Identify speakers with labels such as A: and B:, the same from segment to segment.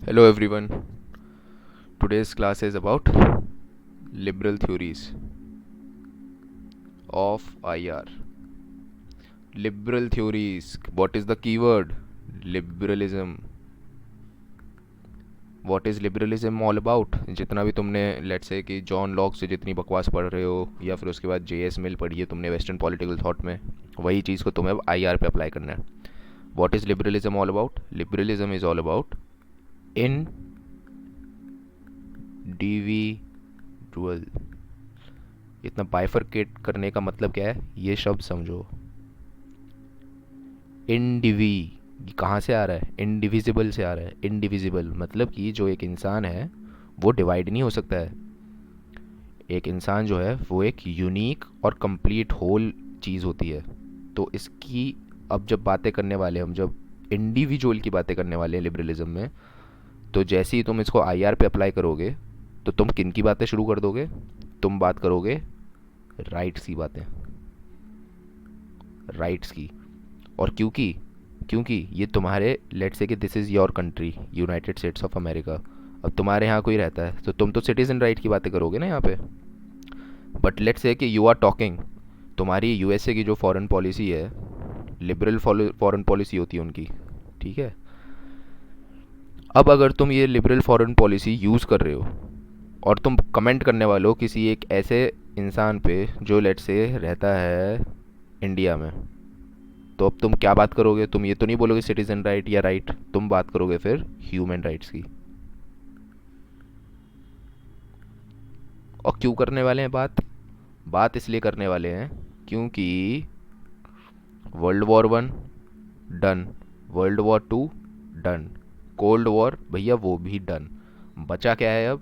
A: Hello everyone. Today's class is about liberal theories of IR. Liberal theories. What is the keyword? Liberalism. What is liberalism all about? जितना भी तुमने let's say कि John Locke से जितनी बकवास पढ़ रहे हो या फिर उसके बाद JS मिल पढ़ी है तुमने वेस्टर्न पॉलिटिकल थॉट में, वही चीज़ को तुम्हें अब IR पे अप्लाई करना है. What is liberalism all about? Liberalism is all about individual. इतना बाइफरकेट करने का मतलब क्या है, ये शब्द समझो. इंडिवी कहाँ से आ रहा है? इंडिविजिबल से आ रहा है. इंडिविजिबल मतलब कि जो एक इंसान है वो डिवाइड नहीं हो सकता है. एक इंसान जो है वो एक यूनिक और कंप्लीट होल चीज़ होती है. तो इसकी अब जब बातें करने वाले हम जब इंडिविजुअल की बातें करने वाले हैं लिबरलिज्म में, तो जैसे ही तुम इसको IR पे अप्लाई करोगे तो तुम किन की बातें शुरू कर दोगे? तुम बात करोगे राइट्स की बातें. राइट्स की. और क्योंकि क्योंकि ये तुम्हारे लेट्स से कि this is your country United States of America. अब तुम्हारे यहाँ कोई रहता है तो तुम तो सिटीजन राइट की बातें करोगे ना यहाँ पे. बट लेट्स से कि यू आर टॉकिंग, तुम्हारी USA की जो फॉरेन पॉलिसी है, लिबरल फॉरेन पॉलिसी होती है उनकी, ठीक है. अब अगर तुम ये लिबरल फॉरेन पॉलिसी यूज़ कर रहे हो और तुम कमेंट करने वाले हो किसी एक ऐसे इंसान पे जो लेट्स से रहता है इंडिया में, तो अब तुम क्या बात करोगे? तुम ये तो नहीं बोलोगे सिटीजन राइट या राइट, तुम बात करोगे फिर ह्यूमन राइट्स की. और क्यों करने वाले हैं बात? बात इसलिए करने वाले हैं क्योंकि world war 1 done, world war 2 done, cold war भैया वो भी डन. बचा क्या है अब?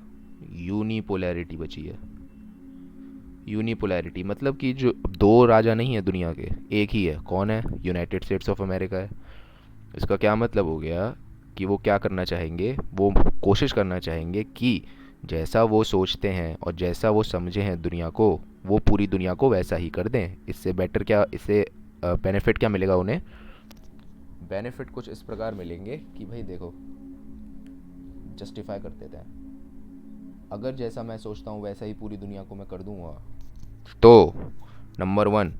A: यूनिपोलैरिटी बची है. यूनिपोलैरिटी मतलब कि जो दो राजा नहीं है दुनिया के, एक ही है. कौन है? यूनाइटेड स्टेट्स ऑफ अमेरिका है. इसका क्या मतलब हो गया कि वो क्या करना चाहेंगे? वो कोशिश करना चाहेंगे कि जैसा वो सोचते हैं और जैसा वो समझे हैं दुनिया को, वो पूरी दुनिया को वैसा ही कर दें. इससे बेटर क्या, इससे बेनिफिट क्या मिलेगा उन्हें? बेनिफिट कुछ इस प्रकार मिलेंगे कि भाई देखो, जस्टिफाई कर देते हैं. अगर जैसा मैं सोचता हूँ वैसा ही पूरी दुनिया को मैं कर दूंगा, तो नंबर 1,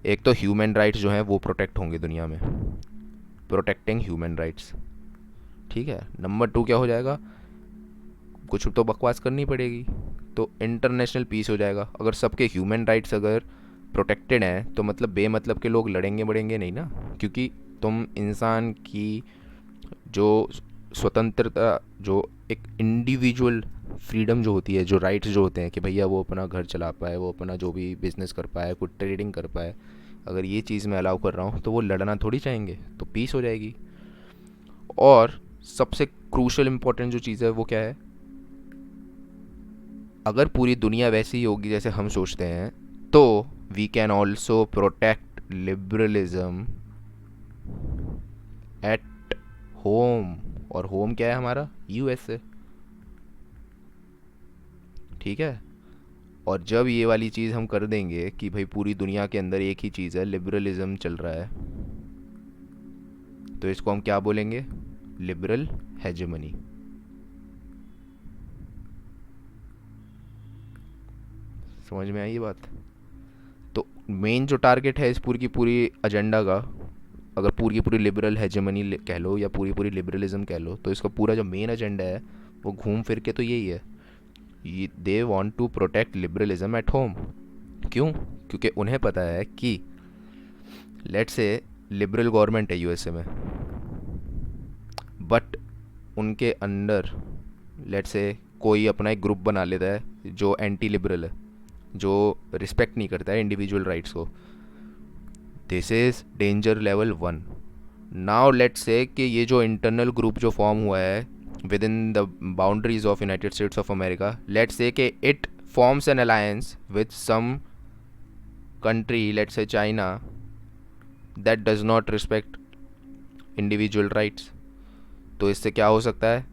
A: एक तो ह्यूमन राइट्स जो हैं वो प्रोटेक्ट होंगे दुनिया में. प्रोटेक्टिंग ह्यूमन राइट्स, ठीक है. नंबर 2 क्या हो जाएगा? कुछ तो बकवास करनी पड़ेगी, तो इंटरनेशनल पीस हो जाएगा. अगर सबके ह्यूमन राइट्स अगर प्रोटेक्टेड हैं तो मतलब बेमतलब के लोग लड़ेंगे बढ़ेंगे नहीं ना. क्योंकि तुम इंसान की जो स्वतंत्रता, जो एक इंडिविजुअल फ्रीडम जो होती है, जो राइट्स जो होते हैं कि भैया वो अपना घर चला पाए, वो अपना जो भी बिजनेस कर पाए, कुछ ट्रेडिंग कर पाए, अगर ये चीज़ मैं अलाउ कर रहा हूँ तो वो लड़ना थोड़ी चाहेंगे, तो पीस हो जाएगी. और सबसे क्रूशल इंपॉर्टेंट जो चीज़ है वो क्या है? अगर पूरी दुनिया वैसी ही होगी जैसे हम सोचते हैं, तो we can also protect liberalism at home. और होम क्या है हमारा? USA, ठीक है. और जब ये वाली चीज़ हम कर देंगे कि भाई पूरी दुनिया के अंदर एक ही चीज़ है, लिबरलिज्म चल रहा है, तो इसको हम क्या बोलेंगे? Liberal hegemony. समझ में आई ये बात? तो मेन जो टारगेट है इस पूरी की पूरी एजेंडा का, अगर पूरी की पूरी लिबरल हेजेमनी कह लो या पूरी पूरी लिबरलिज्म कह लो, तो इसका पूरा जो मेन एजेंडा है वो घूम फिर के तो यही है. They want to protect liberalism at home. क्यों? क्योंकि उन्हें पता है कि लेट्स से लिबरल गवर्नमेंट है USA में, बट उनके अंडर लेट्स से कोई अपना एक ग्रुप बना लेता है जो एंटी लिबरल है, जो रिस्पेक्ट नहीं करता है इंडिविजुअल राइट्स को. This is danger level 1. Now let's say कि ये जो इंटरनल ग्रुप जो फॉर्म हुआ है within the boundaries of United States of America, let's say कि it forms an alliance with some country, let's say China, that does not respect individual rights. तो इससे क्या हो सकता है?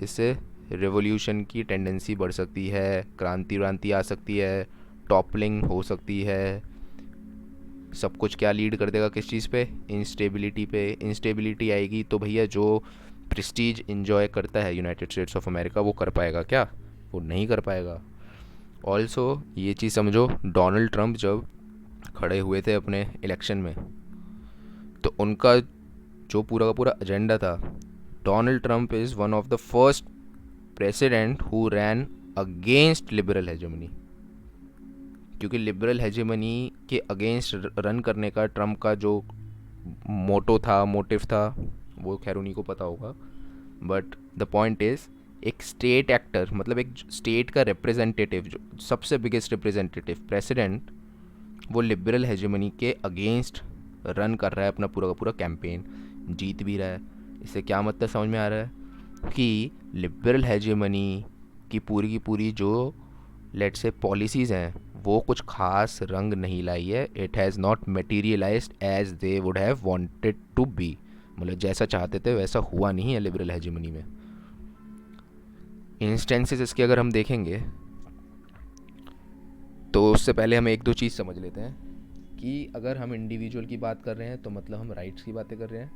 A: इससे रिवोल्यूशन की टेंडेंसी बढ़ सकती है, क्रांति व्रांति आ सकती है, टॉपलिंग हो सकती है. सब कुछ क्या लीड कर देगा? किस चीज़ पे? इंस्टेबिलिटी पे. इंस्टेबिलिटी आएगी तो भैया जो प्रेस्टीज इंजॉय करता है यूनाइटेड स्टेट्स ऑफ अमेरिका, वो कर पाएगा क्या? वो नहीं कर पाएगा। ऑल्सो ये चीज़ समझो, डोनाल्ड ट्रंप जब खड़े हुए थे अपने इलेक्शन में, तो उनका जो पूरा का पूरा एजेंडा था, Donald Trump is one of the first president who ran against liberal hegemony. क्योंकि लिबरल हेजेमनी के अगेंस्ट रन करने का ट्रंप का जो मोटो था, मोटिव था, वो खैर उन्हीं को पता होगा। बट द पॉइंट इज़, एक स्टेट एक्टर, मतलब एक स्टेट का रिप्रेजेंटेटिव, जो सबसे बिगेस्ट रिप्रेजेंटेटिव प्रेसिडेंट, वो लिबरल हेजेमनी के अगेंस्ट रन कर रहा है अपना पूरा का पूरा कैंपेन, जीत भी रहा है। इससे क्या मतलब समझ में आ रहा है कि लिबरल हेजेमनी की पूरी जो लेट्स से पॉलिसीज़ हैं, वो कुछ खास रंग नहीं लाई है। It has not materialised as they would have wanted to be, मतलब जैसा चाहते थे वैसा हुआ नहीं है लिबरल हेजेमनी में। इंस्टेंसेस इसके अगर हम देखेंगे, तो उससे पहले हम एक दो चीज़ समझ लेते हैं कि अगर हम इंडिविजुअल की बात कर रहे हैं तो मतलब हम राइट्स की बातें कर रहे हैं,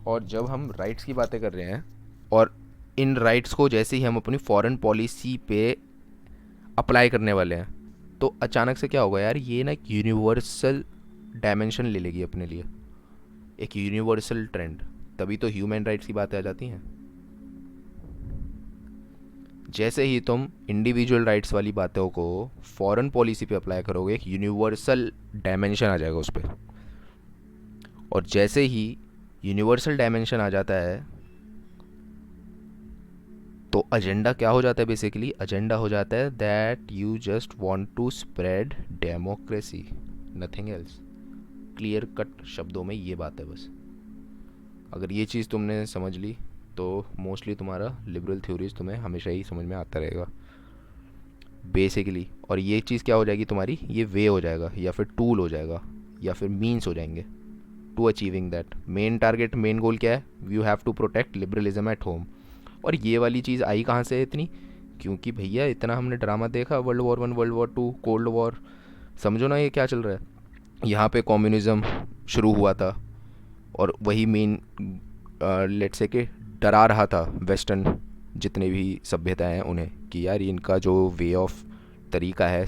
A: और जब हम राइट्स की बातें कर रहे हैं और इन राइट्स को जैसे ही हम अपनी फॉरेन पॉलिसी पे अप्लाई करने वाले हैं, तो अचानक से क्या होगा यार, ये ना एक यूनिवर्सल डायमेंशन ले लेगी अपने लिए, एक यूनिवर्सल ट्रेंड। तभी तो ह्यूमन राइट्स की बातें आ जाती हैं। जैसे ही तुम इंडिविजुअल राइट्स वाली बातों को फॉरेन पॉलिसी पे अप्लाई करोगे, एक यूनिवर्सल डायमेंशन आ जाएगा उस पर। और जैसे ही यूनिवर्सल डायमेंशन आ जाता है, तो एजेंडा क्या हो जाता है? बेसिकली एजेंडा हो जाता है that you just want to spread democracy, nothing else. Clear cut शब्दों में ये बात है बस। अगर ये चीज़ तुमने समझ ली तो मोस्टली तुम्हारा लिबरल थ्योरीज तुम्हें हमेशा ही समझ में आता रहेगा बेसिकली। और ये चीज़ क्या हो जाएगी तुम्हारी, ये वे हो जाएगा, या फिर टूल हो जाएगा, या फिर मीन्स हो जाएंगे to achieving that main target. Main goal क्या है? You have to protect liberalism at home. और ये वाली चीज़ आई कहाँ से इतनी? क्योंकि भैया इतना हमने ड्रामा देखा, world war 1, world war 2, cold war, समझो ना ये क्या चल रहा है। यहाँ पे कम्युनिज़्म शुरू हुआ था, और वही मेन लेट्स से कि डरा रहा था वेस्टर्न जितने भी सभ्यताएं हैं उन्हें, कि यार इनका जो वे ऑफ तरीका है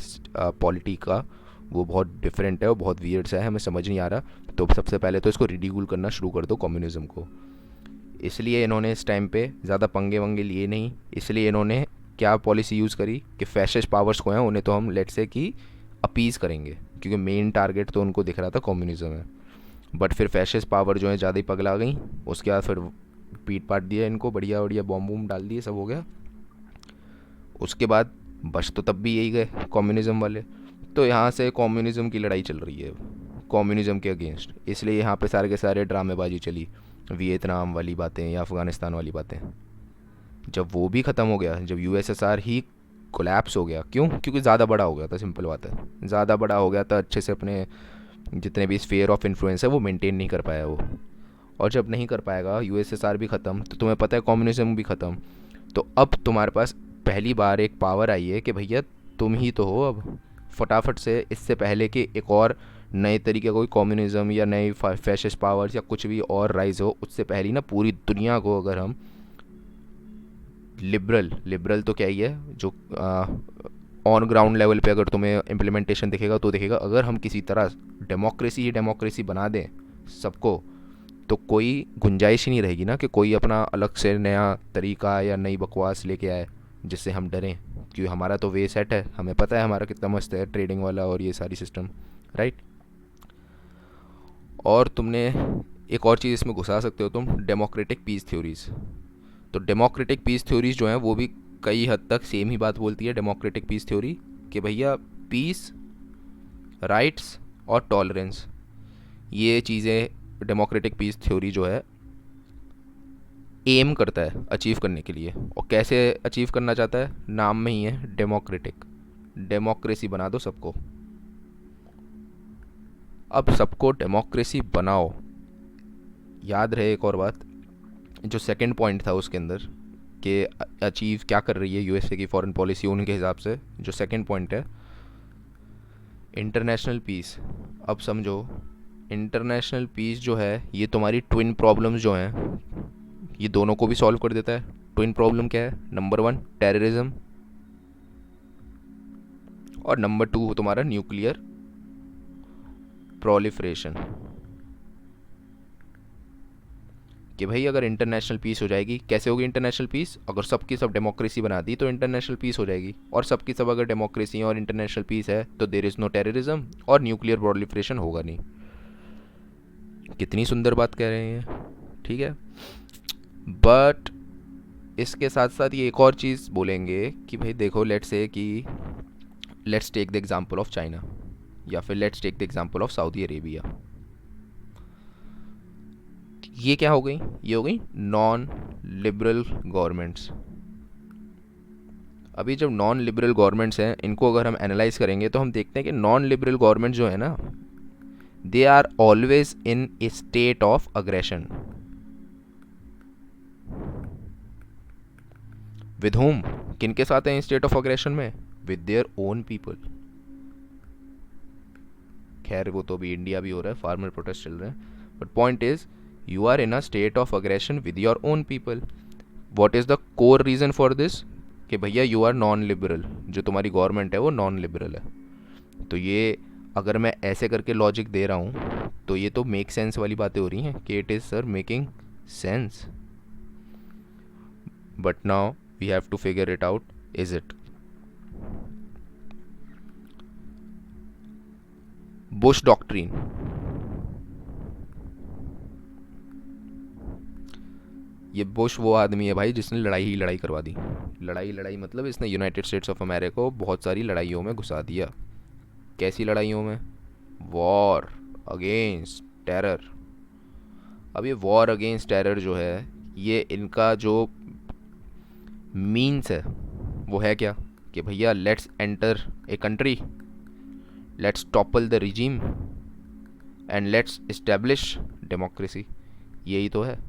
A: पॉलिटी का, वो बहुत डिफरेंट है और बहुत वियर्ड सा है, हमें समझ नहीं आ रहा। तो सबसे पहले तो इसको रिडिक्यूल करना शुरू कर दो कम्युनिज़्म को। इसलिए इन्होंने इस टाइम पे ज़्यादा पंगे वंगे लिए नहीं। इसलिए इन्होंने क्या पॉलिसी यूज़ करी कि फैसिस्ट पावर्स को हैं उन्हें तो हम लेट्स से कि अपीज़ करेंगे, क्योंकि मेन टारगेट तो उनको दिख रहा था कम्युनिज़्म है। बट फिर फैसिस्ट पावर जो है ज़्यादा ही पगला गई। उसके बाद फिर पीट पाट दिया इनको, बढ़िया बढ़िया बॉम्ब बूम डाल दिए, सब हो गया। उसके बाद बच तो तब भी यही गए कम्युनिज़्म वाले। तो यहाँ से कम्युनिज़्म की लड़ाई चल रही है, कम्युनिज़्म के अगेंस्ट। इसलिए यहाँ पे सारे के सारे ड्रामेबाजी चली, वियतनाम वाली बातें या अफ़गानिस्तान वाली बातें। जब वो भी ख़त्म हो गया, जब यूएसएसआर ही कोलैप्स हो गया, क्यों? क्योंकि ज़्यादा बड़ा हो गया था, सिंपल बात है। ज़्यादा बड़ा हो गया था, अच्छे से अपने जितने भी स्फीयर ऑफ इन्फ्लुएंस है वो मेंटेन नहीं कर पाया वो। और जब नहीं कर पाएगा, यूएसएसआर भी ख़त्म, तो तुम्हें पता है कम्युनिज्म भी ख़त्म। तो अब तुम्हारे पास पहली बार एक पावर आई है कि भैया तुम ही तो हो अब। फटाफट से, इससे पहले कि एक और नए तरीके का कोई कम्युनिज्म या नई फैसिस्ट पावर्स या कुछ भी और राइज हो, उससे पहले ना पूरी दुनिया को अगर हम लिबरल तो क्या ही है, जो ऑन ग्राउंड लेवल पे अगर तुम्हें इम्प्लीमेंटेशन दिखेगा तो दिखेगा, अगर हम किसी तरह डेमोक्रेसी ही डेमोक्रेसी बना दें सबको, तो कोई गुंजाइश ही नहीं रहेगी ना कि कोई अपना अलग से नया तरीका या नई बकवास लेके आए जिससे हम डरें। क्योंकि हमारा तो वे सेट है, हमें पता है हमारा कितना मस्त है ट्रेडिंग वाला और ये सारी सिस्टम, राइट। और तुमने एक और चीज़ इसमें घुसा सकते हो तुम, डेमोक्रेटिक पीस थ्योरीज़। तो डेमोक्रेटिक पीस थ्योरीज़ जो हैं वो भी कई हद तक सेम ही बात बोलती है। डेमोक्रेटिक पीस थ्योरी कि भैया पीस, राइट्स और टॉलरेंस, ये चीज़ें डेमोक्रेटिक पीस थ्योरी जो है एम करता है अचीव करने के लिए। और कैसे अचीव करना चाहता है? नाम में ही है डेमोक्रेटिक, डेमोक्रेसी बना दो सबको। अब सबको डेमोक्रेसी बनाओ, याद रहे एक और बात, जो सेकंड पॉइंट था उसके अंदर कि अचीव क्या कर रही है यूएसए की फॉरेन पॉलिसी उनके हिसाब से, जो सेकंड पॉइंट है इंटरनेशनल पीस। अब समझो इंटरनेशनल पीस जो है, ये तुम्हारी ट्विन प्रॉब्लम्स जो हैं ये दोनों को भी सॉल्व कर देता है। ट्विन प्रॉब्लम क्या है? नंबर 1 टेररिज्म, और नंबर 2 तुम्हारा न्यूक्लियर प्रोलिफरेशन। कि भाई अगर इंटरनेशनल पीस हो जाएगी, कैसे होगी इंटरनेशनल पीस? अगर सबकी सब डेमोक्रेसी बना दी तो इंटरनेशनल पीस हो जाएगी, और सबकी सब अगर डेमोक्रेसी और इंटरनेशनल पीस है तो देर इज़ नो टेररिज्म और न्यूक्लियर प्रोलिफरेशन होगा नहीं। कितनी सुंदर बात कह रहे हैं, ठीक है। बट इसके साथ साथ ये एक और चीज़ बोलेंगे कि भाई देखो, लेट्स से कि let's take the example of China, या फिर let's take the example of Saudi Arabia. ये क्या हो गई? ये हो गई नॉन लिबरल गवर्नमेंट्स। अभी जब नॉन लिबरल गवर्नमेंट्स हैं, इनको अगर हम एनालाइज करेंगे तो हम देखते हैं कि नॉन लिबरल गवर्नमेंट जो है ना, they are always in a state of aggression. With home? किनके साथ हैं स्टेट ऑफ अग्रेशन में? With their own people. खैर वो तो अभी इंडिया भी हो रहा है, फार्मर प्रोटेस्ट चल रहे हैं, but point is you are in a state of aggression with your own people. What is the core reason for this? कि भैया यू आर नॉन लिबरल, जो तुम्हारी गवर्नमेंट है वो नॉन लिबरल है। तो ये अगर मैं ऐसे करके लॉजिक दे रहा हूँ तो ये तो मेक सेंस वाली बातें हो रही हैं कि it is sir making sense. But now we have to figure it out, is it? Bush doctrine, ये बुश वो आदमी है भाई जिसने लड़ाई ही लड़ाई करवा दी। लड़ाई मतलब इसने यूनाइटेड स्टेट्स ऑफ अमेरिका को बहुत सारी लड़ाइयों में घुसा दिया। कैसी लड़ाइयों में? War against terror. अब ये वॉर अगेंस्ट टेरर जो है, ये इनका जो मीन्स है वो है क्या? कि भैया let's enter a country, let's topple the regime and let's establish democracy. यही तो है।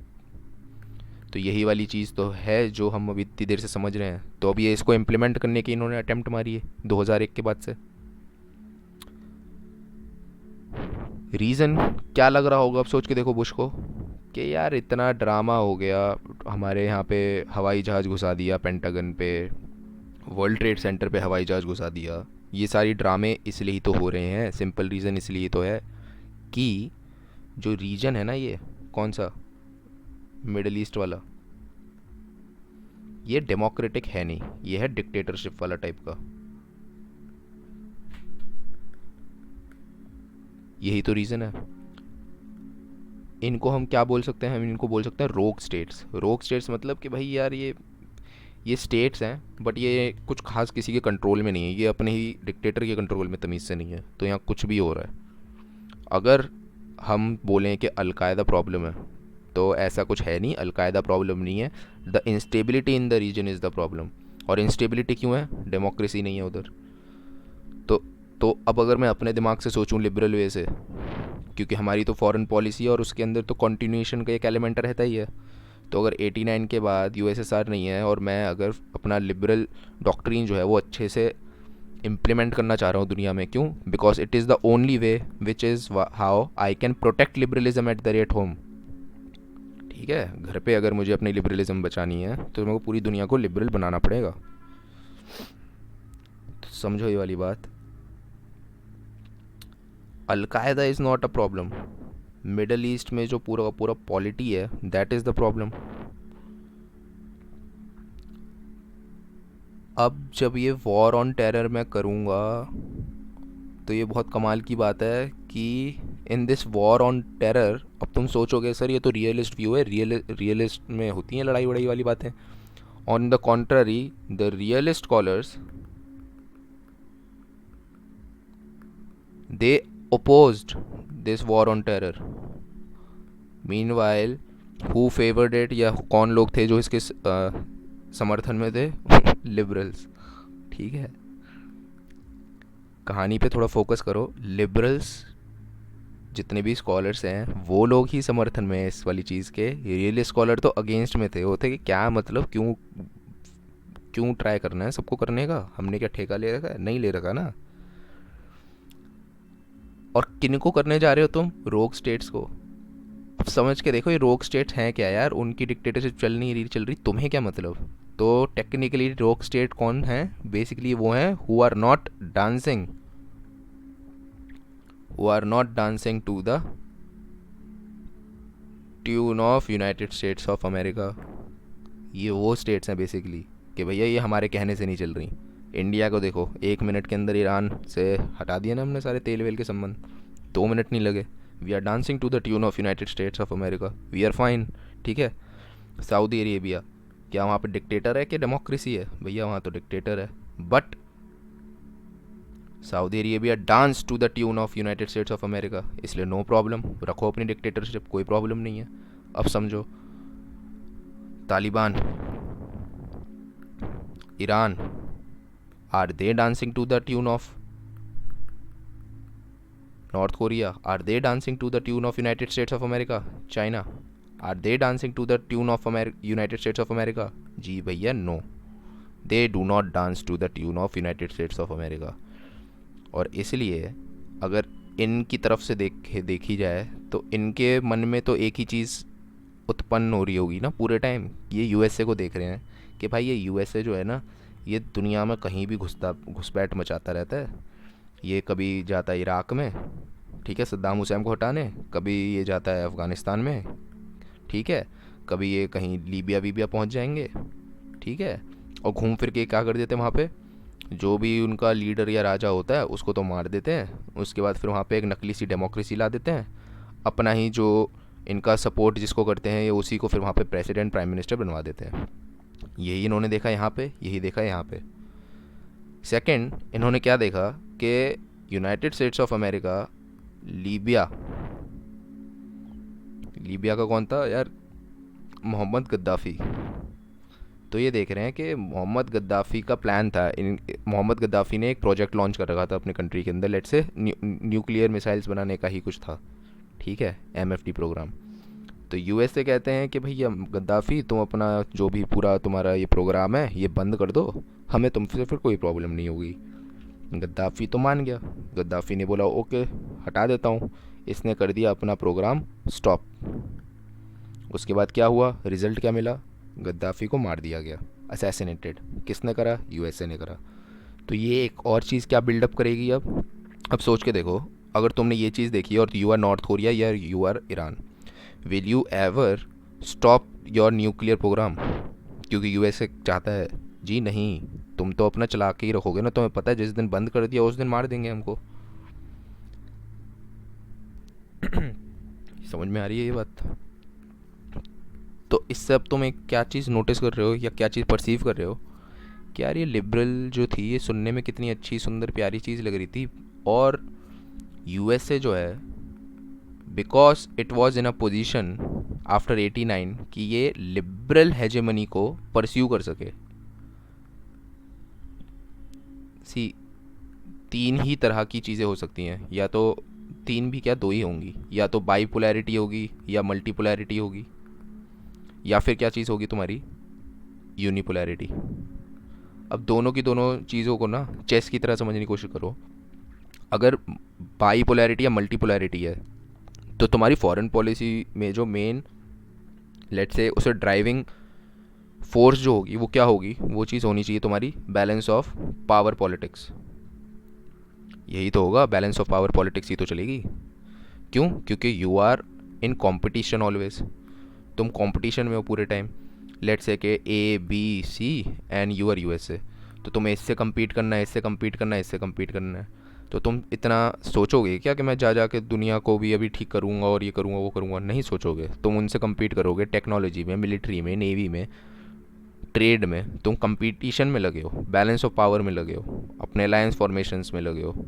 A: तो यही वाली चीज़ तो है जो हम अभी इतनी देर से समझ रहे हैं। तो अभी इसको इम्प्लीमेंट करने की इन्होंने अटेम्प्ट मारी है 2001 के बाद से। रीज़न क्या लग रहा होगा? अब सोच के देखो बुश को कि यार इतना ड्रामा हो गया, हमारे यहाँ पे हवाई जहाज़ घुसा दिया, पेंटागन पे, वर्ल्ड ट्रेड सेंटर पे हवाई जहाज़ घुसा दिया। ये सारी ड्रामे इसलिए ही तो हो रहे हैं, सिंपल रीज़न इसलिए तो है कि जो रीजन है ना, ये कौन सा, मिडल ईस्ट वाला, ये डेमोक्रेटिक है नहीं, ये है डिक्टेटरशिप वाला टाइप का। यही तो रीज़न है। इनको हम क्या बोल सकते हैं? हम इनको बोल सकते हैं रोग स्टेट्स। रोग स्टेट्स मतलब कि भाई यार ये स्टेट्स हैं, बट ये कुछ खास किसी के कंट्रोल में नहीं है, ये अपने ही डिक्टेटर के कंट्रोल में तमीज़ से नहीं है, तो यहाँ कुछ भी हो रहा है। अगर हम बोलें कि अलकायदा प्रॉब्लम है, तो ऐसा कुछ है नहीं, अलकायदा प्रॉब्लम नहीं है। The instability in the region is the problem. और इंस्टेबिलिटी क्यों है? डेमोक्रेसी नहीं है उधर। तो तो अब अगर मैं अपने दिमाग से सोचूं लिबरल वे से, क्योंकि हमारी तो फॉरेन पॉलिसी है और उसके अंदर तो कॉन्टिन्यूएशन का एक एलिमेंट रहता ही है। तो अगर 89 के बाद यूएसएसआर नहीं है और मैं अगर अपना लिबरल डॉक्ट्रिन जो है वो अच्छे से इम्प्लीमेंट करना चाह रहा हूँ दुनिया में, क्यों? Because it is the only way which is how I can protect liberalism at the rate home. ठीक है, घर पे अगर मुझे अपनी लिबरलिज्म बचानी है तो मेरे को पूरी दुनिया को लिबरल बनाना पड़ेगा। तो समझो ये वाली बात। Al Qaeda is not a problem. Middle east में जो पूरा पूरा पॉलिटी है, दैट इज़ द प्रॉब्लम। अब जब ये वॉर ऑन टेरर मैं करूँगा तो ये बहुत कमाल की बात है कि in this war on terror, अब तुम सोचोगे सर ये तो रियलिस्ट व्यू है, रियलिस्ट में होती हैं लड़ाई वड़ाई वाली बातें। On the contrary, the realist scholars they opposed this war on terror. Meanwhile, who favored it, या कौन लोग थे जो इसके समर्थन में थे? लिबरल्स। ठीक है, कहानी पे थोड़ा फोकस करो। लिबरल्स जितने भी स्कॉलर्स हैं वो लोग ही समर्थन में है इस वाली चीज़ के। रियल स्कॉलर तो अगेंस्ट में थे, वो थे कि क्या मतलब, क्यों क्यों ट्राई करना है सबको करने का, हमने क्या ठेका ले रखा है? नहीं ले रखा ना। और किन को करने जा रहे हो तुम? रोग स्टेट्स को। अब समझ के देखो ये रोक स्टेट्स हैं क्या यार, उनकी डिक्टेटरशिप चल नहीं रही, चल रही, तुम्हें क्या मतलब। तो टेक्निकली रोक स्टेट कौन है, बेसिकली वो हैं who are not dancing to the tune of United States of America. ये वो स्टेट्स हैं बेसिकली कि भैया ये हमारे कहने से नहीं चल रही। इंडिया को देखो, 1 मिनट के अंदर ईरान से हटा दिया ना हमने सारे तेल वेल के संबंध, 2 मिनट नहीं लगे। We are dancing to the tune of United States of America, we are fine. ठीक है। सऊदी अरेबिया, क्या वहाँ पे डिक्टेटर है कि डेमोक्रेसी है, भैया वहाँ तो डिक्टेटर है, but Saudi Arabia dance to the tune of United States of America, इसलिए नो प्रॉब्लम, रखो अपनी डिक्टेटरशिप, कोई प्रॉब्लम नहीं है। अब समझो, Taliban, Iran, are they dancing to the tune of North Korea, are they dancing to the tune of United States of America. China, are they dancing to the tune of United States of America. जी भैया no, they do not dance to the tune of United States of America. और इसलिए अगर इनकी तरफ से देखी जाए तो इनके मन में तो एक ही चीज़ उत्पन्न हो रही होगी ना पूरे टाइम, ये यूएसए को देख रहे हैं कि भाई ये यूएसए जो है ना, ये दुनिया में कहीं भी घुसपैठ मचाता रहता है। ये कभी जाता है इराक़ में, ठीक है, सद्दाम हुसैन को हटाने, कभी ये जाता है अफ़गानिस्तान में, ठीक है, कभी ये कहीं लीबिया वीबिया पहुंच जाएंगे, ठीक है, और घूम फिर के क्या कर देते हैं वहाँ पे, जो भी उनका लीडर या राजा होता है उसको तो मार देते हैं, उसके बाद फिर वहाँ पे एक नकली सी डेमोक्रेसी ला देते हैं, अपना ही जो इनका सपोर्ट जिसको करते हैं ये उसी को फिर वहाँ पे प्रेसिडेंट प्राइम मिनिस्टर बनवा देते हैं। यही इन्होंने देखा यहाँ पे, यही देखा यहाँ पे। सेकंड, इन्होंने क्या देखा कि United States of America, Libya, Libya का कौन था यार, मोहम्मद गद्दाफ़ी। तो ये देख रहे हैं कि मोहम्मद गद्दाफ़ी का प्लान था, मोहम्मद गद्दाफ़ी ने एक प्रोजेक्ट लॉन्च कर रखा था अपने कंट्री के अंदर, लेट से न्यूक्लियर मिसाइल्स बनाने का ही कुछ था, ठीक है, एमएफटी प्रोग्राम। तो यूएस से कहते हैं कि भैया गद्दाफ़ी तुम अपना जो भी पूरा तुम्हारा ये प्रोग्राम है ये बंद कर दो, हमें तुमसे फिर कोई प्रॉब्लम नहीं होगी। गद्दाफ़ी तो मान गया, गद्दाफ़ी ने बोला ओके हटा देता हूँ, इसने कर दिया अपना प्रोग्राम स्टॉप। उसके बाद क्या हुआ, रिज़ल्ट क्या मिला, गद्दाफ़ी को मार दिया गया, असैसिनेटेड। किसने करा, यूएसए ने करा। तो ये एक और चीज़ क्या बिल्डअप करेगी अब सोच के देखो, अगर तुमने ये चीज़ देखी और you are North Korea or you are Iran, will you ever stop your nuclear programme, क्योंकि यूएसए चाहता है, जी नहीं, तुम तो अपना चला के ही रखोगे ना, तुम्हें पता है जिस दिन बंद कर दिया उस दिन मार देंगे हमको। समझ में आ रही है ये बात। तो इससे अब तुम एक क्या चीज़ नोटिस कर रहे हो या क्या चीज़ परसीव कर रहे हो कि यार ये लिबरल जो थी ये सुनने में कितनी अच्छी सुंदर प्यारी चीज़ लग रही थी, और यूएसए जो है because it was in a position after 89 कि ये लिबरल हेजेमनी को परस्यू कर सके। सी, 3 ही तरह की चीज़ें हो सकती हैं, या तो 3 भी क्या 2 ही होंगी, या तो बाईपोलैरिटी होगी या मल्टीपोलैरिटी होगी, या फिर क्या चीज़ होगी तुम्हारी, यूनिपोलैरिटी। अब दोनों की दोनों चीज़ों को ना चेस की तरह समझने की कोशिश करो। अगर बाईपोलैरिटी या मल्टीपोलैरिटी है तो तुम्हारी फॉरेन पॉलिसी में जो मेन लेट से उसे ड्राइविंग फोर्स जो होगी वो क्या होगी, वो चीज़ होनी चाहिए तुम्हारी बैलेंस ऑफ पावर पॉलिटिक्स। यही तो होगा, बैलेंस ऑफ पावर पॉलिटिक्स ही तो चलेगी। क्यों, क्योंकि you are in competition always, तुम कंपटीशन में हो पूरे टाइम। लेट से के A B C and you are USA, तो तुम्हें इससे कम्पीट करना है, इससे कम्पीट करना है, इससे कम्पीट करना है। तो तुम इतना सोचोगे क्या कि मैं जा के दुनिया को भी अभी ठीक करूँगा और ये करूँगा वो करूँगा, नहीं सोचोगे। तुम उनसे कम्पीट करोगे टेक्नोलॉजी में, मिलिट्री में, नेवी में, ट्रेड में, तुम कंपटीशन में लगे हो, बैलेंस ऑफ पावर में लगे हो, अपने अलायंस फॉर्मेशंस में लगे हो,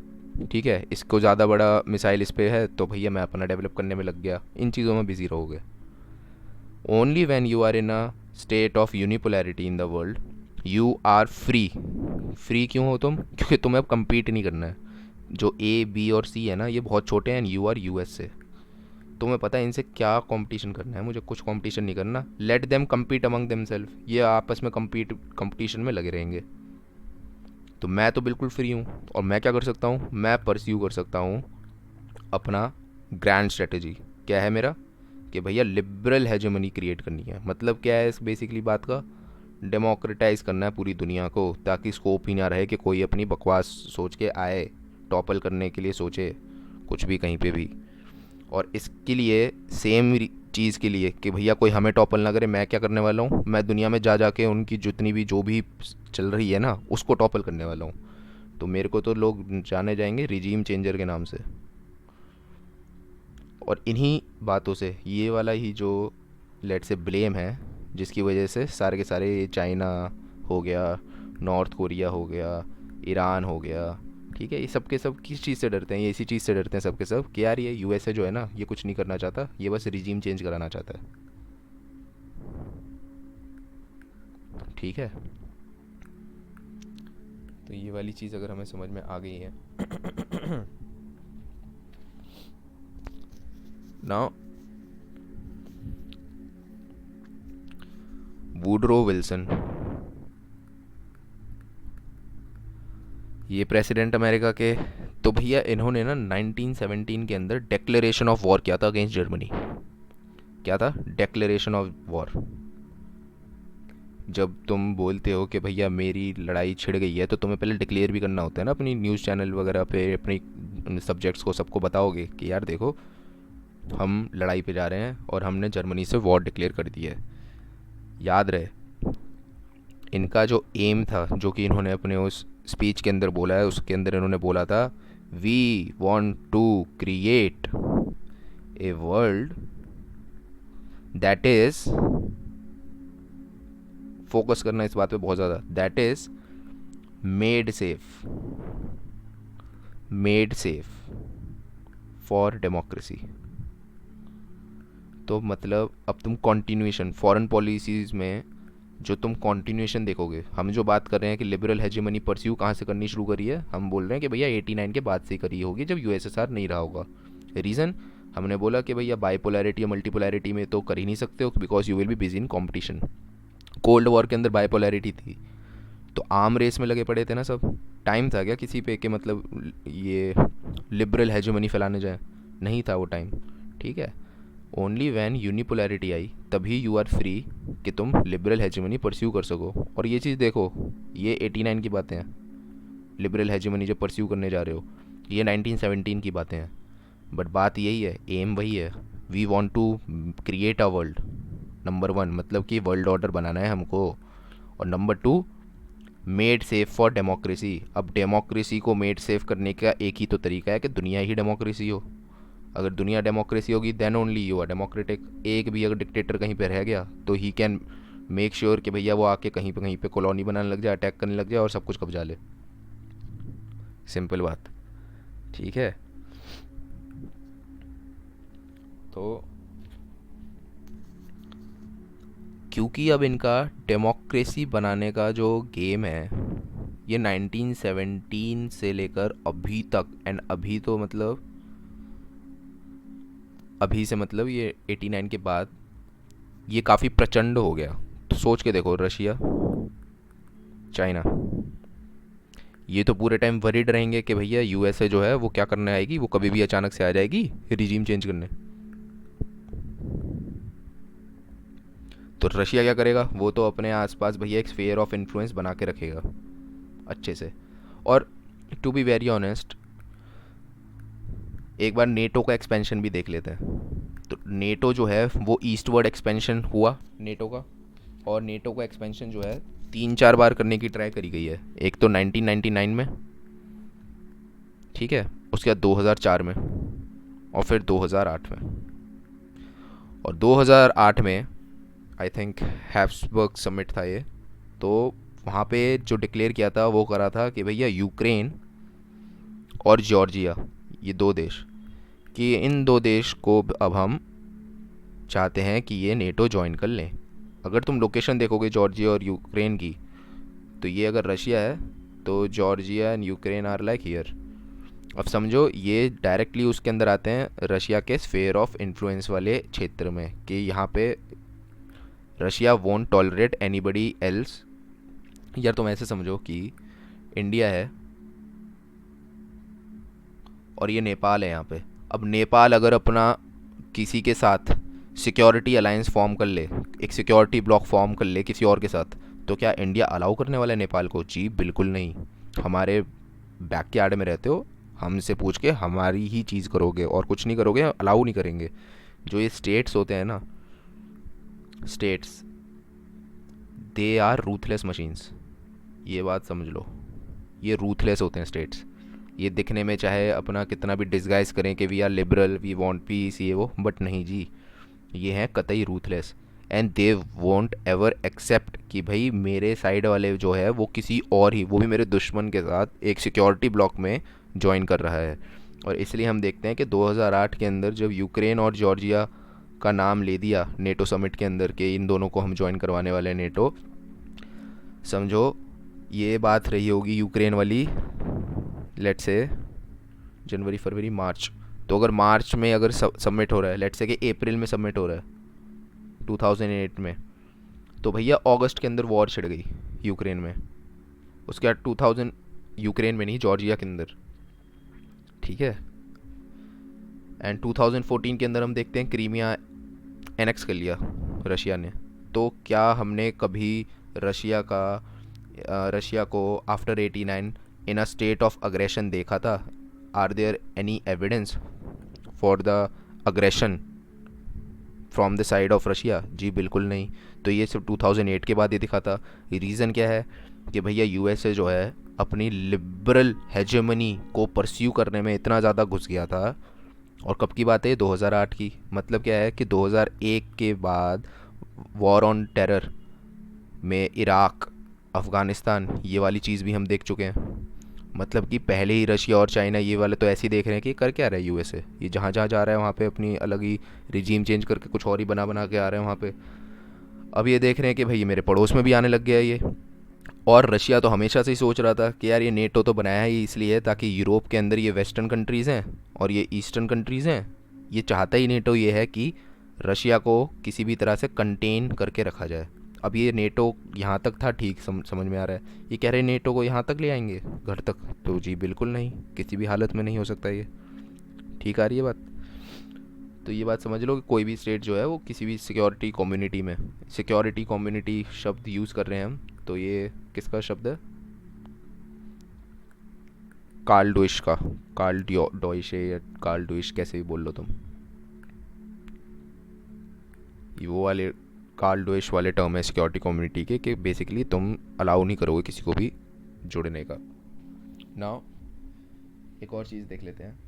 A: ठीक है। इसको ज़्यादा बड़ा मिसाइल इस पे है तो भैया मैं अपना डेवलप करने में लग गया, इन चीज़ों में बिजी रहोगे। Only when you are in a state of unipolarity in the world you are free. Free क्यों हो तुम, क्योंकि तुम्हें अब कम्पीट नहीं करना है। जो ए बी और सी है ना ये बहुत छोटे हैं, यू आर यूएस से, तुम्हें पता है इनसे क्या कंपटीशन करना है, मुझे कुछ कंपटीशन नहीं करना। Let them compete among them self, ये आपस में कंपटीशन में लगे रहेंगे। तो मैं तो बिल्कुल फ्री हूँ, और मैं क्या कर सकता हूँ, मैं परस्यू कर सकता हूँ अपना ग्रैंड स्ट्रेटजी। क्या है मेरा, कि भैया लिबरल हेजेमनी क्रिएट करनी है। मतलब क्या है इस बेसिकली बात का, डेमोक्रेटाइज करना है पूरी दुनिया को, ताकि स्कोप ही ना रहे कि कोई अपनी बकवास सोच के आए, टॉपल करने के लिए सोचे कुछ भी कहीं पे भी। और इसके लिए सेम चीज़ के लिए कि भैया कोई हमें टॉपल ना करे, मैं क्या करने वाला हूँ, मैं दुनिया में जा जाके उनकी जितनी भी जो भी चल रही है ना उसको टॉपल करने वाला हूँ। तो मेरे को तो लोग जाने जाएंगे रिजीम चेंजर के नाम से। और इन्हीं बातों से ये वाला ही जो लेट से ब्लेम है, जिसकी वजह से सारे के सारे चाइना हो गया, नॉर्थ कोरिया हो गया, ईरान हो गया, ठीक है, ये सब के सब किस चीज़ से डरते हैं, ये इसी चीज़ से डरते हैं सब के सब कि यार ये यूएसए जो है ना ये कुछ नहीं करना चाहता, ये बस रिजीम चेंज कराना चाहता है। ठीक है, तो ये वाली चीज़ अगर हमें समझ में आ गई है नाउ वुडरो विल्सन, ये प्रेसिडेंट अमेरिका के, तो भैया इन्होंने ना 1917 के अंदर डेक्लेरेशन ऑफ वॉर किया था अगेंस्ट जर्मनी। क्या था? Declaration of war. जब तुम बोलते हो कि भैया मेरी लड़ाई छिड़ गई है तो तुम्हें पहले डिक्लेयर भी करना होता है ना, अपनी न्यूज़ चैनल वगैरह पे अपनी सब्जेक्ट्स को सबको बताओगे कि यार देखो हम लड़ाई पे जा रहे हैं और हमने जर्मनी से वॉर डिक्लेयर कर दी है। याद रहे इनका जो एम था, जो कि इन्होंने अपने उस स्पीच के अंदर बोला है, उसके अंदर इन्होंने बोला था we want to create a world that is, focus करना इस बात पे बहुत ज़्यादा, that is made safe, made safe for democracy. तो मतलब अब तुम कॉन्टिन्यूएशन फॉरेन पॉलिसीज़ में जो तुम कॉन्टिन्यूएशन देखोगे, हम जो बात कर रहे हैं कि लिबरल हेजेमनी परस्यू कहाँ से करनी शुरू करी है, हम बोल रहे हैं कि भैया 89 के बाद से ही करी होगी जब यूएसएसआर नहीं रहा होगा। रीज़न हमने बोला कि भैया बाइपोलैरिटी या मल्टीपोलैरिटी में तो कर ही नहीं सकते हो because you will be busy in competition. Cold war के अंदर बाइपोलैरिटी थी तो आर्म रेस में लगे पड़े थे ना सब। टाइम था क्या किसी पे कि मतलब ये लिबरल हेजेमनी फैलाने जाए? नहीं था वो टाइम। ठीक है, ओनली वैन यूनिपोलैरिटी आई तभी यू आर फ्री कि तुम लिबरल हेजेमनी परस्यू कर सको। और ये चीज़ देखो, ये 89 की बातें हैं, लिबरल हेजेमनी जो परस्यू करने जा रहे हो ये 1917 की बातें हैं। बट बात यही है, एम वही है, we want to create a world. Number one मतलब कि वर्ल्ड ऑर्डर बनाना है हमको, और number two made safe for democracy. अब डेमोक्रेसी को मेड सेफ करने का एक ही तो तरीका है कि दुनिया ही डेमोक्रेसी हो। अगर दुनिया डेमोक्रेसी होगी then only you are democratic. एक भी अगर डिक्टेटर कहीं पे रह गया तो ही कैन मेक श्योर कि भैया वो आके कहीं पे कॉलोनी बनाने लग जाए, अटैक करने लग जाए और सब कुछ कब्जा ले। सिंपल बात। ठीक है, तो क्योंकि अब इनका डेमोक्रेसी बनाने का जो गेम है ये 1917 से लेकर अभी तक, एंड अभी तो मतलब अभी से मतलब ये 89 के बाद ये काफ़ी प्रचंड हो गया। तो सोच के देखो, रशिया, चाइना, ये तो पूरे टाइम वरीड रहेंगे कि भैया यूएसए जो है वो क्या करने आएगी, वो कभी भी अचानक से आ जाएगी रिजीम चेंज करने। तो रशिया क्या करेगा, वो तो अपने आसपास भैया एक स्फीयर ऑफ इन्फ्लुएंस बना के रखेगा अच्छे से। और टू बी वेरी ऑनेस्ट, एक बार नेटो का एक्सपेंशन भी देख लेते हैं। तो नेटो जो है वो ईस्टवर्ड एक्सपेंशन हुआ नेटो का, और नेटो का एक्सपेंशन जो है 3-4 बार करने की ट्राई करी गई है। एक तो 1999 में, ठीक है, उसके बाद 2004 में, और फिर 2008 में। और 2008 में आई थिंक हैप्सबर्ग समिट था ये, तो वहाँ पे जो डिक्लेयर किया था वो करा था कि भैया यूक्रेन और जॉर्जिया, ये दो देश, कि इन दो देश को अब हम चाहते हैं कि ये नेटो ज्वाइन कर लें। अगर तुम लोकेशन देखोगे जॉर्जिया और यूक्रेन की, तो ये अगर रशिया है तो Georgia and Ukraine are like here. अब समझो ये डायरेक्टली उसके अंदर आते हैं रशिया के स्फेयर ऑफ इन्फ्लुएंस वाले क्षेत्र में, कि यहाँ पे Russia won't tolerate anybody else. यार तुम ऐसे समझो कि इंडिया है और ये नेपाल है यहाँ पे। अब नेपाल अगर अपना किसी के साथ सिक्योरिटी अलायंस फॉर्म कर ले, एक सिक्योरिटी ब्लॉक फॉर्म कर ले किसी और के साथ, तो क्या इंडिया अलाउ करने वाला है नेपाल को? जी बिल्कुल नहीं। हमारे बैक यार्ड में रहते हो, हमसे पूछ के हमारी ही चीज़ करोगे और कुछ नहीं करोगे, अलाउ नहीं करेंगे। जो ये स्टेट्स होते हैं ना, states, they are ruthless machines, ये बात समझ लो। ये रूथलेस होते हैं स्टेट्स। ये दिखने में चाहे अपना कितना भी डिस्गाइज करें कि we are liberal, we want peace, ये वो, बट नहीं जी, ये हैं कतई रूथलेस। And they won't ever accept कि भाई मेरे साइड वाले जो है वो किसी और ही, वो भी मेरे दुश्मन के साथ एक सिक्योरिटी ब्लॉक में ज्वाइन कर रहा है। और इसलिए हम देखते हैं कि 2008 के अंदर जब यूक्रेन और जॉर्जिया का नाम ले दिया नेटो समिट के अंदर के इन दोनों को हम ज्वाइन करवाने वाले हैं नेटो, समझो ये बात रही होगी यूक्रेन वाली, लेट्स से जनवरी फरवरी मार्च, तो अगर मार्च में अगर सबमिट हो रहा है, लेट्स से कि अप्रैल में सबमिट हो रहा है 2008 में, तो भैया अगस्त के अंदर वॉर छिड़ गई यूक्रेन में। उसके बाद 2000, यूक्रेन में नहीं, जॉर्जिया के अंदर, ठीक है। एंड 2014 के अंदर हम देखते हैं क्रीमिया एनेक्स कर लिया रशिया ने। तो क्या हमने कभी रशिया का रशिया को after 89 in a state of aggression देखा था? Are there any evidence for the aggression from the side of Russia? जी बिल्कुल नहीं। तो ये सिर्फ 2008 के बाद ही दिखा था। रीज़न क्या है कि भैया यूएसए जो है अपनी लिबरल हेजेमनी को परस्यू करने में इतना ज़्यादा घुस गया था। और कब की बात है? 2008 की। मतलब क्या है कि 2001 के बाद वॉर ऑन टेरर में इराक, अफ़गानिस्तान, ये वाली चीज़ भी हम देख चुके हैं। मतलब कि पहले ही रशिया और चाइना ये वाले तो ऐसे ही देख रहे हैं कि कर क्या रहा है यूएसए, ये जहाँ जहाँ जा रहा है वहाँ पे अपनी अलग ही रिजीम चेंज करके कुछ और ही बना बना के आ रहे हैं वहाँ पे। अब ये देख रहे हैं कि भाई ये मेरे पड़ोस में भी आने लग गया है ये। और रशिया तो हमेशा से ही सोच रहा था कि यार ये नेटो तो बनाया ही इसलिए ताकि यूरोप के अंदर ये वेस्टर्न कंट्रीज़ हैं और ये ईस्टर्न कंट्रीज़ हैं, ये चाहता ही नेटो ये है कि रशिया को किसी भी तरह से कंटेन करके रखा जाए। अब ये नेटो यहाँ तक था, ठीक, समझ में आ रहा है। ये कह रहे हैं नेटो को यहाँ तक ले आएंगे, घर तक, तो जी बिल्कुल नहीं, किसी भी हालत में नहीं हो सकता ये। ठीक आ रही है बात? तो ये बात समझ लो कि कोई भी स्टेट जो है वो किसी भी सिक्योरिटी कम्युनिटी में, सिक्योरिटी कम्युनिटी शब्द यूज़ कर रहे हैं हम, तो ये किसका शब्द है? कार्ल डोइश का, कार्ल डॉइश है या कार्ल डोइश, कैसे भी बोल लो तुम, ये वो वाले कार्ल डोइश वाले टर्म है सिक्योरिटी कम्युनिटी के, कि बेसिकली तुम अलाउ नहीं करोगे किसी को भी जुड़ने का। नाउ एक और चीज़ देख लेते हैं।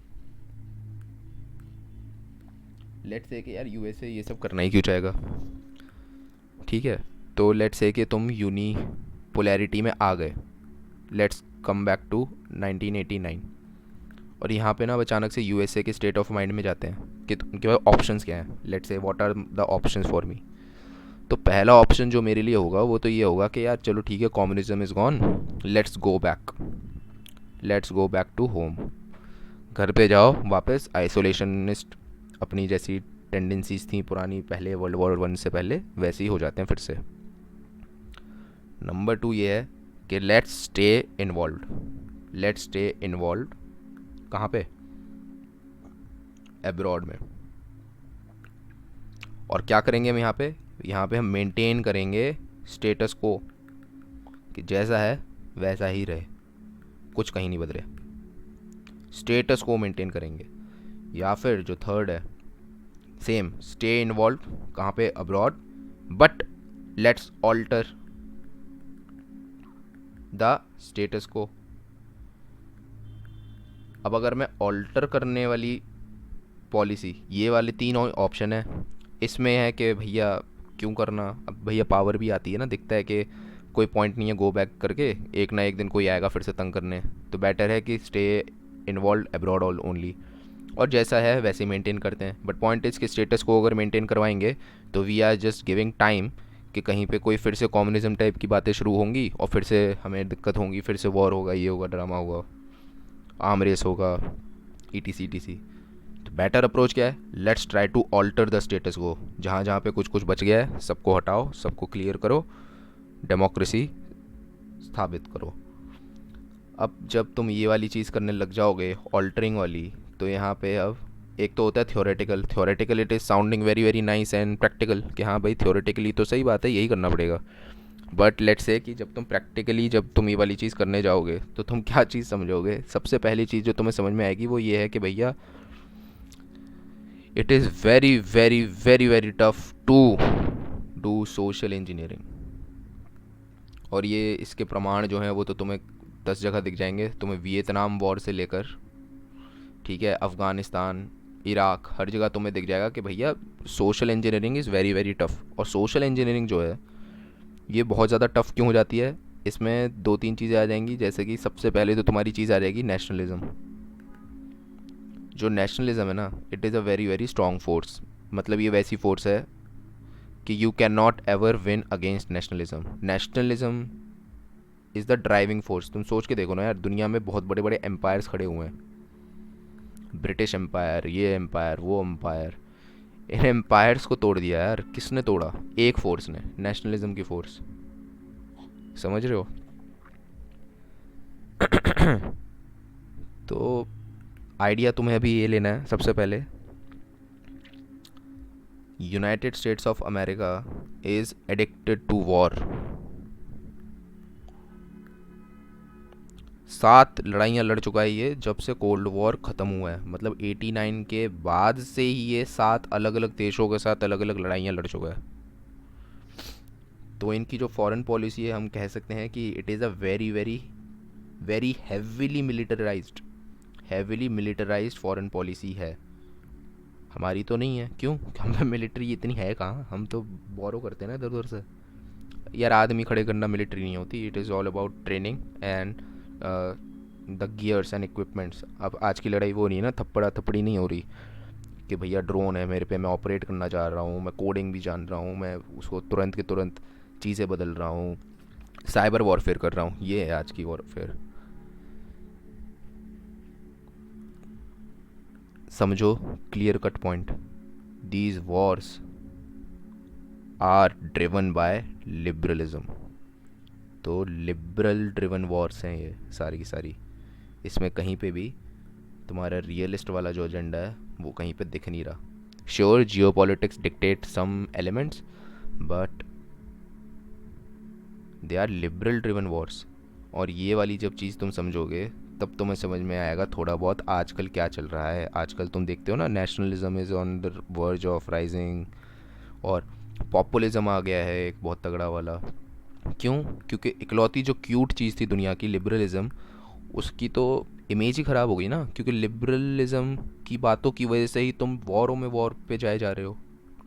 A: लेट्स से कि यार यूएसए ये सब करना ही क्यों चाहेगा? ठीक है, तो लेट्स से कि तुम यूनी पोलैरिटी में आ गए। लेट्स कम बैक टू 1989, और यहाँ पे ना अचानक से यूएसए के स्टेट ऑफ माइंड में जाते हैं कि उनके पास ऑप्शंस क्या हैं। Let's say what are the options for me. तो पहला ऑप्शन जो मेरे लिए होगा वो तो ये होगा कि यार चलो ठीक है, communism is gone, let's go back, let's go back to home. घर पे जाओ वापस, आइसोलेशनिस्ट अपनी जैसी टेंडेंसीज थी पुरानी पहले वर्ल्ड वॉर वन से पहले, वैसे ही हो जाते हैं फिर से। नंबर 2 ये है कि let's stay involve, let's stay involved कहाँ पे? एब्रॉड में। और क्या करेंगे हम यहाँ पे? यहाँ पे हम मेंटेन करेंगे स्टेटस को, कि जैसा है वैसा ही रहे, कुछ कहीं नहीं बदले, स्टेटस को मेंटेन करेंगे। या फिर जो थर्ड है, सेम, स्टे इन्वॉल्व कहाँ पे? Abroad, but let's alter the status quo. अब अगर मैं ऑल्टर करने वाली पॉलिसी, ये वाले 3 ऑप्शन है, इसमें है कि भैया क्यों करना? अब भैया पावर भी आती है ना, दिखता है कि कोई पॉइंट नहीं है गो बैक करके, एक ना एक दिन कोई आएगा फिर से तंग करने, तो बेटर है कि stay involved abroad all only, और जैसा है वैसे मेंटेन करते हैं। बट पॉइंट इज़ कि स्टेटस को अगर मेंटेन करवाएंगे तो we are just giving time कि कहीं पे कोई फिर से कम्युनिज्म टाइप की बातें शुरू होंगी और फिर से हमें दिक्कत होंगी, फिर से वॉर होगा, ये होगा, ड्रामा होगा, आर्म रेस होगा, ई टी सी। तो बेटर अप्रोच क्या है? Let's try to alter the status quo. जहाँ जहाँ पे कुछ कुछ बच गया है सबको हटाओ, सबको क्लियर करो, डेमोक्रेसी स्थापित करो। अब जब तुम ये वाली चीज़ करने लग जाओगे ऑल्टरिंग वाली, तो यहाँ पे अब एक तो होता है theoretical, theoretical it is sounding very very nice and practical, कि हाँ भाई थ्योरेटिकली तो सही बात है, यही करना पड़ेगा। बट लेट्स से कि जब तुम प्रैक्टिकली जब तुम ये वाली चीज़ करने जाओगे तो तुम क्या चीज़ समझोगे? सबसे पहली चीज़ जो तुम्हें समझ में आएगी वो ये है कि भैया it is very very very very tough to do social engineering. और ये इसके प्रमाण जो हैं वो तो तुम्हें 10 जगह दिख जाएंगे, तुम्हें वियतनाम वॉर से लेकर, ठीक है, अफ़गानिस्तान, इराक, हर जगह तुम्हें दिख जाएगा कि भैया social engineering is very very tough. और सोशल इंजीनियरिंग जो है ये बहुत ज़्यादा टफ क्यों हो जाती है? इसमें दो तीन चीज़ें आ जाएंगी, जैसे कि सबसे पहले तो तुम्हारी चीज़ आ जाएगी नेशनलिज्म। जो नेशनलिज्म है ना, it is a very very strong force. मतलब ये वैसी फोर्स है कि you can not ever win against nationalism. Nationalism is the driving force. तुम सोच के देखो ना यार, दुनिया में बहुत बड़े बड़े एम्पायर्स खड़े हुए हैं, ब्रिटिश एम्पायर, ये एम्पायर, वो एम्पायर, इन एम्पायर्स को तोड़ दिया यार, किसने तोड़ा? एक फोर्स ने, नेशनलिज्म की फोर्स। समझ रहे हो? तो आइडिया तुम्हें अभी ये लेना है सबसे पहले, United States of America is addicted to war. 7 लड़ाइयाँ लड़ चुका है ये जब से कोल्ड वॉर ख़त्म हुआ है। मतलब 89 के बाद से ही ये 7 अलग अलग देशों के साथ अलग अलग लड़ाइयाँ लड़ चुका है। तो इनकी जो फॉरेन पॉलिसी है, हम कह सकते हैं कि it is a very very very heavily militarised foreign policy है। हमारी तो नहीं है, क्यों? हम मिलिट्री इतनी है कहाँ, हम तो बोरो करते हैं ना इधर उधर से। यार आदमी खड़े करना मिलिट्री नहीं होती, it is all about training and the gears and equipments. अब आज की लड़ाई वो नहीं है ना, थप्पड़ा थप्पड़ी नहीं हो रही कि भैया ड्रोन है मेरे पे, मैं ऑपरेट करना चाह रहा हूँ, मैं कोडिंग भी जान रहा हूँ, मैं उसको तुरंत के तुरंत चीज़ें बदल रहा हूँ, साइबर वॉरफेयर कर रहा हूँ। ये है आज की वॉरफेयर। समझो, clear cut point, these wars are driven by liberalism. तो लिबरल ड्रिवन वॉर्स हैं ये सारी की सारी। इसमें कहीं पे भी तुम्हारा रियलिस्ट वाला जो एजेंडा है वो कहीं पे दिख नहीं रहा। Sure, geo politics dictate some elements, but they are liberal driven wars. और ये वाली जब चीज़ तुम समझोगे तब तुम्हें समझ में आएगा थोड़ा बहुत आजकल क्या चल रहा है। आजकल तुम देखते हो ना, nationalism is on the verge of rising, और पॉपुलिज्म आ गया है एक बहुत तगड़ा वाला। क्यों? क्योंकि इकलौती जो क्यूट चीज़ थी दुनिया की, लिबरलिज्म, उसकी तो इमेज ही ख़राब हो गई ना। क्योंकि लिबरलिज्म की बातों की वजह से ही तुम वॉरों में वॉर पे जाए जा रहे हो,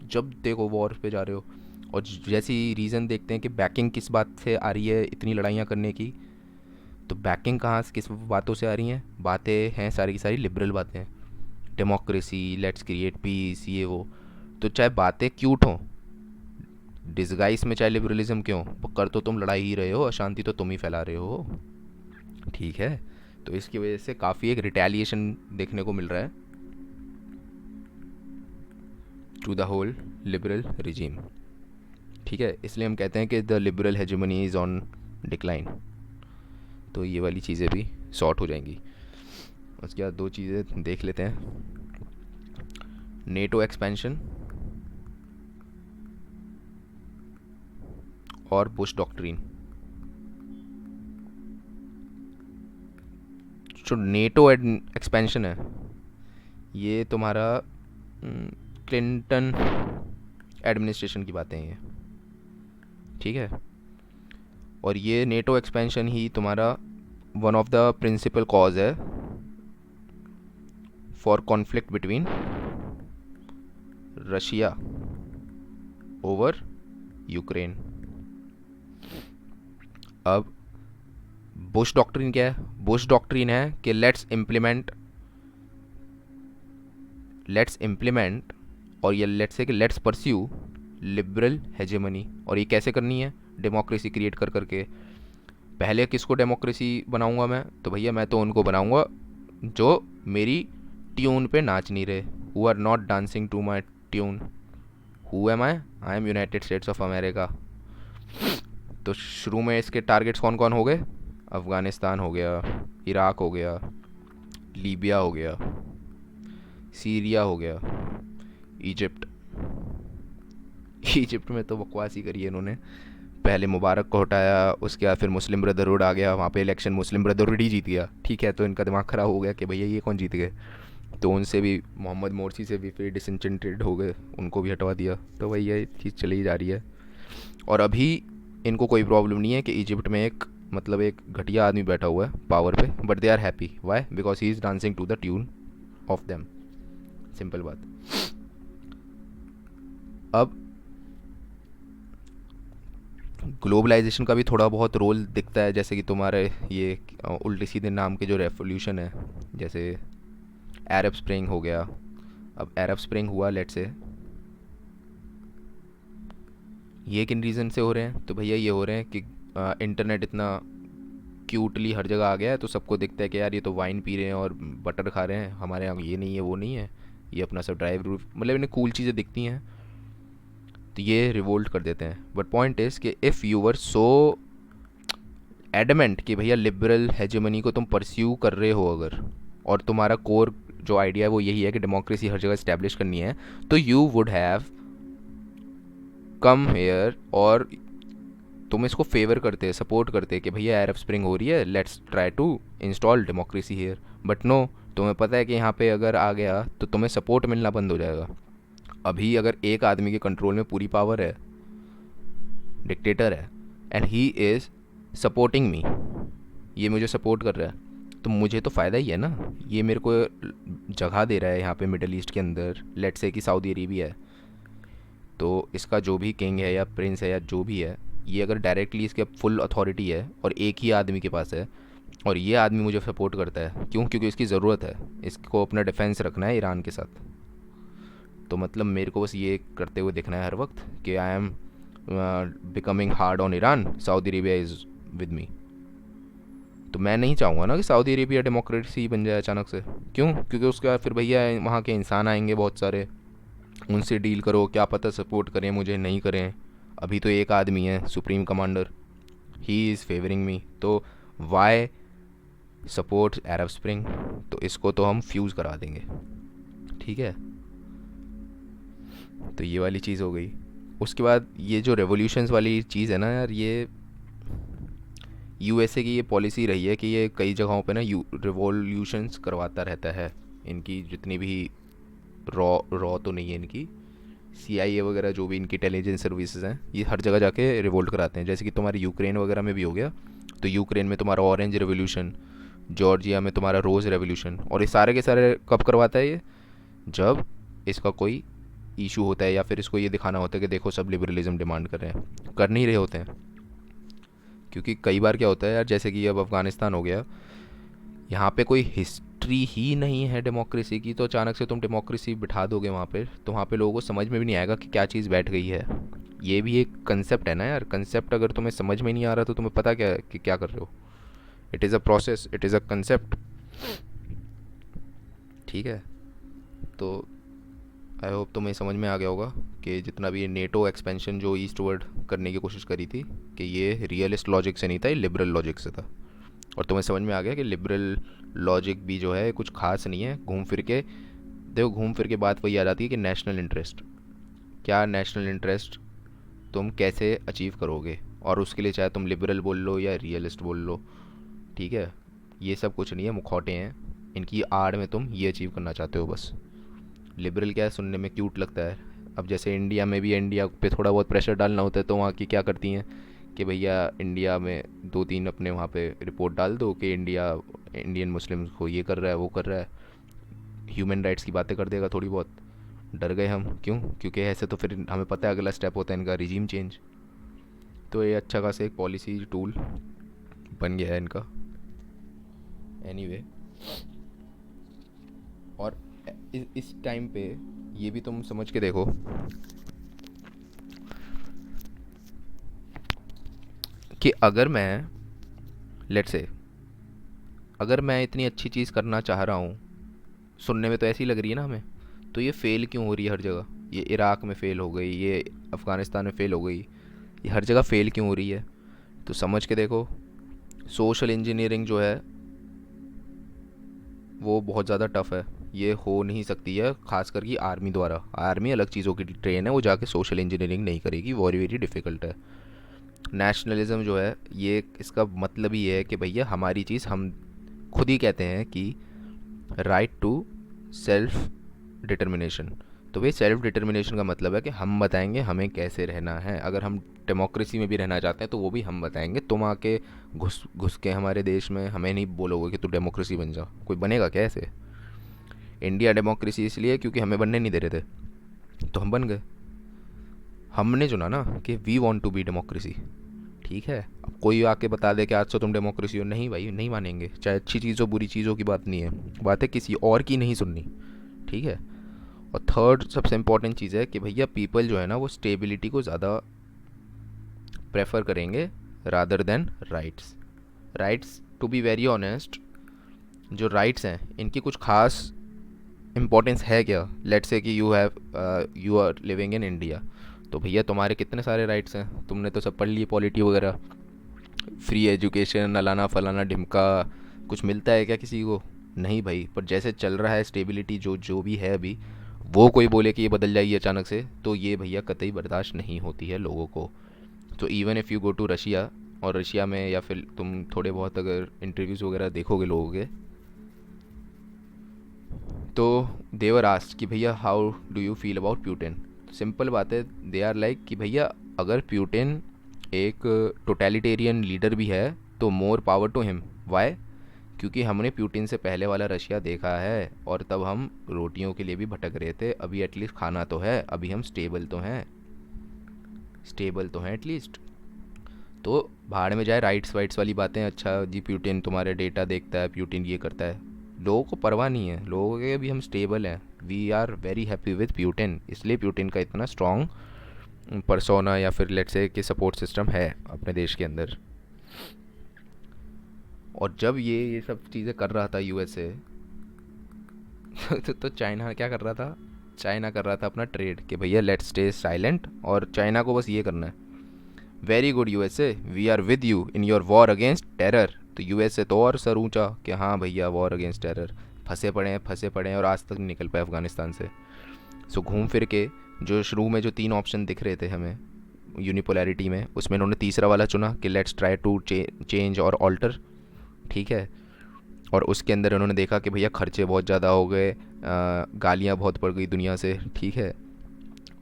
A: जब देखो वॉर पे जा रहे हो। और जैसी रीज़न देखते हैं कि बैकिंग किस बात से आ रही है इतनी लड़ाइयाँ करने की, तो बैकिंग कहाँ से, किस बातों से आ रही हैं? बातें हैं सारी की सारी लिबरल बातें हैं, डेमोक्रेसी, लेट्स क्रिएट पीस, ये वो। तो चाहे बातें क्यूट हों, डिस्गाइज में चाहे लिबरलिज्म क्यों, कर तो तुम लड़ाई ही रहे हो, अशांति तो तुम ही फैला रहे हो, ठीक है? तो इसकी वजह से काफ़ी एक रिटेलिएशन देखने को मिल रहा है to the whole liberal regime, ठीक है? इसलिए हम कहते हैं कि the liberal hegemony is on decline. तो ये वाली चीज़ें भी सॉर्ट हो जाएंगी। उसके बाद दो चीज़ें देख लेते हैं, नेटो एक्सपेंशन और बुश डॉक्ट्रिन। जो नेटो एक्सपेंशन है ये तुम्हारा क्लिंटन एडमिनिस्ट्रेशन की बातें हैं ये, ठीक है? और ये नेटो एक्सपेंशन ही तुम्हारा one of the principal cause है for conflict between Russia over Ukraine. अब बुश डॉक्ट्रिन क्या है? बुश डॉक्ट्रिन है कि लेट्स इम्प्लीमेंट और ये लेट्स से कि लेट्स परस्यू लिबरल हेजेमनी। और ये कैसे करनी है? डेमोक्रेसी क्रिएट कर करके। पहले किसको डेमोक्रेसी बनाऊंगा मैं? तो भैया मैं तो उनको बनाऊंगा जो मेरी ट्यून पे नाच नहीं रहे, who are not dancing to my tune. Who am I am United States of America. तो शुरू में इसके टारगेट्स कौन कौन हो गए? अफ़गानिस्तान हो गया, इराक हो गया, लीबिया हो गया, सीरिया हो गया, इजिप्ट। इजिप्ट में तो बकवास ही करी है इन्होंने। पहले मुबारक को हटाया, उसके बाद फिर मुस्लिम ब्रदरहुड आ गया, वहाँ पे इलेक्शन मुस्लिम ब्रदरहुड ही जीत गया। ठीक है, तो इनका दिमाग ख़राब हो गया कि भैया ये कौन जीत गए। तो उनसे भी, मोहम्मद मोरसी से भी फिर डिसइंटेंटेड हो गए, उनको भी हटवा दिया। तो वही ये चीज़ चली जा रही है। और अभी इनको कोई प्रॉब्लम नहीं है कि इजिप्ट में एक, मतलब एक घटिया आदमी बैठा हुआ है पावर पे, but they are happy. Why? Because he is dancing to the tune of them. Simple बात। अब ग्लोबलाइजेशन का भी थोड़ा बहुत रोल दिखता है, जैसे कि तुम्हारे ये उल्टे सीधे नाम के जो रेवोल्यूशन है, जैसे अरब स्प्रिंग हो गया। अब अरब स्प्रिंग हुआ, लेट से, ये किन रीज़न से हो रहे हैं? तो भैया ये हो रहे हैं कि इंटरनेट इतना क्यूटली हर जगह आ गया है, तो सबको दिखता है कि यार ये तो वाइन पी रहे हैं और बटर खा रहे हैं, हमारे यहाँ ये नहीं है वो नहीं है, ये अपना सब ड्राई फ्रूट, मतलब इन्हें कूल चीज़ें दिखती हैं, तो ये रिवोल्ट कर देते हैं। बट पॉइंट इज़ कि if you were so adamant कि भैया लिबरल हेजेमनी को तुम परस्यू कर रहे हो अगर, और तुम्हारा कोर जो आइडिया है वो यही है कि डेमोक्रेसी हर जगह इस्टेब्लिश करनी है, तो you would have come here, और तुम इसको फेवर करते, सपोर्ट करते कि भैया अरब स्प्रिंग हो रही है, let's try to install democracy here. But no, तुम्हें पता है कि यहाँ पे अगर आ गया तो तुम्हें सपोर्ट मिलना बंद हो जाएगा। अभी अगर एक आदमी के कंट्रोल में पूरी पावर है, डिक्टेटर है, and he is supporting me, ये मुझे सपोर्ट कर रहा है, तो मुझे तो फ़ायदा ही है ना। ये मेरे को जगह दे रहा है यहाँ पे मिडल ईस्ट के अंदर, लेट से कि सऊदी अरेबिया है, तो इसका जो भी किंग है या प्रिंस है या जो भी है, ये अगर डायरेक्टली इसके फुल अथॉरिटी है और एक ही आदमी के पास है, और ये आदमी मुझे सपोर्ट करता है, क्यों? क्योंकि इसकी ज़रूरत है, इसको अपना डिफेंस रखना है ईरान के साथ। तो मतलब मेरे को बस ये करते हुए दिखना है हर वक्त कि I am becoming hard on Iran, Saudi Arabia is with me. तो मैं नहीं चाहूँगा ना कि सऊदी अरेबिया डेमोक्रेसी बन जाए अचानक से। क्यों? क्योंकि उसके बाद फिर भैया वहाँ के इंसान आएंगे बहुत सारे, उनसे डील करो, क्या पता सपोर्ट करें मुझे, नहीं करें। अभी तो एक आदमी है supreme commander, he is favouring me, तो वाई सपोर्ट अरब स्प्रिंग? तो इसको तो हम फ्यूज़ करा देंगे। ठीक है, तो ये वाली चीज़ हो गई। उसके बाद ये जो रेवोल्यूशंस वाली चीज़ है ना यार, ये यूएसए की ये पॉलिसी रही है कि ये कई जगहों पे ना रिवॉल्यूशंस करवाता रहता है। इनकी जितनी भी रॉ रॉ तो नहीं है इनकी, सीआईए वगैरह जो भी इनकी इंटेलिजेंस सर्विसेज हैं, ये हर जगह जाके रिवोल्ट कराते हैं। जैसे कि तुम्हारे यूक्रेन वगैरह में भी हो गया, तो यूक्रेन में तुम्हारा ऑरेंज रेवोल्यूशन, जॉर्जिया में तुम्हारा रोज़ रेवोल्यूशन, और ये सारे के सारे कब करवाता है ये? जब इसका कोई इशू होता है या फिर इसको ये दिखाना होता है कि देखो सब लिबरलिज्म डिमांड कर रहे हैं, कर नहीं रहे होते हैं। क्योंकि कई बार क्या होता है यार, जैसे कि अब अफ़गानिस्तान हो गया, यहाँ पे कोई हिस्ट्री ही नहीं है डेमोक्रेसी की, तो अचानक से तुम डेमोक्रेसी बिठा दोगे वहाँ पे, तो वहाँ पे लोगों को समझ में भी नहीं आएगा कि क्या चीज़ बैठ गई है। ये भी एक कंसेप्ट है ना यार, कंसेप्ट अगर तुम्हें समझ में नहीं आ रहा तो तुम्हें पता क्या है कि क्या कर रहे हो। It is a process, it is a concept. ठीक है, तो आई होप तुम्हें समझ में आ गया होगा कि जितना भी ये नेटो एक्सपेंशन जो ईस्टवर्ड करने की कोशिश करी थी, कि ये रियलिस्ट लॉजिक से नहीं था, ये लिबरल लॉजिक से था। और तुम्हें समझ में आ गया कि लिबरल लॉजिक भी जो है कुछ खास नहीं है। घूम फिर के देखो, घूम फिर के बात वही आ जाती है कि नेशनल इंटरेस्ट क्या, नेशनल इंटरेस्ट तुम कैसे अचीव करोगे, और उसके लिए चाहे तुम लिबरल बोल लो या रियलिस्ट बोल लो, ठीक है, ये सब कुछ नहीं है, मुखौटे हैं। इनकी आड़ में तुम ये अचीव करना चाहते हो बस। लिबरल क्या है, सुनने में क्यूट लगता है। अब जैसे इंडिया में भी इंडिया पे थोड़ा बहुत प्रेशर डालना होता है, तो वहाँ की क्या करती हैं कि भैया इंडिया में दो तीन अपने वहाँ पे रिपोर्ट डाल दो कि इंडिया इंडियन मुस्लिम्स को ये कर रहा है वो कर रहा है, ह्यूमन राइट्स की बातें कर देगा थोड़ी बहुत। डर गए हम, क्यों? क्योंकि ऐसे तो फिर हमें पता है अगला स्टेप होता है इनका रिजीम चेंज। तो ये अच्छा खासा एक पॉलिसी टूल बन गया है इनका। एनीवे, और इस टाइम पे ये भी तुम समझ के देखो कि अगर मैं, लेट से, अगर मैं इतनी अच्छी चीज़ करना चाह रहा हूँ, सुनने में तो ऐसी लग रही है ना हमें, तो ये फ़ेल क्यों हो रही है हर जगह? ये इराक़ में फ़ेल हो गई, ये अफ़गानिस्तान में फ़ेल हो गई, ये हर जगह फ़ेल क्यों हो रही है? तो समझ के देखो, सोशल इंजीनियरिंग जो है वो बहुत ज़्यादा टफ़ है। ये हो नहीं सकती है, खास करके आर्मी द्वारा। आर्मी अलग चीज़ों की ट्रेन है, वो जाके सोशल इंजीनियरिंग नहीं करेगी, वेरी वेरी डिफ़िकल्ट है। नेशनलिज्म जो है ये, इसका मतलब ही है कि भैया हमारी चीज़ हम खुद ही कहते हैं कि राइट टू सेल्फ डिटर्मिनेशन। तो भाई सेल्फ डिटर्मिनेशन का मतलब है कि हम बताएंगे हमें कैसे रहना है। अगर हम डेमोक्रेसी में भी रहना चाहते हैं तो वो भी हम बताएंगे। तुम आके घुस घुस के हमारे देश में हमें नहीं बोलोगे कि तू डेमोक्रेसी बन जा, कोई बनेगा क्या ऐसे? इंडिया डेमोक्रेसी इसलिए क्योंकि हमें बनने नहीं दे रहे थे, तो हम बन गए। हमने चुना ना कि we want to be democracy. ठीक है, अब कोई आके बता दे कि आज से तुम डेमोक्रेसी हो, नहीं भाई नहीं मानेंगे। चाहे अच्छी चीज़ हो बुरी चीज़ हो की बात नहीं है, बात है किसी और की नहीं सुननी। ठीक है। और थर्ड सबसे इम्पोर्टेंट चीज़ है कि भैया पीपल जो है ना वो स्टेबिलिटी को ज़्यादा प्रेफर करेंगे rather than rights. Rights to be very honest, जो राइट्स हैं इनकी कुछ खास इम्पोर्टेंस है क्या? लेट्स से कि you are living in India, तो भैया तुम्हारे कितने सारे राइट्स हैं, तुमने तो सब पढ़ लिए पॉलिटी वगैरह। फ्री एजुकेशन, अलाना फलाना ढिमका, कुछ मिलता है क्या किसी को? नहीं भाई। पर जैसे चल रहा है स्टेबिलिटी जो जो भी है अभी, वो कोई बोले कि ये बदल जाएगी अचानक से, तो ये भैया कतई बर्दाश्त नहीं होती है लोगों को। तो even if you go to Russia, और रशिया में या फिर तुम थोड़े बहुत अगर इंटरव्यूज़ वगैरह देखोगे लोगों के, तो देवर आस्ट कि भैया how do you feel about Putin. Simple बात है, दे आर लाइक कि भैया अगर प्यूटिन एक टोटलिटेरियन लीडर भी है तो more power to him. Why? क्योंकि हमने प्यूटिन से पहले वाला रशिया देखा है, और तब हम रोटियों के लिए भी भटक रहे थे। अभी एटलीस्ट खाना तो है, अभी हम स्टेबल तो हैं, स्टेबल तो हैं एटलीस्ट। तो भाड़ में जाए राइट्स वाइट्स वाली बातें। अच्छा जी प्यूटिन तुम्हारे डेटा देखता है, प्यूटिन ये करता है, लोगों को परवाह नहीं है। लोगों के अभी हम स्टेबल हैं, we are very happy with Putin, इसलिए प्यूटिन का इतना स्ट्रॉन्ग परसोना या फिर लेट्स से कि सपोर्ट सिस्टम है अपने देश के अंदर। और जब ये सब चीज़ें कर रहा था यूएसए तो चाइना क्या कर रहा था? चाइना कर रहा था अपना ट्रेड, कि भैया लेट्स स्टे साइलेंट, और चाइना को बस ये करना है। Very good USA, we are with you in your war against terror. तो यूएसए तो और सर ऊंचा कि हाँ भैया वॉर अगेंस्ट टेरर, फंसे पड़े हैं और आज तक नहीं निकल पाए अफगानिस्तान से। सो घूम फिर के जो शुरू में जो 3 ऑप्शन दिख रहे थे हमें यूनिपोलैरिटी में, उसमें इन्होंने तीसरा वाला चुना कि लेट्स ट्राई टू चेंज और ऑल्टर। ठीक है। और उसके अंदर उन्होंने देखा कि भैया खर्चे बहुत ज़्यादा हो गए, गालियाँ बहुत पड़ गई दुनिया से। ठीक है।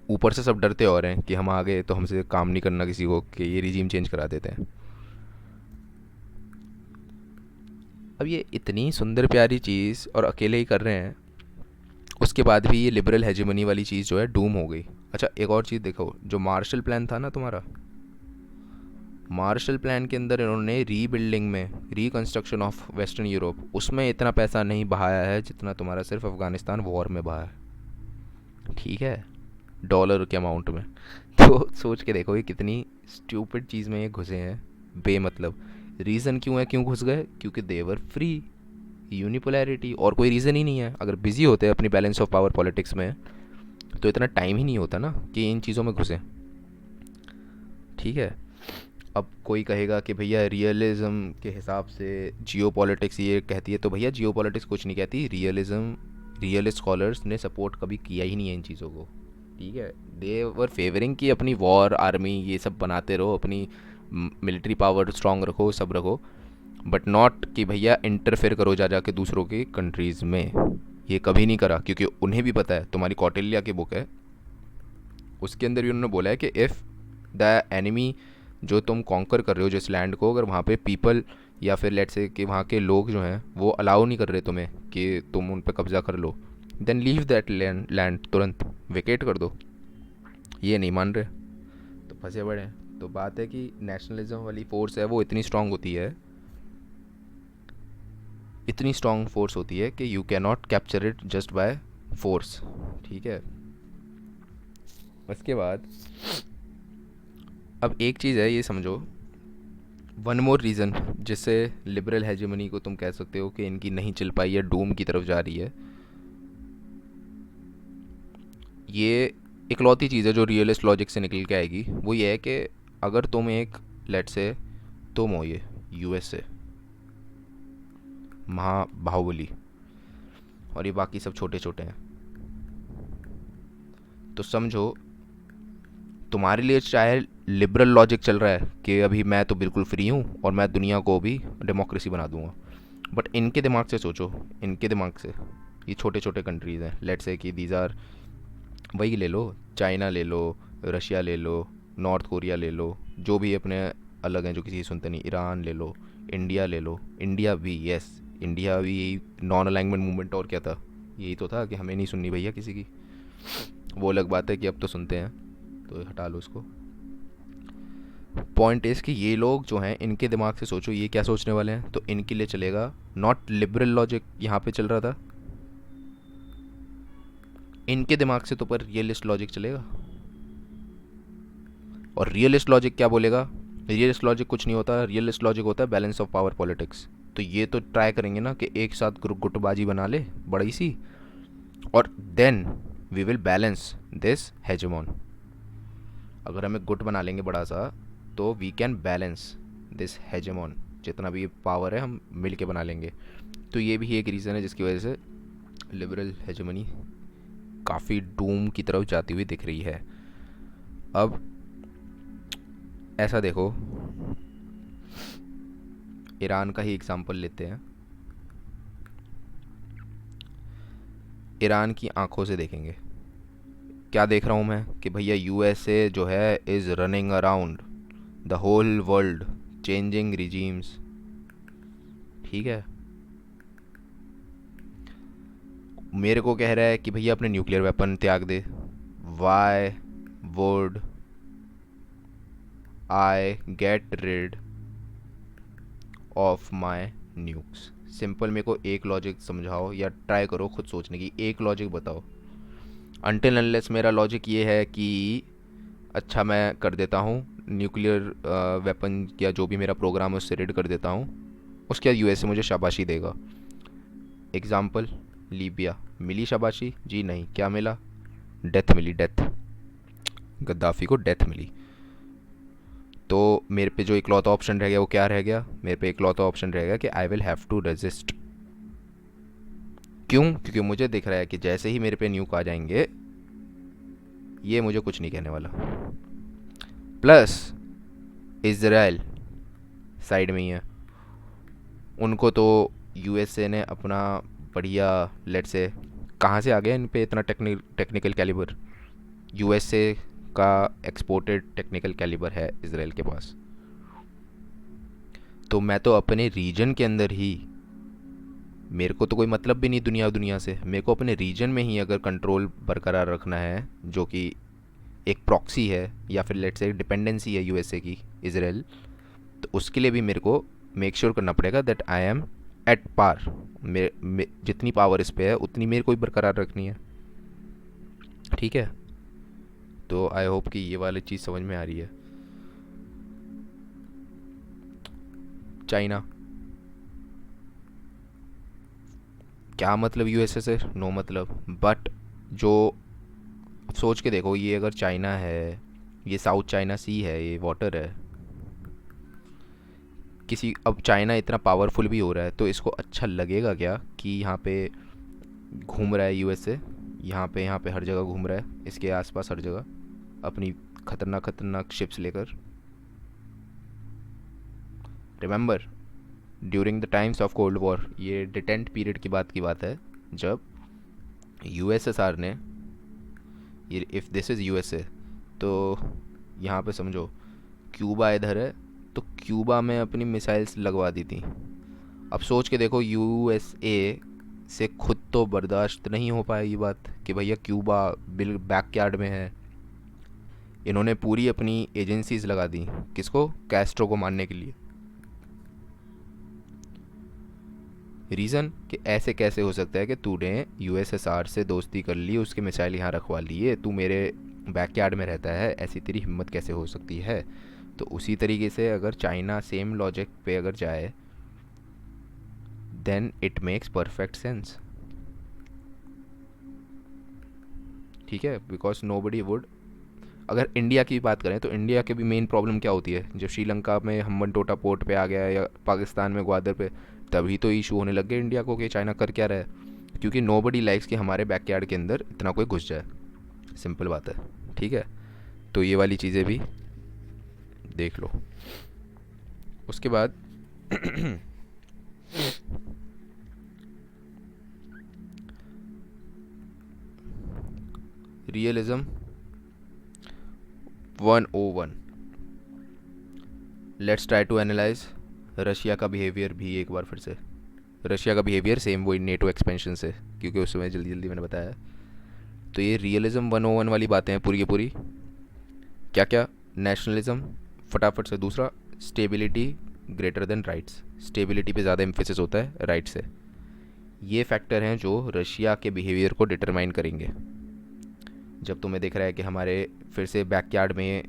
A: ऊपर से सब डरते और हैं कि हम आ गए तो हमसे काम नहीं करना किसी को, कि ये रिजीम चेंज करा देते हैं। अब ये इतनी सुंदर प्यारी चीज़ और अकेले ही कर रहे हैं, उसके बाद भी ये लिबरल हेजेमनी वाली चीज़ जो है डूम हो गई। अच्छा एक और चीज़ देखो, जो मार्शल प्लान था ना तुम्हारा, मार्शल प्लान के अंदर इन्होंने रीबिल्डिंग में, रिकन्स्ट्रक्शन ऑफ वेस्टर्न यूरोप, उसमें इतना पैसा नहीं बहाया है जितना तुम्हारा सिर्फ अफगानिस्तान वॉर में बहा है। ठीक है, डॉलर के अमाउंट में। तो सोच के देखो ये कितनी स्टूपिड चीज़ में ये घुसे हैं बेमतलब। रीज़न क्यों है, क्यों घुस गए? क्योंकि देवर फ्री, यूनिपोलैरिटी, और कोई रीज़न ही नहीं है। अगर बिजी होते अपनी बैलेंस ऑफ पावर पॉलिटिक्स में तो इतना टाइम ही नहीं होता ना कि इन चीज़ों में घुसे। ठीक है। अब कोई कहेगा कि भैया रियलिज्म के हिसाब से जियो पॉलिटिक्स ये कहती है, तो भैया जियो पॉलिटिक्स कुछ नहीं कहती। रियलिज्म, रियल स्कॉलर्स ने सपोर्ट कभी किया ही नहीं है इन चीज़ों को। ठीक है। दे वर फेवरिंग कि अपनी वॉर आर्मी ये सब बनाते रहो, अपनी मिलिट्री पावर स्ट्रांग रखो, सब रखो, बट नॉट कि भैया इंटरफेयर करो जा जाके दूसरों की कंट्रीज़ में। ये कभी नहीं करा, क्योंकि उन्हें भी पता है। तुम्हारी कौटिल्य की बुक है, उसके अंदर भी उन्होंने बोला है कि इफ़ द एनिमी जो तुम कॉन्कर कर रहे हो जिस लैंड को, अगर वहाँ पे पीपल या फिर लेट्स से कि वहाँ के लोग जो हैं वो अलाउ नहीं कर रहे तुम्हें कि तुम उन पर कब्ज़ा कर लो, देन लीव दैट लैंड, तुरंत वेकेट कर दो। ये नहीं मान रहे तो फंसे पड़े हैं। तो बात है कि नेशनलिज्म वाली फोर्स है वो इतनी स्ट्रांग होती है, इतनी स्ट्रांग फोर्स होती है कि you can not capture it just by force. ठीक है। उसके बाद अब एक चीज़ है, ये समझो, वन मोर रीज़न जिससे लिबरल हेजेमनी को तुम कह सकते हो कि इनकी नहीं चल पाई है, डूम की तरफ जा रही है। ये इकलौती चीज़ है जो रियलिस्ट लॉजिक से निकल के आएगी, वो ये है कि अगर तुम एक लेट से तुम हो ये यूएसए, महा बाहुबली, और ये बाकी सब छोटे छोटे हैं। तो समझो, तुम्हारे लिए चाहे लिबरल लॉजिक चल रहा है कि अभी मैं तो बिल्कुल फ्री हूँ और मैं दुनिया को भी डेमोक्रेसी बना दूंगा, बट इनके दिमाग से सोचो, इनके दिमाग से, ये छोटे छोटे कंट्रीज़ हैं, लेट्स से कि दीज आर, वही ले लो, चाइना ले लो, रशिया ले लो, नॉर्थ कोरिया ले लो, जो भी अपने अलग हैं जो किसी की सुनते नहीं, ईरान ले लो, इंडिया ले लो, इंडिया भी, यस, इंडिया भी यही नॉन अलाइनमेंट मूवमेंट, और क्या था, यही तो था कि हमें नहीं सुननी भैया किसी की। वो अलग बात है कि अब तो सुनते हैं, तो हटा लो उसको। पॉइंट इज़ कि ये लोग जो हैं, इनके दिमाग से सोचो ये क्या सोचने वाले हैं, तो इनके लिए चलेगा नॉट लिबरल लॉजिक यहाँ पे चल रहा था, इनके दिमाग से तो पर रियलिस्ट लॉजिक चलेगा। और रियलिस्ट लॉजिक क्या बोलेगा? रियलिस्ट लॉजिक कुछ नहीं होता, रियलिस्ट लॉजिक होता है बैलेंस ऑफ पावर पॉलिटिक्स। तो ये तो ट्राई करेंगे ना कि एक साथ गुटबाजी बना ले बड़ी सी, और then we will balance this hegemon. अगर हमें गुट बना लेंगे बड़ा सा, तो we can balance this hegemon, जितना भी पावर है हम मिल के बना लेंगे। तो ये भी एक रीज़न है जिसकी वजह से लिबरल हेजेमनी काफ़ी डूम की तरफ जाती हुई दिख रही है। अब ऐसा देखो, ईरान का ही एग्जांपल लेते हैं। ईरान की आंखों से देखेंगे, क्या देख रहा हूँ मैं कि भैया यूएसए जो है is running around the whole world changing regimes, ठीक है। मेरे को कह रहा है कि भैया अपने न्यूक्लियर वेपन त्याग दे। Why would I get rid of my nukes? Simple, मेरे को एक लॉजिक समझाओ या ट्राई करो खुद सोचने की, एक लॉजिक बताओ। अनटिल अनलेस मेरा लॉजिक ये है कि अच्छा मैं कर देता हूँ न्यूक्लियर वेपन या जो भी मेरा प्रोग्राम है उससे रेड कर देता हूँ, उसके बाद यूएसए मुझे शाबाशी देगा। एग्ज़ाम्पल, लीबिया, मिली शाबाशी? जी नहीं, क्या मिला? डेथ मिली, डेथ, गद्दाफ़ी को डेथ मिली। तो मेरे पे जो इकलौता ऑप्शन रह गया वो क्या रह गया? मेरे पे इकलौता ऑप्शन रह गया कि I will have to resist. क्यों? क्योंकि मुझे दिख रहा है कि जैसे ही मेरे पे न्यूक आ जाएंगे ये मुझे कुछ नहीं कहने वाला। प्लस इज़राइल साइड में ही है, उनको तो यूएसए ने अपना बढ़िया, लेट से, कहाँ से आ गया इन पे इतना टेक्निकल कैलिबर? यूएसए का एक्सपोर्टेड टेक्निकल कैलिबर है इज़राइल के पास। तो मैं तो अपने रीजन के अंदर ही, मेरे को तो कोई मतलब भी नहीं दुनिया दुनिया से, मेरे को अपने रीजन में ही अगर कंट्रोल बरकरार रखना है, जो कि एक प्रॉक्सी है या फिर लेट्स से डिपेंडेंसी है यूएसए की इज़राइल, तो उसके लिए भी मेरे को मेक श्योर करना पड़ेगा that I am at par. जितनी पावर इस पे है उतनी मेरे को ही बरकरार रखनी है, ठीक है। तो आई होप कि ये वाली चीज़ समझ में आ रही है। चाइना, क्या मतलब यूएसए से? नो मतलब, बट जो, सोच के देखो, ये अगर चाइना है, ये साउथ चाइना सी है, ये वाटर है किसी, अब चाइना इतना पावरफुल भी हो रहा है तो इसको अच्छा लगेगा क्या कि यहाँ पे घूम रहा है यूएसए, यहाँ पे हर जगह घूम रहा है, इसके आसपास हर जगह अपनी खतरनाक खतरनाक शिप्स लेकर। Remember during the times of cold war, ये डिटेंट पीरियड की बात है, जब यूएसएसआर ने, ये इफ़ दिस इज़ यूएसए, तो यहाँ पे समझो क्यूबा इधर है, तो क्यूबा में अपनी मिसाइल्स लगवा दी थी। अब सोच के देखो, यूएसए से खुद तो बर्दाश्त नहीं हो पाया ये बात कि भैया क्यूबा बिल बैकयार्ड में है, इन्होंने पूरी अपनी एजेंसीज लगा दी, किसको? कैस्ट्रो को मारने के लिए। रीज़न कि ऐसे कैसे हो सकता है कि तूने यूएसएसआर से दोस्ती कर ली, उसके मिसाइल यहाँ रखवा लिए, तू मेरे बैकयार्ड में रहता है, ऐसी तेरी हिम्मत कैसे हो सकती है? तो उसी तरीके से अगर चाइना सेम लॉजिक पे अगर जाए, then it makes perfect sense, ठीक है। बिकॉज नो बडी वुड, अगर इंडिया की बात करें तो इंडिया के भी मेन प्रॉब्लम क्या होती है, जब श्रीलंका में हम्बन टोटा पोर्ट पे आ गया या पाकिस्तान में ग्वादर पे, तभी तो इशू होने लग गए इंडिया को कि चाइना कर क्या रहा है। क्योंकि नो बडी लाइक्स कि हमारे बैकयार्ड के अंदर इतना कोई घुस जाए, सिंपल बात है। ठीक है, तो ये वाली चीज़ें भी देख लो। उसके बाद realism 101, let's try to analyse Russia का बिहेवियर भी एक बार फिर से। रशिया का बिहेवियर सेम वही नेटो एक्सपेंशन से, क्योंकि उस समय जल्दी जल्दी मैंने बताया। तो ये रियलिज्म 101 वाली बातें हैं पूरी की पूरी। क्या क्या? नेशनलिज्म, फटाफट से। दूसरा, stability greater than rights, stability पे ज़्यादा एम्फेसिस होता है राइट से। ये फैक्टर हैं जो रशिया के बिहेवियर को डिटरमाइन करेंगे। जब तुम्हें दिख रहा है कि हमारे फिर से बैकयार्ड में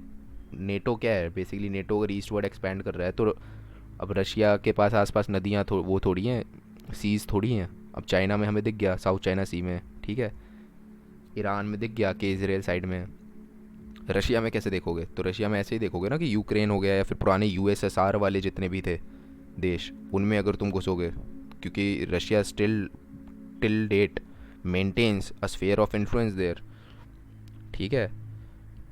A: नेटो क्या है, बेसिकली नेटो अगर ईस्टवर्ड एक्सपैंड कर रहा है, तो अब रशिया के पास आसपास नदियाँ वो थोड़ी हैं, सीज़ थोड़ी हैं। अब चाइना में हमें दिख गया, साउथ चाइना सी में, ठीक है। ईरान में दिख गया कि इसराइल साइड में। रशिया में कैसे देखोगे? तो रशिया में ऐसे ही देखोगे ना कि यूक्रेन हो गया या फिर पुराने यूएसएसआर वाले जितने भी थे देश, उनमें अगर तुम घुसोगे, क्योंकि Russia still till date maintains a sphere of influence there. ठीक है,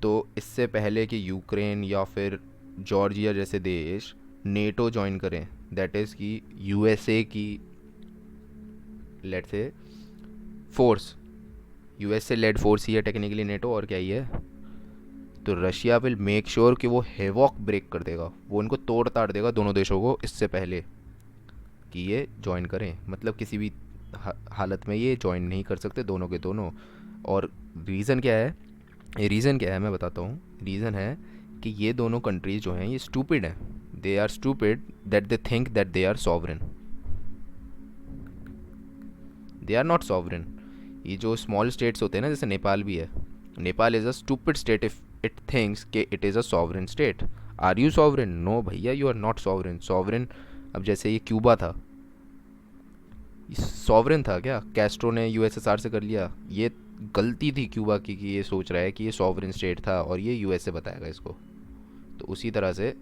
A: तो इससे पहले कि यूक्रेन या फिर जॉर्जिया जैसे देश नेटो ज्वाइन करें, दैट इज़ कि यूएसए की let's say force, USA led force ही है टेक्निकली नेटो, और क्या ही है। तो रशिया विल मेक श्योर कि वो हेवॉक ब्रेक कर देगा, वो उनको तोड़ ताड़ देगा दोनों देशों को इससे पहले कि ये ज्वाइन करें। मतलब किसी भी हालत में ये ज्वाइन नहीं कर सकते दोनों के दोनों। और रीज़न क्या है? ये रीज़न क्या है मैं बताता हूँ। रीज़न है कि ये दोनों कंट्रीज जो हैं ये स्टूपिड हैं। They are stupid that they think that they are sovereign. They are not sovereign. ये जो स्मॉल स्टेट्स होते हैं ना, जैसे नेपाल भी है, Nepal is a stupid state if it thinks कि it is a sovereign state. Are you sovereign? No भैया, you are not sovereign. Sovereign, अब जैसे ये क्यूबा था, सॉवरेन था क्या? कैस्ट्रो ने यूएसएसआर से कर लिया। ये गलती थी क्यूबा की कि ये सोच रहा है कि ये सॉवरेन स्टेट था और ये यूएसए बताएगा इसको। तो उसी तरह से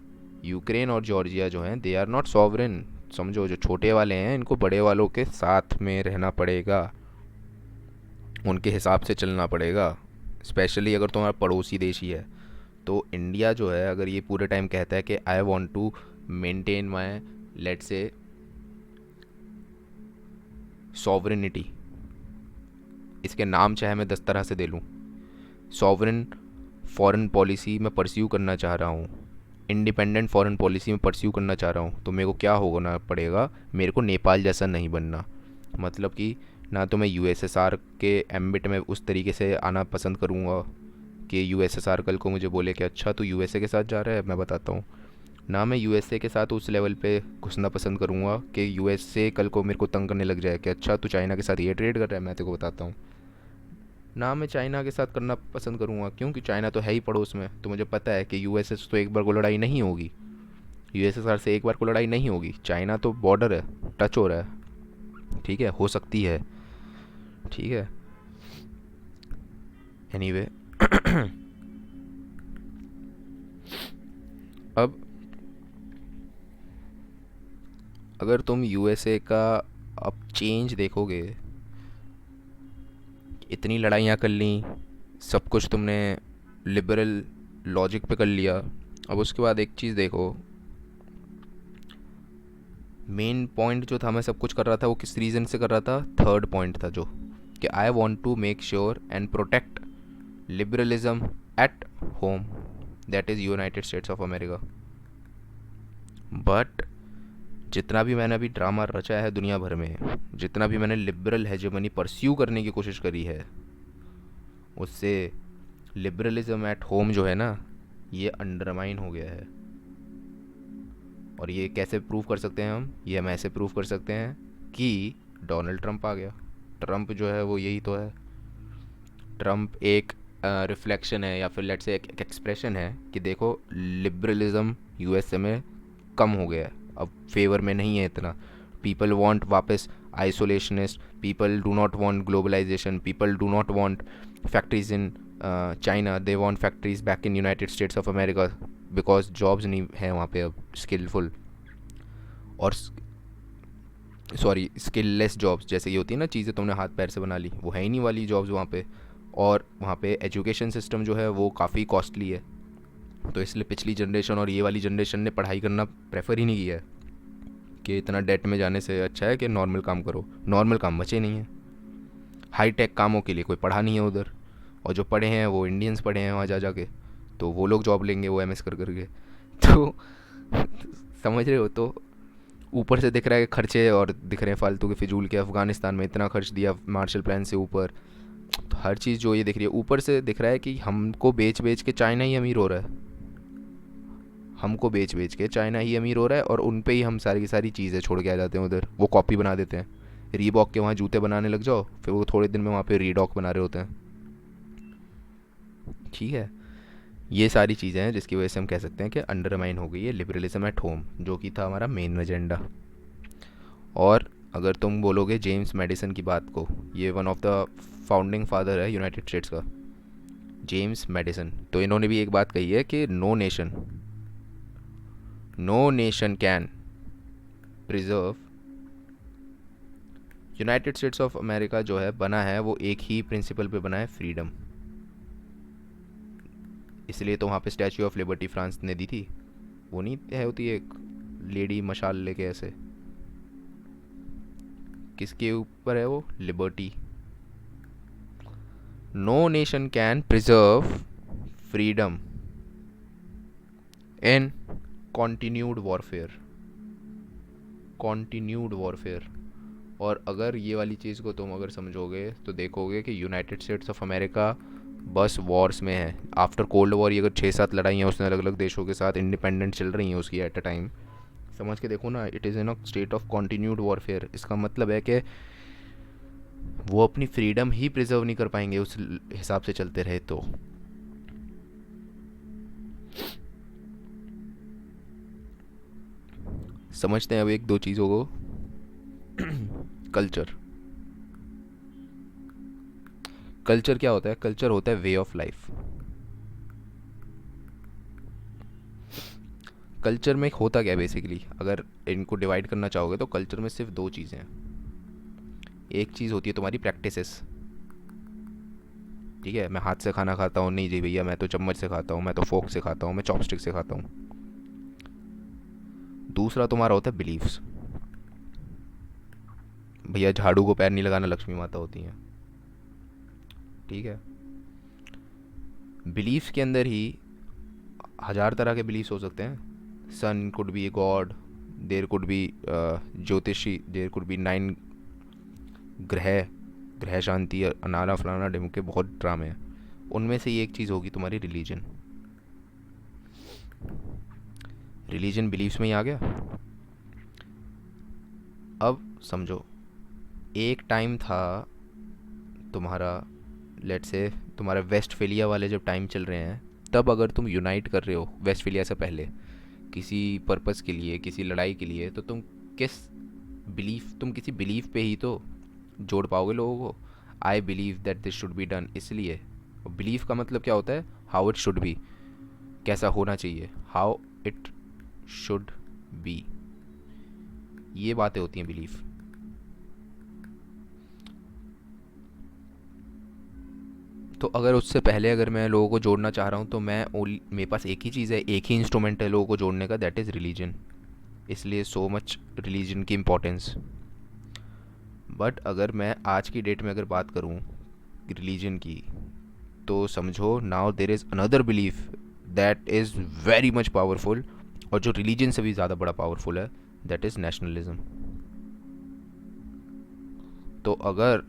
A: यूक्रेन और जॉर्जिया जो हैं, दे आर नॉट सॉवरेन। समझो, जो छोटे वाले हैं इनको बड़े वालों के साथ में रहना पड़ेगा, उनके हिसाब से चलना पड़ेगा। स्पेशली अगर तुम्हारा पड़ोसी देश ही है। तो इंडिया जो है, अगर ये पूरे टाइम कहता है कि I want to maintain my let say sovereignty, इसके नाम चाहे मैं 10 तरह से दे लूँ, सॉवरेन फॉरेन पॉलिसी मैं परस्यू करना चाह रहा हूँ, इंडिपेंडेंट फॉरेन पॉलिसी में परस्यू करना चाह रहा हूँ, तो मेरे को क्या होना पड़ेगा? मेरे को नेपाल जैसा नहीं बनना। मतलब कि ना तो मैं यूएसएसआर के एम्बिट में उस तरीके से आना पसंद करूँगा कि यूएसएसआर कल को मुझे बोले कि अच्छा तू यूएसए के साथ जा रहा है, मैं बताता हूँ। ना मैं यूएसए के साथ उस लेवल पे घुसना पसंद करूँगा कि यूएसए कल को मेरे को तंग करने लग जाए कि अच्छा तू चाइना के साथ ये ट्रेड कर रहा है, मैं तेरे को बताता हूँ। ना मैं चाइना के साथ करना पसंद करूँगा, क्योंकि चाइना तो है ही पड़ोस में। तो मुझे पता है कि यूएसए से तो एक बार को लड़ाई नहीं होगी, यूएसएसआर से एक बार को लड़ाई नहीं होगी। चाइना तो बॉर्डर है, टच हो रहा है, ठीक है, हो सकती है, ठीक है। एनीवे अब अगर तुम यूएसए का अब चेंज देखोगे, इतनी लड़ाइयाँ कर ली, सब कुछ तुमने लिबरल लॉजिक पे कर लिया। अब उसके बाद एक चीज़ देखो, मेन पॉइंट जो था मैं सब कुछ कर रहा था वो किस रीज़न से कर रहा था? थर्ड पॉइंट था जो कि I want to make sure and protect liberalism at home, that is United States of America. But जितना भी मैंने अभी ड्रामा रचा है दुनिया भर में, जितना भी मैंने लिबरल हेजेमनी परस्यू करने की कोशिश करी है, उससे लिबरलिज्म एट होम जो है ना, ये अंडरमाइन हो गया है। और ये कैसे प्रूव कर सकते हैं हम? ये हम ऐसे प्रूव कर सकते हैं कि डोनाल्ड ट्रंप आ गया। ट्रंप जो है वो यही तो है। ट्रंप एक रिफ्लेक्शन है, या फिर लेट्स से एक एक्सप्रेशन है कि देखो लिबरलिज्म यूएसए में कम हो गया है, अब फेवर में नहीं है इतना। पीपल वांट वापस isolationist, people do not want globalization, people do not want factories in China, they want factories back in United States of America, because jobs नहीं है वहाँ पे अब स्किलफुल। और सॉरी, स्किललेस जॉब्स, जैसे ये होती है ना चीज़ें तुमने हाथ पैर से बना ली, वो है ही नहीं वाली जॉब्स वहाँ पे। और वहाँ पे एजुकेशन सिस्टम जो है वो काफ़ी कॉस्टली है। तो इसलिए पिछली जनरेशन और ये वाली जनरेशन ने पढ़ाई करना प्रेफर ही नहीं किया है, कि इतना डेट में जाने से अच्छा है कि नॉर्मल काम करो। नॉर्मल काम बचे नहीं हैं, हाई टेक कामों के लिए कोई पढ़ा नहीं है उधर। और जो पढ़े हैं वो इंडियंस पढ़े हैं वहाँ जा जाके, तो वो लोग जॉब लेंगे वो एमएस कर करके। तो समझ रहे हो? तो ऊपर से दिख रहा है कि खर्चे और दिख रहे हैं फालतू के फिजूल के, अफगानिस्तान में इतना खर्च दिया मार्शल प्लान से ऊपर। तो हर चीज़ जो ये दिख रही है, ऊपर से दिख रहा है कि हमको बेच बेच के चाइना ही अमीर हो रहा है। हमको बेच बेच के चाइना ही अमीर हो रहा है, और उन पे ही हम सारी की सारी चीज़ें छोड़ के आ जाते हैं उधर, वो कॉपी बना देते हैं। रीबॉक के वहाँ जूते बनाने लग जाओ, फिर वो थोड़े दिन में वहाँ पे रीडॉक बना रहे होते हैं। ठीक है, ये सारी चीज़ें हैं जिसकी वजह से हम कह सकते हैं कि अंडरमाइन हो गई है लिबरलिज्म एट होम, जो कि था हमारा मेन एजेंडा। और अगर तुम बोलोगे जेम्स मेडिसन की बात को, ये one of the founding father है यूनाइटेड स्टेट्स का, जेम्स मेडिसन। तो इन्होंने भी एक बात कही है कि no nation can preserve, United States of America जो है बना है वो एक ही प्रिंसिपल पे बना है, फ्रीडम। इसलिए तो वहाँ पे स्टैचू ऑफ लिबर्टी फ्रांस ने दी थी, वो नहीं है होती एक लेडी मशाल लेके ऐसे, किसके ऊपर है वो? Liberty. No nation can preserve freedom in continued warfare, continued warfare. और अगर ये वाली चीज़ को तुम अगर समझोगे तो देखोगे कि यूनाइटेड स्टेट्स ऑफ अमेरिका बस वॉर्स में है। आफ्टर कोल्ड वॉर ये अगर 6-7 लड़ाइयाँ उसने अलग अलग देशों के साथ इंडिपेंडेंट चल रही हैं उसकी एट अ टाइम, समझ के देखो ना, it is in a state of continued warfare. इसका मतलब है कि वो अपनी फ्रीडम ही प्रिजर्व नहीं कर पाएंगे उस हिसाब से चलते रहे तो। समझते हैं अब एक दो चीज़ों को। कल्चर, कल्चर क्या होता है? कल्चर होता है वे ऑफ लाइफ। कल्चर में होता क्या है बेसिकली, अगर इनको डिवाइड करना चाहोगे तो कल्चर में सिर्फ दो चीज़ें हैं। एक चीज़ होती है तुम्हारी प्रैक्टिसेस, ठीक है, मैं हाथ से खाना खाता हूँ, नहीं जी भैया मैं तो चम्मच से खाता हूँ, मैं तो फोक से खाता हूँ, मैं चॉपस्टिक से खाता हूँ। दूसरा तुम्हारा होता है बिलीव्स, भैया झाड़ू को पैर नहीं लगाना, लक्ष्मी माता होती हैं। ठीक है, बिलीव्स के अंदर ही हजार तरह के बिलीव्स हो सकते हैं। Sun could be a god, there could be ज्योतिषी, देर कुड बी 9 ग्रह, ग्रह शांति, अनाना फलाना ढिमके, बहुत ड्रामे हैं। उनमें से एक चीज़ होगी तुम्हारी रिलीजन। रिलीजन बिलीव्स में ही आ गया। अब समझो, एक टाइम था तुम्हारा, लेट से तुम्हारा वेस्टफेलिया वाले जब टाइम चल रहे हैं, तब अगर तुम यूनाइट कर रहे हो वेस्टफेलिया से पहले किसी पर्पस के लिए, किसी लड़ाई के लिए, तो तुम किस बिलीफ, तुम किसी बिलीफ पे ही तो जोड़ पाओगे लोगों को। I believe that this should be done, इसलिए बिलीफ का मतलब क्या होता है? हाउ इट शुड बी, कैसा होना चाहिए, हाउ इट शुड बी, ये बातें होती हैं बिलीफ। तो अगर उससे पहले अगर मैं लोगों को जोड़ना चाह रहा हूँ तो मैं मेरे पास एक ही चीज़ है, एक ही इंस्ट्रूमेंट है लोगों को जोड़ने का, दैट इज़ रिलीजन। इसलिए सो मच रिलीजन की इम्पोर्टेंस। बट अगर मैं आज की डेट में अगर बात करूँ रिलीजन की, तो समझो now there is another belief that is very much powerful, और जो रिलीजन से भी ज़्यादा बड़ा पावरफुल है, दैट इज़ नेशनलिज्म। तो अगर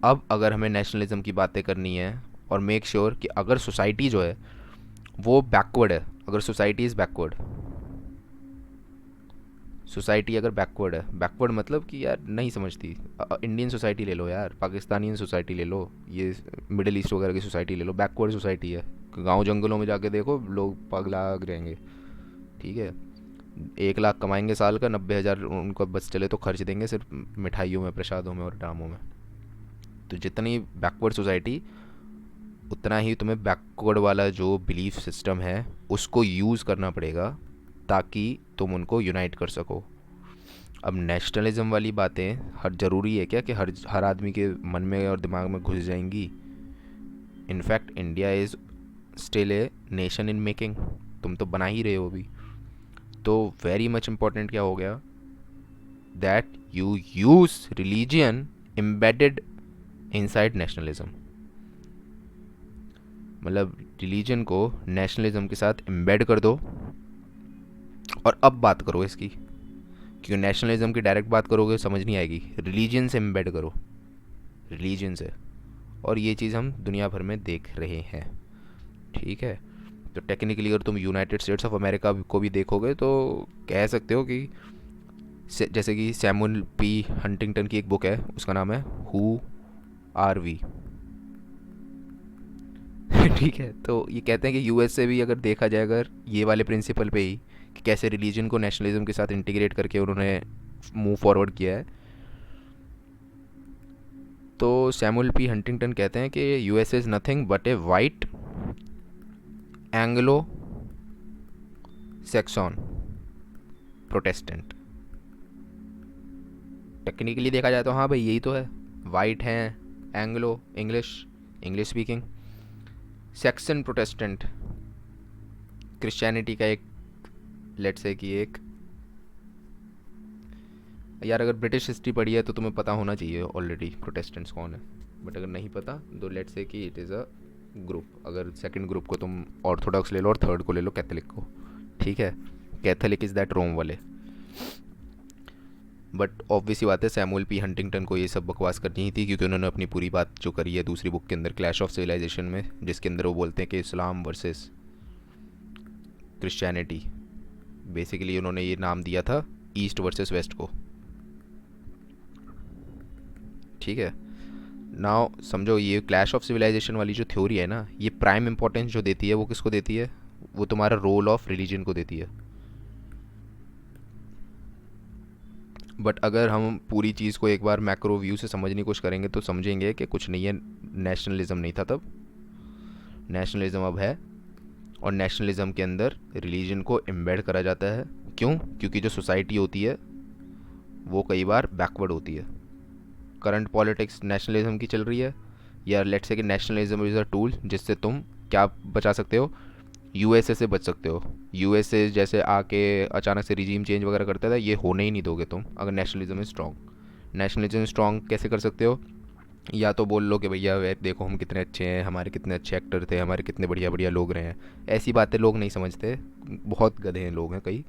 A: अब अगर हमें नेशनलिज्म की बातें करनी है और मेक श्योर कि अगर सोसाइटी जो है वो बैकवर्ड है, अगर सोसाइटी इज़ बैकवर्ड, सोसाइटी अगर बैकवर्ड है, बैकवर्ड मतलब कि यार नहीं समझती, इंडियन सोसाइटी ले लो यार, पाकिस्तानी सोसाइटी ले लो, ये मिडिल ईस्ट वगैरह की सोसाइटी ले लो, बैकवर्ड सोसाइटी है। गांव जंगलों में जाके देखो लोग पगला रहेंगे। ठीक है, 1 लाख कमाएंगे साल का, 90,000 उनको बस चले तो खर्च देंगे सिर्फ मिठाइयों में, प्रसादों में और ड्रामों में। तो जितनी बैकवर्ड सोसाइटी, उतना ही तुम्हें बैकवर्ड वाला जो बिलीफ सिस्टम है उसको यूज़ करना पड़ेगा, ताकि तुम उनको यूनाइट कर सको। अब नेशनलिज्म वाली बातें हर ज़रूरी है क्या कि हर हर आदमी के मन में और दिमाग में घुस जाएंगी? In fact India is still a nation in making, तुम तो बना ही रहे हो अभी। तो वेरी मच इम्पोर्टेंट क्या हो गया, that you use religion embedded inside nationalism. मतलब रिलीजन को नेशनलिज्म के साथ एम्बेड कर दो, और अब बात करो इसकी, क्योंकि नेशनलिज्म की डायरेक्ट बात करोगे समझ नहीं आएगी, रिलीजन से एम्बेड करो, रिलीजन से। और ये चीज़ हम दुनिया भर में देख रहे हैं, ठीक है। तो टेक्निकली अगर तुम यूनाइटेड स्टेट्स ऑफ अमेरिका को भी देखोगे तो कह सकते हो कि जैसे कि सैमुअल पी हंटिंगटन की एक बुक है, उसका नाम है हु आर वी। ठीक है, तो ये कहते हैं कि यूएस से भी अगर देखा जाए, अगर ये वाले प्रिंसिपल पे ही कि कैसे रिलीजन को नेशनलिज्म के साथ इंटीग्रेट करके उन्होंने मूव फॉरवर्ड किया है, तो सैमुअल पी हंटिंगटन कहते हैं कि US is nothing but a white Anglo Saxon Protestant. Technically देखा जाए तो हाँ भाई यही तो है, वाइट हैं, Anglo English, English speaking, section Protestant, Christianity का एक, लेट्स से कि एक, यार अगर ब्रिटिश हिस्ट्री पढ़ी है तो तुम्हें पता होना चाहिए ऑलरेडी प्रोटेस्टेंट्स कौन है, बट अगर नहीं पता तो लेट्स से कि इट इज़ अ ग्रुप। अगर सेकंड ग्रुप को तुम ऑर्थोडॉक्स ले लो और थर्ड को ले लो कैथोलिक को, ठीक है। कैथोलिक इज़ दैट रोम वाले। बट ऑब्वियस ही बात है सैमुअल पी हंटिंगटन को ये सब बकवास करनी ही थी, क्योंकि उन्होंने अपनी पूरी बात जो करी है दूसरी बुक के अंदर, क्लैश ऑफ सिविलाइजेशन में, जिसके अंदर वो बोलते हैं कि इस्लाम वर्सेस क्रिश्चियनिटी, बेसिकली उन्होंने ये नाम दिया था ईस्ट वर्सेस वेस्ट को, ठीक है। नाउ समझो, ये क्लैश ऑफ सिविलाइजेशन वाली जो थ्योरी है ना, ये प्राइम इंपॉर्टेंस जो देती है वो किसको देती है, वो तुम्हारा रोल ऑफ रिलीजन को देती है। बट अगर हम पूरी चीज़ को एक बार मैक्रो व्यू से समझने की कोशिश करेंगे तो समझेंगे कि कुछ नहीं है, नेशनलिज्म नहीं था तब, नेशनलिज्म अब है। और नेशनलिज्म के अंदर रिलीजन को एम्बेड करा जाता है। क्यों? क्योंकि जो सोसाइटी होती है वो कई बार बैकवर्ड होती है। करंट पॉलिटिक्स नेशनलिज्म की चल रही है, या लेट्स से कि नेशनलिज्म इज़ अ टूल जिससे तुम क्या बचा सकते हो, यूएसए से बच सकते हो। यूएसए जैसे आके अचानक से रिजीम चेंज वगैरह करता था, ये होने ही नहीं दोगे तुम अगर nationalism is strong. Nationalism strong कैसे कर सकते हो, या तो बोल लो कि भैया वे देखो हम कितने अच्छे हैं, हमारे कितने अच्छे एक्टर थे, हमारे कितने बढ़िया बढ़िया लोग रहे हैं। ऐसी बातें लोग नहीं समझते, बहुत गधे हैं लोग हैं कई।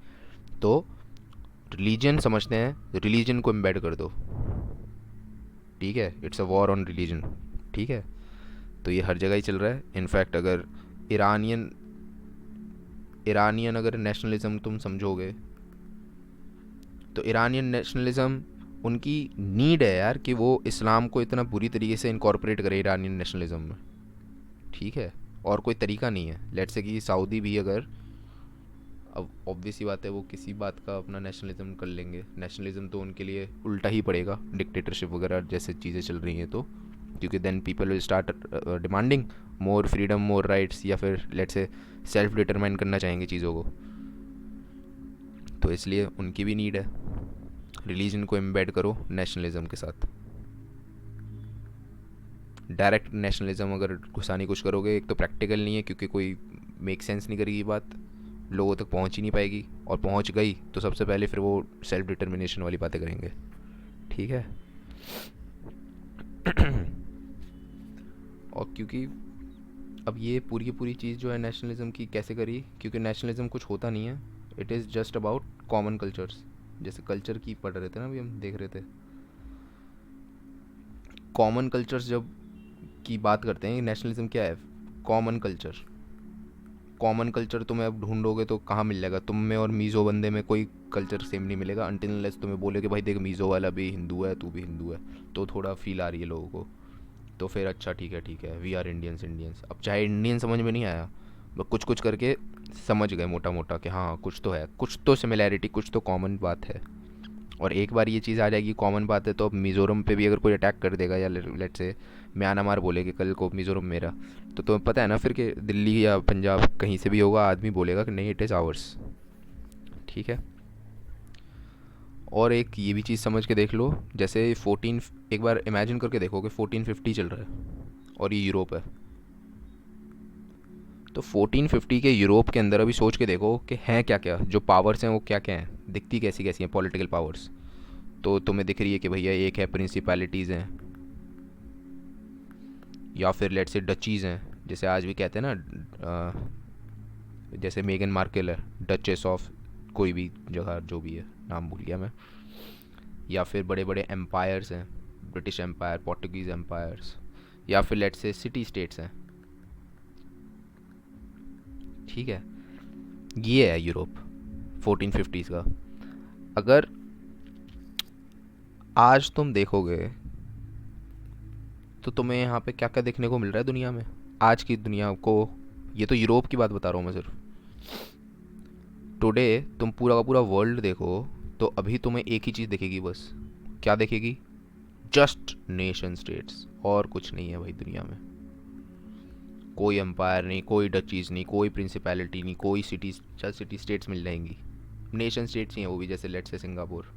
A: तो रिलीजन समझते हैं, रिलीजन को एम्बेड कर दो, ठीक है। It's a war on religion, ठीक है। तो ये हर जगह ही चल रहा है। इनफैक्ट अगर ईरानियन ईरानियन अगर नेशनलिज्म तुम समझोगे, तो ईरानियन नेशनलिज्म उनकी नीड है यार कि वो इस्लाम को इतना बुरी तरीके से इनकॉर्पोरेट करे ईरानियन नेशनलिज्म में, ठीक है। और कोई तरीका नहीं है। लेट्स से कि सऊदी भी अगर, अब ऑब्वियस ही बात है वो किसी बात का अपना नेशनलिज्म कर लेंगे, नेशनलिज्म तो उनके लिए उल्टा ही पड़ेगा, डिक्टेटरशिप वगैरह जैसे चीज़ें चल रही हैं तो, क्योंकि then people will start demanding more freedom more rights, या फिर लेट्स से सेल्फ डिटरमाइन करना चाहेंगे चीज़ों को। तो इसलिए उनकी भी नीड है, रिलीजन को एम्बेड करो नेशनलिज्म के साथ। डायरेक्ट नेशनलिज्म अगर घुसाने की कोशिश करोगे, एक तो प्रैक्टिकल नहीं है क्योंकि कोई मेक सेंस नहीं करेगी बात, लोगों तक पहुंच ही नहीं पाएगी, और पहुंच गई तो सबसे पहले फिर वो सेल्फ डिटर्मिनेशन वाली बातें करेंगे, ठीक है। और क्योंकि अब ये पूरी की पूरी चीज़ जो है नेशनलिज्म की कैसे करी, क्योंकि नेशनलिज्म कुछ होता नहीं है, it is just about common cultures. जैसे कल्चर की पढ़ रहे थे ना अभी हम, देख रहे थे कॉमन कल्चर्स जब की बात करते हैं, नेशनलिज्म क्या है, कॉमन कल्चर। कॉमन कल्चर तुम्हें अब ढूंढोगे तो कहाँ मिल जाएगा, तुम में और मीज़ो बंदे में कोई कल्चर सेम नहीं मिलेगा, अनटिल अनलेस तुम्हें बोले कि भाई देख मीज़ो वाला भी हिंदू है, तू भी हिंदू है, तो थोड़ा फील आ रही है लोगों को, तो फिर अच्छा ठीक है वी आर इंडियंस इंडियंस। अब चाहे इंडियन समझ में नहीं आया, बस कुछ कुछ करके समझ गए मोटा मोटा कि हाँ कुछ तो है, कुछ तो सिमिलैरिटी, कुछ तो कॉमन बात है। और एक बार ये चीज़ आ जाएगी कॉमन बात है, तो अब मिज़ोरम पे भी अगर कोई अटैक कर देगा, या लेट से म्यांमार बोले कि कल को मिज़ोरम मेरा, तो तुम्हें पता है ना फिर कि दिल्ली या पंजाब कहीं से भी होगा, आदमी बोलेगा कि नहीं इट इज़ आवर्स, ठीक है। और एक ये भी चीज़ समझ के देख लो, जैसे 14, एक बार इमेजिन करके देखो कि 1450 चल रहा है और ये यूरोप है। तो 1450 के यूरोप के अंदर अभी सोच के देखो कि हैं क्या क्या, जो पावर्स हैं वो क्या क्या हैं, दिखती कैसी कैसी हैं पॉलिटिकल पावर्स। तो तुम्हें दिख रही है कि भैया एक है प्रिंसिपैलिटीज़ हैं, या फिर लेट्स से डचीज़ हैं, जैसे आज भी कहते हैं ना, जैसे मेगन मार्केल है, डचेस ऑफ कोई भी जगह, जो भी है नाम भूल गया मैं। या फिर बड़े बड़े एम्पायर्स हैं, ब्रिटिश एम्पायर, पोर्टुगीज़ एम्पायर्स, या फिर लेट्स से सिटी स्टेट्स हैं। ठीक है, ये है यूरोप 1450s का। अगर आज तुम देखोगे तो तुम्हें यहाँ पे क्या क्या देखने को मिल रहा है दुनिया में, आज की दुनिया को। ये तो यूरोप की बात बता रहा हूँ मैं सिर्फ। टुडे तुम पूरा का पूरा वर्ल्ड देखो तो अभी तुम्हें एक ही चीज़ दिखेगी बस। क्या दिखेगी? जस्ट नेशन स्टेट्स, और कुछ नहीं है भाई दुनिया में। कोई एम्पायर नहीं, कोई डचीज़ नहीं, कोई प्रिंसिपैलिटी नहीं, कोई सिटीज, चल सिटी स्टेट्स मिल जाएंगी, नेशन स्टेट्स ही हैं वो भी, जैसे लेट्स से सिंगापुर।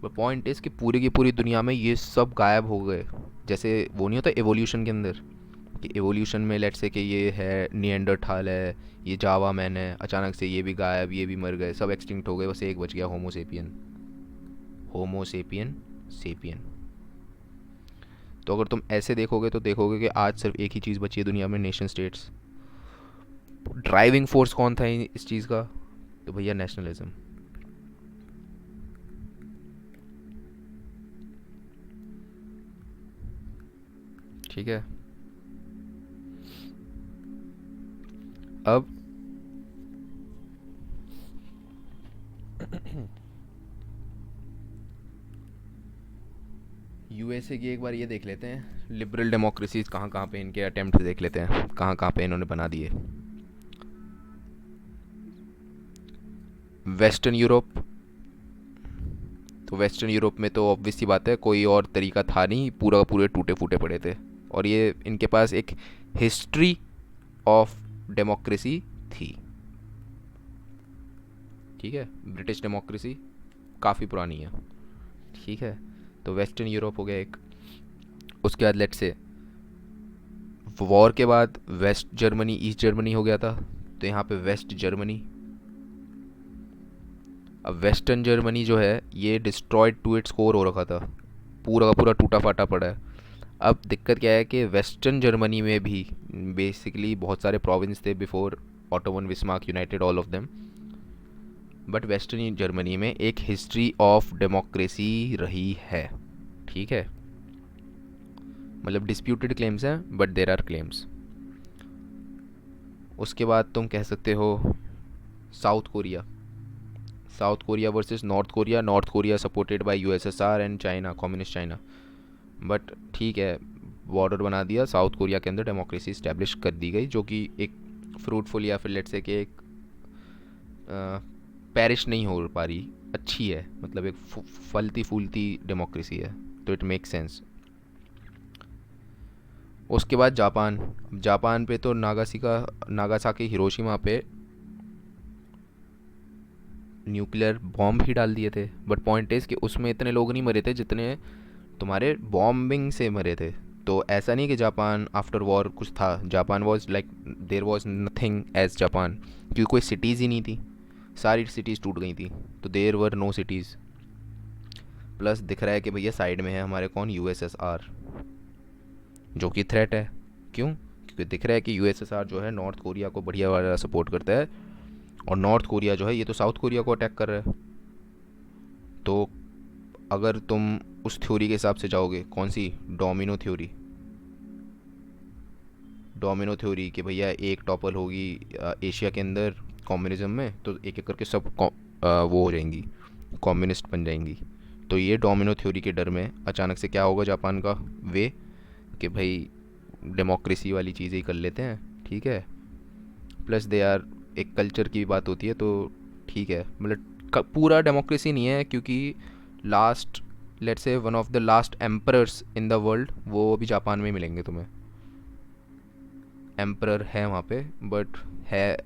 A: पर पॉइंट इज़ कि पूरी की पूरी दुनिया में ये सब गायब हो गए। जैसे वो नहीं होता एवोल्यूशन के अंदर, कि एवोल्यूशन में लेट्स से कि ये है निएंडरथाल है, ये जावा मैन है, अचानक से ये भी गायब, ये भी मर गए, सब एक्सटिंक्ट हो गए, बस एक बच गया, होमोसेपियन। Homo sapien sapien. तो अगर तुम ऐसे देखोगे तो देखोगे कि आज सिर्फ एक ही चीज़ बची है दुनिया में, नेशन स्टेट्स। ड्राइविंग फोर्स कौन था इस चीज़ का? तो भैया नेशनलिज्म। ठीक है। अब यूएसए की एक बार ये देख लेते हैं, लिबरल डेमोक्रेसीज कहाँ कहाँ पे इनके अटेम्प्ट देख लेते हैं, कहाँ कहाँ पे इन्होंने बना दिए। Western Europe. तो वेस्टर्न यूरोप में तो ऑब्वियस सी बात है, कोई और तरीका था नहीं, पूरा पूरे टूटे फूटे पड़े थे। और ये इनके पास एक हिस्ट्री ऑफ डेमोक्रेसी थी। ठीक है, ब्रिटिश डेमोक्रेसी काफ़ी पुरानी है। ठीक है, तो वेस्टर्न यूरोप हो गया एक। उसके बाद लेट्स से वॉर के बाद वेस्ट जर्मनी ईस्ट जर्मनी हो गया था, तो यहाँ पे वेस्ट जर्मनी। अब वेस्टर्न जर्मनी जो है ये डिस्ट्रॉयड टू इट्स कोर हो रखा था, पूरा का पूरा टूटा फाटा पड़ा है। अब दिक्कत क्या है कि वेस्टर्न जर्मनी में भी बेसिकली बहुत सारे प्रोविंस थे before Ottoman Bismarck United all of them. But western Germany में एक हिस्ट्री ऑफ डेमोक्रेसी रही है। ठीक है, मतलब डिस्प्यूटेड क्लेम्स हैं बट देर आर क्लेम्स। उसके बाद तुम कह सकते हो south Korea. South Korea versus north Korea, north Korea supported by USSR and China, communist China. But ठीक है, बॉर्डर बना दिया, साउथ कोरिया के अंदर डेमोक्रेसी इस्टेब्लिश कर दी गई, जो कि एक फ्रूटफुल या फिर लेट्स से कि एक पैरिश नहीं हो पा रही, अच्छी है, मतलब एक फलती फूलती डेमोक्रेसी है, तो इट मेक सेंस। उसके बाद जापान। जापान पे तो नागासाकी हिरोशिमा पे न्यूक्लियर बॉम्ब ही डाल दिए थे। बट पॉइंट इज़ कि उसमें इतने लोग नहीं मरे थे जितने तुम्हारे बॉम्बिंग से मरे थे। तो ऐसा नहीं कि जापान आफ्टर वॉर कुछ था, Japan was like there was nothing as Japan, क्योंकि कोई सिटीज़ ही नहीं थी, सारी सिटीज़ टूट गई थी, तो देर वर नो सिटीज़। प्लस दिख रहा है कि भैया साइड में है हमारे कौन, यूएसएसआर, जो कि थ्रेट है। क्यों? क्योंकि दिख रहा है कि यूएसएसआर जो है नॉर्थ कोरिया को बढ़िया वाला सपोर्ट करता है, और नॉर्थ कोरिया जो है ये तो साउथ कोरिया को अटैक कर रहा है। तो अगर तुम उस थ्योरी के हिसाब से जाओगे, कौन सी, डोमिनो थ्योरी, डोमिनो थ्योरी कि भैया एक टॉपल होगी एशिया के अंदर कम्युनिज्म में, तो एक एक करके सब वो हो जाएंगी, कम्युनिस्ट बन जाएंगी। तो ये डोमिनो थ्योरी के डर में अचानक से क्या होगा जापान का वे, कि भाई डेमोक्रेसी वाली चीज़ें ही कर लेते हैं। ठीक है, प्लस दे आर, एक कल्चर की भी बात होती है, तो ठीक है, मतलब पूरा डेमोक्रेसी नहीं है, क्योंकि last let's say one of the last emperors in the world वो अभी जापान में ही मिलेंगे तुम्हें। एम्परर है वहाँ पे, बट है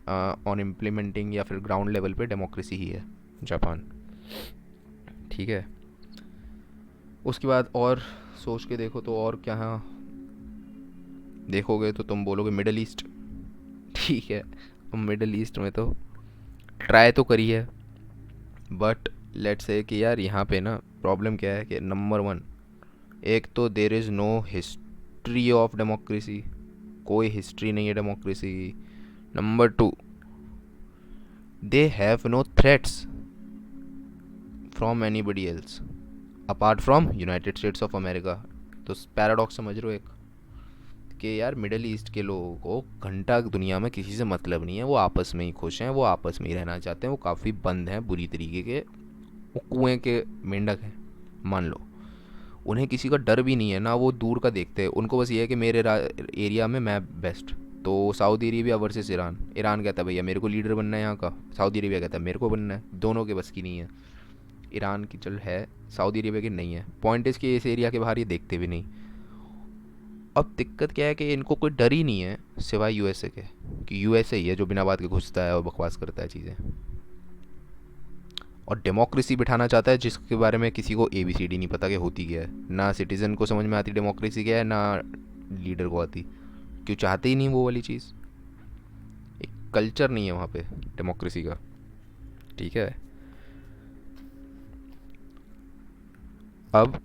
A: ऑन इम्प्लीमेंटिंग या फिर ग्राउंड लेवल पे डेमोक्रेसी ही है जापान। ठीक है। उसके बाद और सोच के देखो तो और क्या देखोगे तो तुम बोलोगे मिडल ईस्ट। ठीक है, अब मिडल ईस्ट में तो ट्राई तो करी है, बट लेट्स से कि यार यहाँ पे ना प्रॉब्लम क्या है कि नंबर वन, एक तो there is no history of democracy, कोई हिस्ट्री नहीं है डेमोक्रेसी की। Number two, they have no threats from anybody else apart from United States of America. तो पैराडॉक्स समझ रहे हो एक, कि यार मिडल ईस्ट के लोगों को घंटा दुनिया में किसी से मतलब नहीं है, वो आपस में ही खुश हैं, वो आपस में ही रहना चाहते हैं, वो काफ़ी बंद हैं बुरी तरीके के, वो कुएं के मेंढक हैं मान लो। उन्हें किसी का डर भी नहीं है ना, वो दूर का देखते हैं, उनको बस ये है कि मेरे एरिया में मैं बेस्ट। तो Saudi Arabia versus Iran, Iran कहता है भैया मेरे को लीडर बनना है यहाँ का, सऊदी अरेबिया कहता है मेरे को बनना है, दोनों के बस की नहीं है। ईरान की चल है, सऊदी अरेबिया की नहीं है। पॉइंट इस कि इस एरिया के बाहर ये देखते भी नहीं। अब दिक्कत क्या है कि इनको कोई डर ही नहीं है सिवाय यूएसए के, कि यूएसए ही है जो बिना बात के घुसता है और बकवास करता है चीज़ें, और डेमोक्रेसी बिठाना चाहता है जिसके बारे में किसी को ABCD नहीं पता कि होती क्या है। ना सिटीज़न को समझ में आती डेमोक्रेसी क्या है, ना लीडर को आती, क्यों चाहते ही नहीं वो वाली चीज़। एक कल्चर नहीं है वहाँ पे डेमोक्रेसी का। ठीक है, अब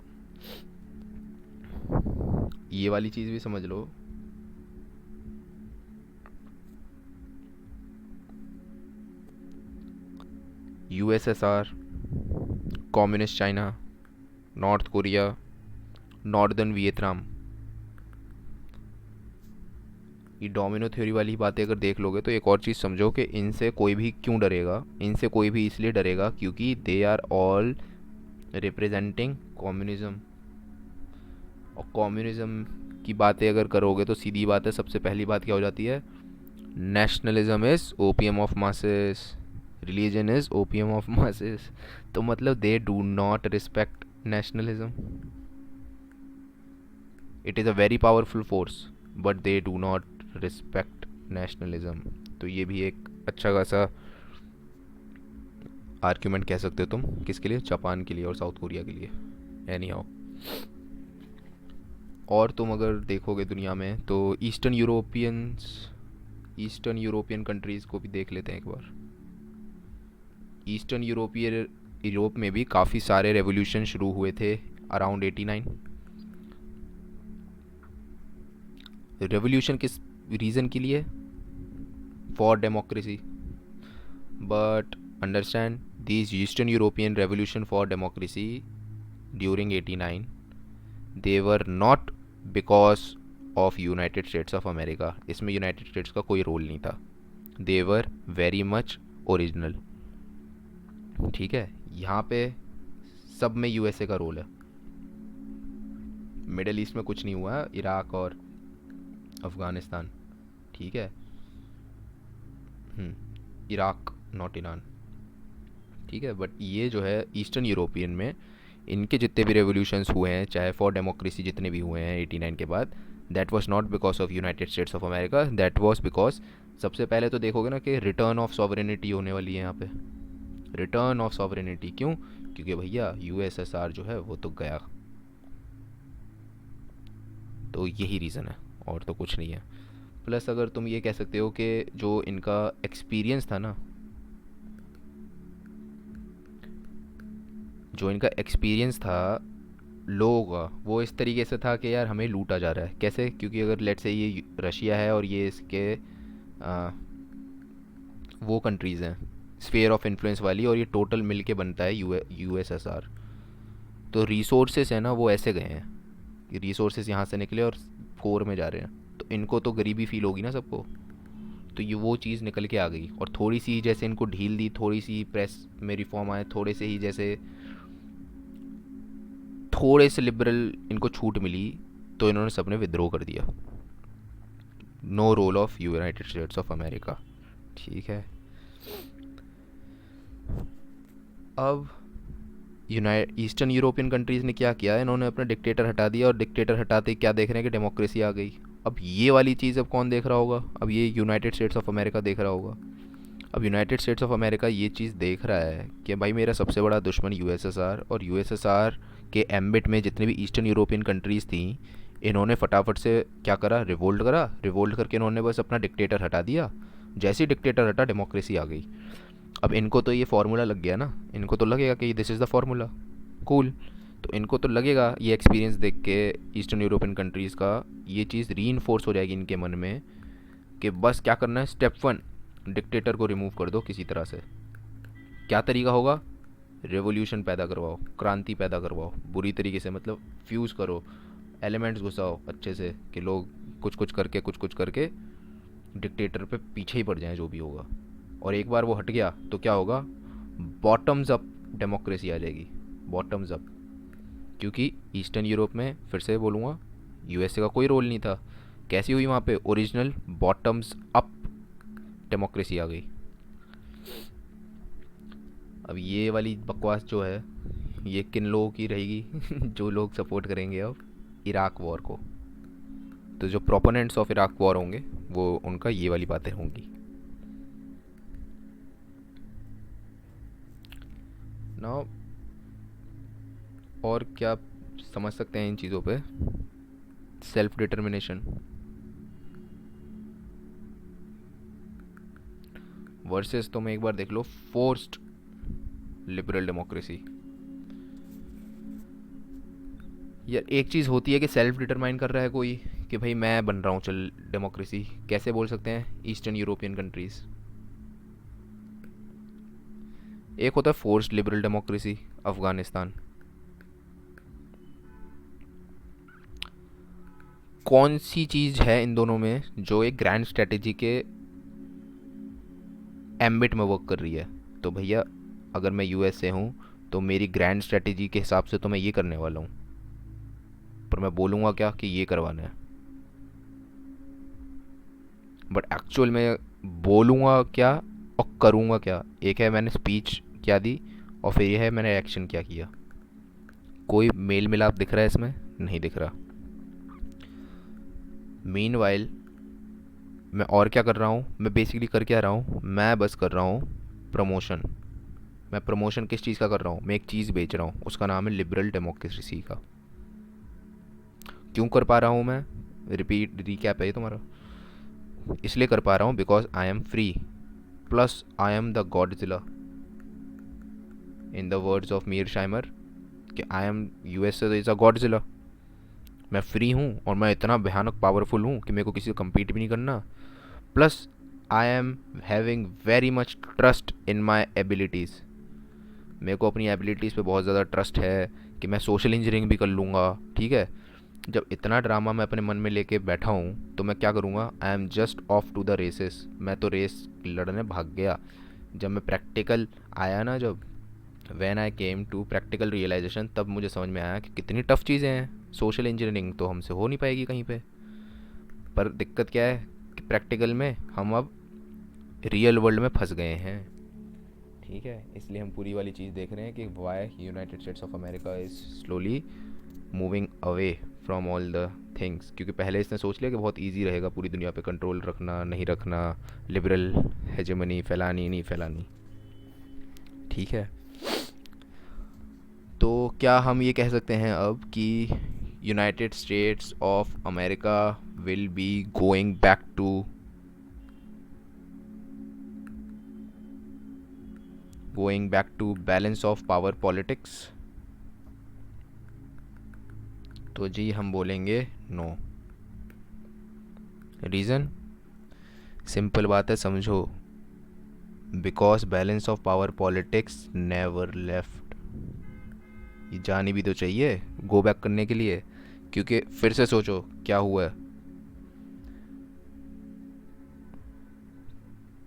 A: ये वाली चीज़ भी समझ लो, USSR, communist China, north Korea, northern Vietnam, ये डोमिनो थ्योरी वाली बातें अगर देख लोगे तो एक और चीज़ समझो कि इनसे कोई भी क्यों डरेगा, इनसे कोई भी इसलिए डरेगा क्योंकि they are all representing communism. और कम्युनिज़्म की बातें अगर करोगे तो सीधी बात है, सबसे पहली बात क्या हो जाती है, nationalism is opium of masses, religion is opium of masses. तो मतलब दे do not respect nationalism. It is a very powerful force but they do not respect nationalism. तो ये भी एक अच्छा खासा आर्ग्यूमेंट कह सकते हो तुम, किसके लिए, जापान के लिए और साउथ कोरिया के लिए। एनी हाउ, और तुम अगर देखोगे दुनिया में तो ईस्टर्न यूरोपियन कंट्रीज़ को भी देख लेते हैं एक बार। ईस्टर्न यूरोप में भी काफ़ी सारे रेवोल्यूशन शुरू हुए थे अराउंड 89। रेवोल्यूशन किस रीज़न के लिए, for democracy. But understand these Eastern European revolution for democracy during 89, they were not because of United States of America। इसमें यूनाइटेड स्टेट्स का कोई रोल नहीं था, they were very much original। ठीक है, यहाँ पे सब में यूएसए का रोल है। मिडल ईस्ट में कुछ नहीं हुआ, इराक और अफ़गानिस्तान। ठीक है, इराक नॉट ईरान। ठीक है, बट ये जो है ईस्टर्न यूरोपियन में इनके जितने भी रेवोल्यूशंस हुए हैं, चाहे फॉर डेमोक्रेसी जितने भी हुए हैं 89 के बाद, that was not because of United States of America, that was because, सबसे पहले तो देखोगे ना कि रिटर्न ऑफ सॉवरेनिटी होने वाली है यहाँ पे। रिटर्न ऑफ सॉवरेनिटी क्यों, क्योंकि भैया USSR जो है वो तो गया। तो यही रीज़न है और तो कुछ नहीं है। प्लस अगर तुम ये कह सकते हो कि जो इनका एक्सपीरियंस था ना, जो इनका एक्सपीरियंस था लोगों का, वो इस तरीके से था कि यार हमें लूटा जा रहा है। कैसे, क्योंकि अगर लेट से ये रशिया है और ये इसके वो कंट्रीज़ हैं स्फेयर ऑफ इन्फ्लुएंस वाली, और ये टोटल मिल के बनता है USSR। तो रिसोर्सेस है ना वो ऐसे गए हैं कि रिसोर्सेस यहाँ से निकले और कोर में जा रहे हैं, तो इनको तो गरीबी फील होगी ना सबको। तो ये वो चीज़ निकल के आ गई, और थोड़ी सी जैसे इनको ढील दी, थोड़ी सी प्रेस में रिफॉर्म आए, थोड़े से ही जैसे थोड़े से लिबरल इनको छूट मिली, तो इन्होंने सबने विद्रोह कर दिया। No role of United States of America. ठीक है, अब ईस्टर्न यूरोपियन कंट्रीज़ ने क्या किया, इन्होंने अपना डिक्टेटर हटा दिया, और डिक्टेटर हटाते क्या देख रहे हैं कि डेमोक्रेसी आ गई। अब ये वाली चीज़ अब कौन देख रहा होगा, अब ये यूनाइटेड स्टेट्स ऑफ अमेरिका देख रहा होगा। अब यूनाइटेड स्टेट्स ऑफ अमेरिका ये चीज़ देख रहा है कि भाई मेरा सबसे बड़ा दुश्मन यूएसएसआर, और यूएसएसआर के एम्बिट में जितने भी ईस्टर्न यूरोपियन कंट्रीज़ थी, इन्होंने फटाफट से क्या करा, रिवोल्ट करा। रिवोल्ट करके इन्होंने बस अपना डिक्टेटर हटा दिया। जैसे ही डिक्टेटर हटा, डेमोक्रेसी आ गई। अब इनको तो ये फार्मूला लग गया ना, इनको तो लगेगा कि this is the formula, cool. तो इनको तो लगेगा, ये एक्सपीरियंस देख के ईस्टर्न यूरोपियन कंट्रीज़ का, ये चीज़ री हो जाएगी इनके मन में कि बस क्या करना है, स्टेप वन, डिक्टेटर को रिमूव कर दो किसी तरह से। क्या तरीका होगा, रेवोल्यूशन पैदा करवाओ, क्रांति पैदा करवाओ, बुरी तरीके से, मतलब फ्यूज़ करो, एलिमेंट्स घुसाओ अच्छे से, कि लोग कुछ कुछ करके डिक्टेटर पे पीछे ही पड़ जाएं जो भी होगा। और एक बार वो हट गया तो क्या होगा, बॉटम्स अप डेमोक्रेसी आ जाएगी, बॉटम्स अप। क्योंकि ईस्टर्न यूरोप में, फिर से बोलूँगा, यूएसए का कोई रोल नहीं था। कैसी हुई वहाँ पे, ओरिजिनल बॉटम्स अप डेमोक्रेसी आ गई। अब ये वाली बकवास जो है, ये किन लोगों की रहेगी जो लोग सपोर्ट करेंगे अब इराक वॉर को। तो जो प्रोपोनेंट्स ऑफ इराक वॉर होंगे, वो उनका ये वाली बातें होंगी ना। और क्या समझ सकते हैं इन चीज़ों पे, सेल्फ डिटर्मिनेशन वर्सेस, तुम एक बार देख लो, फोर्स्ड लिबरल डेमोक्रेसी। यार एक चीज़ होती है कि सेल्फ डिटरमाइन कर रहा है कोई, कि भाई मैं बन रहा हूँ चल डेमोक्रेसी, कैसे बोल सकते हैं ईस्टर्न यूरोपियन कंट्रीज़। एक होता है फोर्स्ड लिबरल डेमोक्रेसी, अफ़गानिस्तान। कौन सी चीज़ है इन दोनों में जो एक ग्रैंड स्ट्रेटेजी के एम्बिट में वर्क कर रही है? तो भैया, अगर मैं यूएस से हूँ तो मेरी ग्रैंड स्ट्रेटेजी के हिसाब से तो मैं ये करने वाला हूँ, पर मैं बोलूँगा क्या कि ये करवाना है, बट एक्चुअल में बोलूँगा क्या और करूँगा क्या। एक है मैंने स्पीच क्या दी, और फिर ये है मैंने एक्शन क्या किया। कोई मेल मिलाप दिख रहा है इसमें? नहीं दिख रहा। मीनवाइल मैं और क्या कर रहा हूँ, मैं बेसिकली कर क्या रहा हूँ, मैं बस कर रहा हूँ प्रमोशन। मैं प्रमोशन किस चीज़ का कर रहा हूँ, मैं एक चीज़ बेच रहा हूँ, उसका नाम है लिबरल डेमोक्रेसी का। क्यों कर पा रहा हूँ मैं, रिपीट रिकैप है ये तुम्हारा, इसलिए कर पा रहा हूँ because I am free, plus I am the Godzilla, in the words of Mearsheimer, कि I am US is a Godzilla. मैं फ्री हूँ और मैं इतना भयानक पावरफुल हूँ कि मेरे को किसी से कम्पीट भी नहीं करना। Plus I am having very much trust in my abilities. मेरे को अपनी एबिलिटीज़ पे बहुत ज़्यादा ट्रस्ट है कि मैं सोशल इंजीनियरिंग भी कर लूँगा, ठीक है। जब इतना ड्रामा मैं अपने मन में लेके बैठा हूँ तो मैं क्या करूँगा, I am just off to the races. मैं तो रेस लड़ने भाग गया। जब मैं प्रैक्टिकल आया ना, जब when I came to practical realization, तब मुझे समझ में आया कि कितनी टफ चीज़ें हैं। सोशल इंजीनियरिंग तो हमसे हो नहीं पाएगी कहीं पे, पर दिक्कत क्या है कि प्रैक्टिकल में हम अब रियल वर्ल्ड में फंस गए हैं, ठीक है। इसलिए हम पूरी वाली चीज़ देख रहे हैं कि why United States of America is slowly moving away from all the things. क्योंकि पहले इसने सोच लिया कि बहुत इजी रहेगा पूरी दुनिया पे कंट्रोल रखना, नहीं रखना, लिबरल हेजेमनी फैलानी नहीं फैलानी, ठीक है। तो क्या हम ये कह सकते हैं अब कि United States of America will be going back to balance of power politics? तो जी हम बोलेंगे नो। रीज़न सिंपल बात है, समझो, because balance of power politics never left. ये जानी भी तो चाहिए गो बैक करने के लिए, क्योंकि फिर से सोचो क्या हुआ है।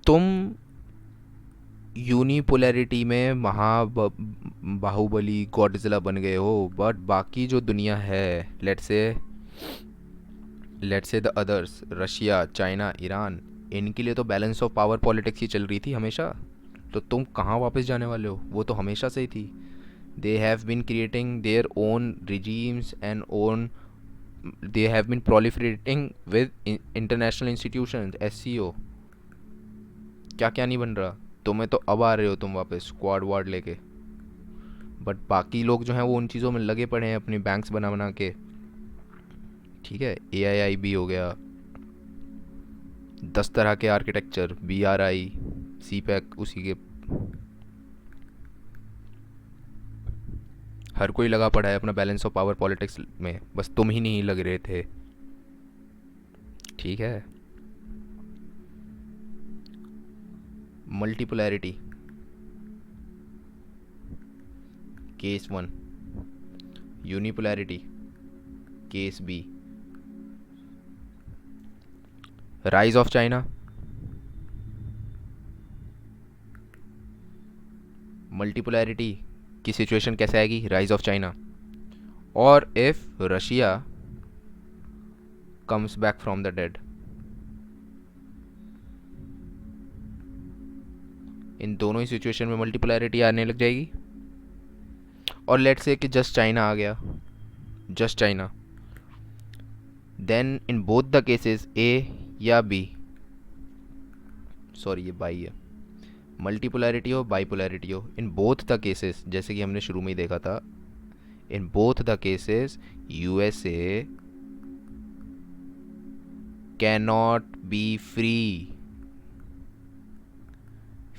A: तुम यूनिपोलैरिटी में बाहुबली गॉडजिला बन गए हो, बट बाकी जो दुनिया है, let's say the others, Russia, China, Iran, इनके लिए तो बैलेंस ऑफ पावर पॉलिटिक्स ही चल रही थी हमेशा। तो तुम कहाँ वापस जाने वाले हो, वो तो हमेशा से ही थी। They have been creating their own regimes and own, they have been proliferating with international institutions, SCO। क्या क्या नहीं बन रहा। तुम्हें तो अब आ रहे हो तुम वापस स्क्वाड वार्ड लेके, बट बाकी लोग जो हैं वो उन चीज़ों में लगे पड़े हैं अपनी बैंक्स बना बना के। ठीक है, AIIB हो गया, 10 तरह के आर्किटेक्चर, BRI, CPEC उसी के, हर कोई लगा पड़ा है अपना बैलेंस ऑफ पावर पॉलिटिक्स में, बस तुम ही नहीं लग रहे थे। ठीक है। Multipolarity, case 1। Unipolarity, case B। Rise of China, multipolarity की सिचुएशन कैसे आएगी, राइज ऑफ चाइना। और if Russia comes back from the dead, in दोनों ही सिचुएशन में मल्टीपोलैरिटी आने लग जाएगी। और लेट्स से कि जस्ट चाइना आ गया, just China, then in both the cases A या बी, सॉरी ये बाई है, मल्टीपोलैरिटी हो बाइपोलैरिटी हो, इन बोथ द केसेस जैसे कि हमने शुरू में ही देखा था, in both the cases USA can not be free.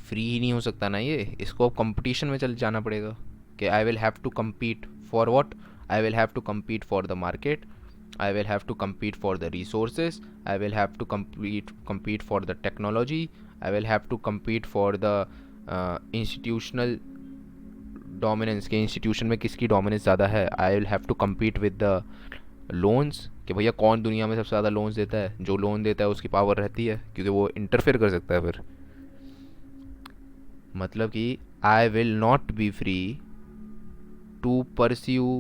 A: Free ही नहीं हो सकता ना ये, इसको अब कंपटीशन में चल जाना पड़ेगा कि I will have to compete for what, I will have to compete for the market, I will have to compete for the resources, I will have to compete for the technology, I will have to compete for the institutional dominance, के institution में किसकी dominance ज़्यादा है, I will have to compete with the loans, कि भैया कौन दुनिया में सबसे ज़्यादा लोन्स देता है, जो लोन देता है उसकी पावर रहती है क्योंकि वो इंटरफेयर कर सकता है फिर। मतलब कि I will not be free to pursue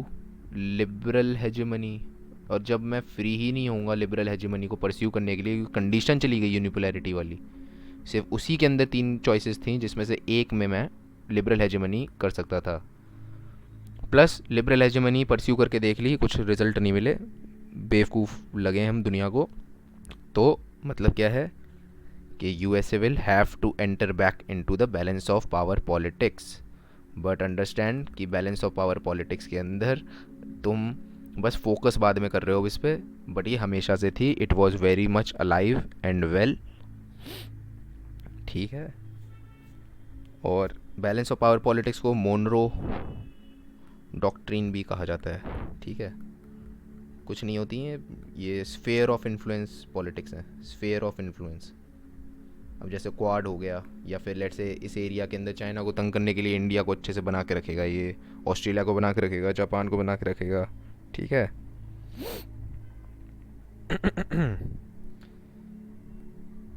A: liberal hegemony, और जब मैं फ्री ही नहीं होऊंगा लिबरल हेजेमनी को परस्यू करने के लिए, कंडीशन चली गई यूनिपोलैरिटी वाली, सिर्फ उसी के अंदर 3 चॉइसेस थी जिसमें से एक में मैं लिबरल हेजेमनी कर सकता था, प्लस लिबरल हेजेमनी परस्यू करके देख ली, कुछ रिजल्ट नहीं मिले, बेवकूफ़ लगे हम दुनिया को। तो मतलब क्या है कि USA will have to enter back into the balance of power politics, but understand कि बैलेंस ऑफ पावर पॉलिटिक्स के अंदर तुम बस फोकस बाद में कर रहे हो इस पे, बट ये हमेशा से थी, it was very much alive and well. ठीक है। और बैलेंस ऑफ पावर पॉलिटिक्स को मोनरो डॉक्ट्रिन भी कहा जाता है। ठीक है, कुछ नहीं होती हैं ये, स्फेयर ऑफ इन्फ्लुएंस पॉलिटिक्स है, स्फेयर ऑफ इन्फ्लुएंस। अब जैसे क्वाड हो गया, या फिर लेट से इस एरिया के अंदर चाइना को तंग करने के लिए इंडिया को अच्छे से बना के रखेगा, ये ऑस्ट्रेलिया को बना के रखेगा, जापान को बना के रखेगा। ठीक है।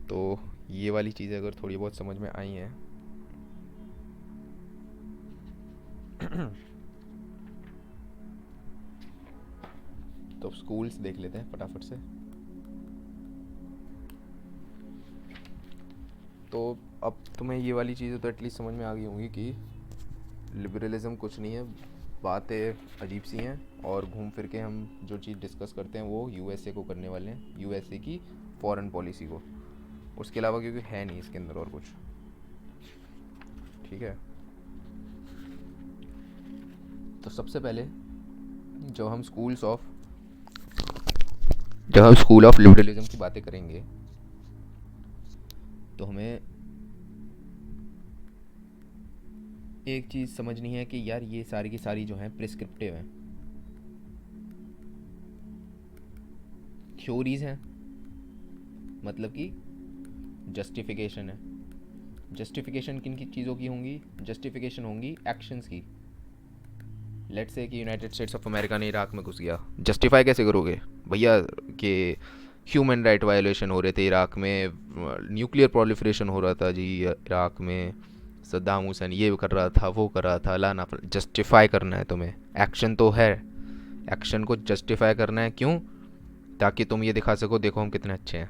A: तो ये वाली चीज़ें अगर थोड़ी बहुत समझ में आई हैं तो स्कूल्स देख लेते हैं फटाफट से। तो अब तुम्हें ये वाली चीज़ें तो एटलीस्ट समझ में आ गई होंगी कि लिबरलिज़म कुछ नहीं है, बातें अजीब सी हैं, और घूम फिर के हम जो चीज़ डिस्कस करते हैं वो USA को करने वाले हैं, USA की फॉरेन पॉलिसी को, उसके अलावा क्योंकि है नहीं इसके अंदर और कुछ। ठीक है। तो सबसे पहले जब हम स्कूल ऑफ लिबरलिज्म की बातें करेंगे तो हमें एक चीज़ समझनी है कि यार ये सारी की सारी जो हैं प्रिस्क्रिप्टिव हैं, थ्योरीज हैं, मतलब कि जस्टिफिकेशन है। जस्टिफिकेशन किन की चीज़ों की होंगी, जस्टिफिकेशन होंगी एक्शंस की। लेट्स से कि यूनाइटेड स्टेट्स ऑफ अमेरिका ने इराक में घुस गया, जस्टिफाई कैसे करोगे भैया कि ह्यूमन राइट वायलेशन हो रहे थे इराक में, न्यूक्लियर प्रोलिफरेशन हो रहा था जी इराक में, सद्दाम हुसैन ये कर रहा था वो कर रहा था, लाना जस्टिफाई करना है तुम्हें, एक्शन तो है, एक्शन को जस्टिफाई करना है, क्यों, ताकि तुम ये दिखा सको देखो हम कितने अच्छे हैं,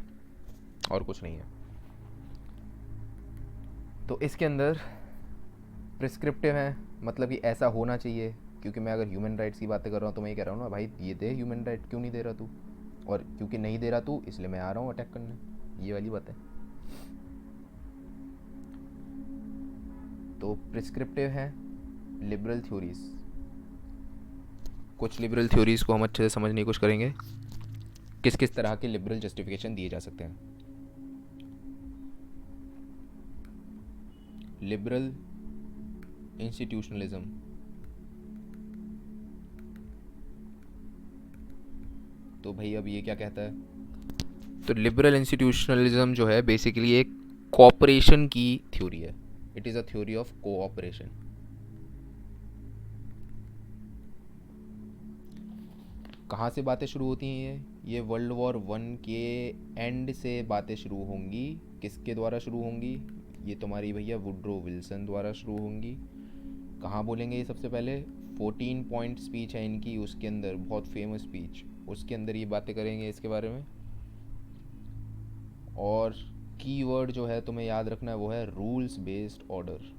A: और कुछ नहीं है। तो इसके अंदर प्रिस्क्रिप्टिव है, मतलब कि ऐसा होना चाहिए, क्योंकि मैं अगर ह्यूमन राइट्स की बातें कर रहा हूँ तो मैं ये कह रहा हूँ ना भाई ये दे ह्यूमन राइट, क्यों नहीं दे रहा तू, और क्योंकि नहीं दे रहा तू इसलिए मैं आ रहा हूँ अटैक करने, ये वाली बात है। तो प्रिस्क्रिप्टिव हैं लिबरल थ्योरीज। कुछ लिबरल थ्योरीज़ को हम अच्छे से समझने की कोशिश करेंगे, किस किस तरह के लिबरल जस्टिफिकेशन दिए जा सकते हैं। लिबरल इंस्टीट्यूशनलिज्म, तो भाई अब ये क्या कहता है? तो लिबरल इंस्टीट्यूशनलिज्म जो है बेसिकली एक कोऑपरेशन की थ्योरी है। It is a theory of cooperation. कहाँ से बातें शुरू होती हैं? ये वर्ल्ड वॉर वन के एंड से बातें शुरू होंगी। किसके द्वारा शुरू होंगी? ये तुम्हारी भैया वुड्रो विल्सन द्वारा शुरू होंगी। कहाँ बोलेंगे ये सबसे पहले? 14 पॉइंट स्पीच है इनकी, उसके अंदर बहुत फेमस स्पीच, उसके अंदर ये बातें करेंगे इसके बारे में। और कीवर्ड जो है तुम्हें याद रखना है वो है रूल्स बेस्ड ऑर्डर।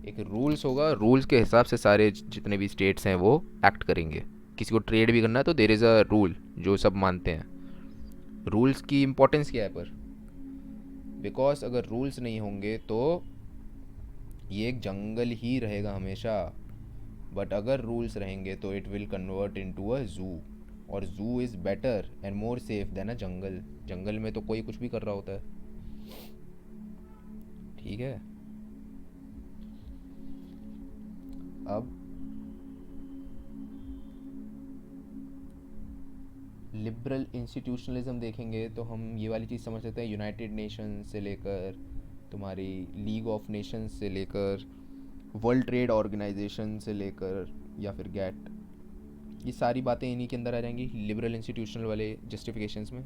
A: एक रूल्स होगा, रूल्स के हिसाब से सारे जितने भी स्टेट्स हैं वो एक्ट करेंगे। किसी को ट्रेड भी करना है तो देर इज़ अ रूल जो सब मानते हैं। रूल्स की इम्पोर्टेंस क्या है पर? बिकॉज अगर रूल्स नहीं होंगे तो ये एक जंगल ही रहेगा हमेशा। बट अगर रूल्स रहेंगे तो it will convert into a zoo, और zoo is better and more safe than a jungle. जंगल में तो कोई कुछ भी कर रहा होता है, ठीक है। अब लिबरल इंस्टीट्यूशनलिज्म देखेंगे तो हम ये वाली चीज़ समझ सकते हैं। यूनाइटेड नेशन से लेकर तुम्हारी लीग ऑफ नेशंस से लेकर वर्ल्ड ट्रेड ऑर्गेनाइजेशन से लेकर या फिर गैट, ये सारी बातें इन्हीं के अंदर आ जाएंगी लिबरल इंस्टीट्यूशनल वाले जस्टिफिकेशंस में।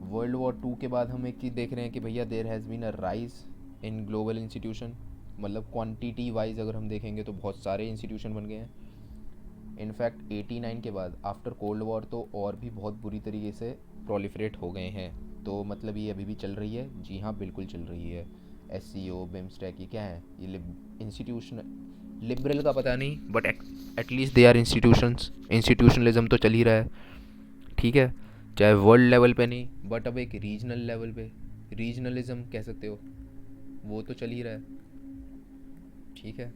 A: वर्ल्ड वॉर टू के बाद हम एक चीज़ देख रहे हैं कि भैया there has been a rise in global institution. मतलब क्वांटिटी वाइज अगर हम देखेंगे तो बहुत सारे इंस्टीट्यूशन बन गए हैं। इनफैक्ट 89 के बाद आफ्टर कोल्ड वॉर तो और भी बहुत बुरी तरीके से प्रोलिफरेट हो गए हैं। तो मतलब ये अभी भी चल रही है? जी हाँ, बिल्कुल चल रही है। एस सी ओ, बिम्स्टेक, ये क्या है? ये इंस्टीट्यूशन लिबरल का पता नहीं, but at least they are institutions. Institutionalism तो चल ही रहा है, ठीक है। चाहे वर्ल्ड लेवल पे नहीं, बट अब एक रीजनल लेवल पे रीजनलिज्म कह सकते हो, वो तो चल ही रहा है, ठीक है।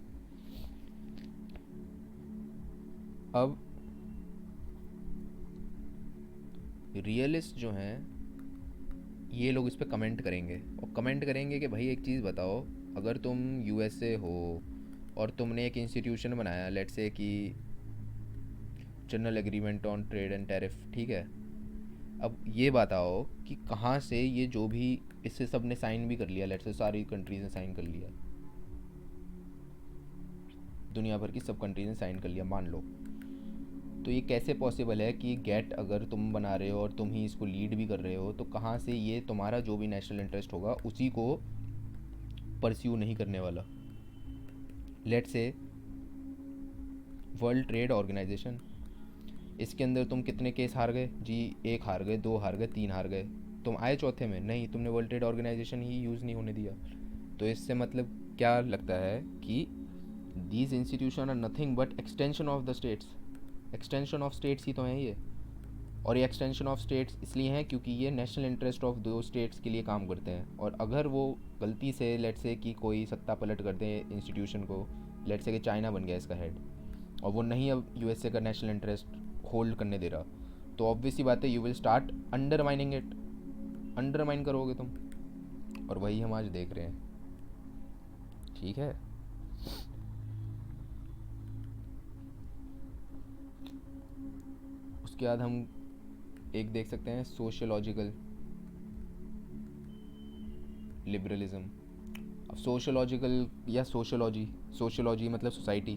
A: अब रियलिस्ट जो हैं ये लोग इस पर कमेंट करेंगे, और कमेंट करेंगे कि भाई एक चीज़ बताओ, अगर तुम यूएसए हो और तुमने एक इंस्टीट्यूशन बनाया, लेट्स से कि general agreement on trade and tariff, ठीक है। अब ये बताओ कि कहाँ से ये जो भी, इससे सब ने साइन भी कर लिया, लेट्स से सारी कंट्रीज ने साइन कर लिया, दुनिया भर की सब कंट्रीज ने साइन कर लिया मान लो। तो ये कैसे पॉसिबल है कि गेट अगर तुम बना रहे हो और तुम ही इसको लीड भी कर रहे हो, तो कहाँ से ये तुम्हारा जो भी नेशनल इंटरेस्ट होगा उसी को परस्यू नहीं करने वाला? Let's say world trade organisation, इसके अंदर तुम कितने केस हार गए जी? एक हार गए, दो हार गए, तीन हार गए, तुम आए चौथे में नहीं, तुमने वर्ल्ड ट्रेड ऑर्गेनाइजेशन ही यूज़ नहीं होने दिया। तो इससे मतलब क्या लगता है कि these institution are nothing but extension of the states. Extension of states ही तो हैं ये। और ये एक्सटेंशन ऑफ स्टेट्स इसलिए हैं क्योंकि ये नेशनल इंटरेस्ट ऑफ दो स्टेट्स के लिए काम करते हैं। और अगर वो गलती से लेट से कि कोई सत्ता पलट कर दे इंस्टीट्यूशन को, लेट से कि चाइना बन गया इसका हेड, और वो नहीं अब यूएसए का नेशनल इंटरेस्ट होल्ड करने दे रहा, तो ऑब्वियस सी बात है you will start undermining it. Undermine करोगे तुम, और वही हम आज देख रहे हैं, ठीक है। उसके बाद हम एक देख सकते हैं सोशियोलॉजिकल लिबरलिज्म। अब सोशियोलॉजिकल या सोशियोलॉजी, सोशियोलॉजी मतलब सोसाइटी,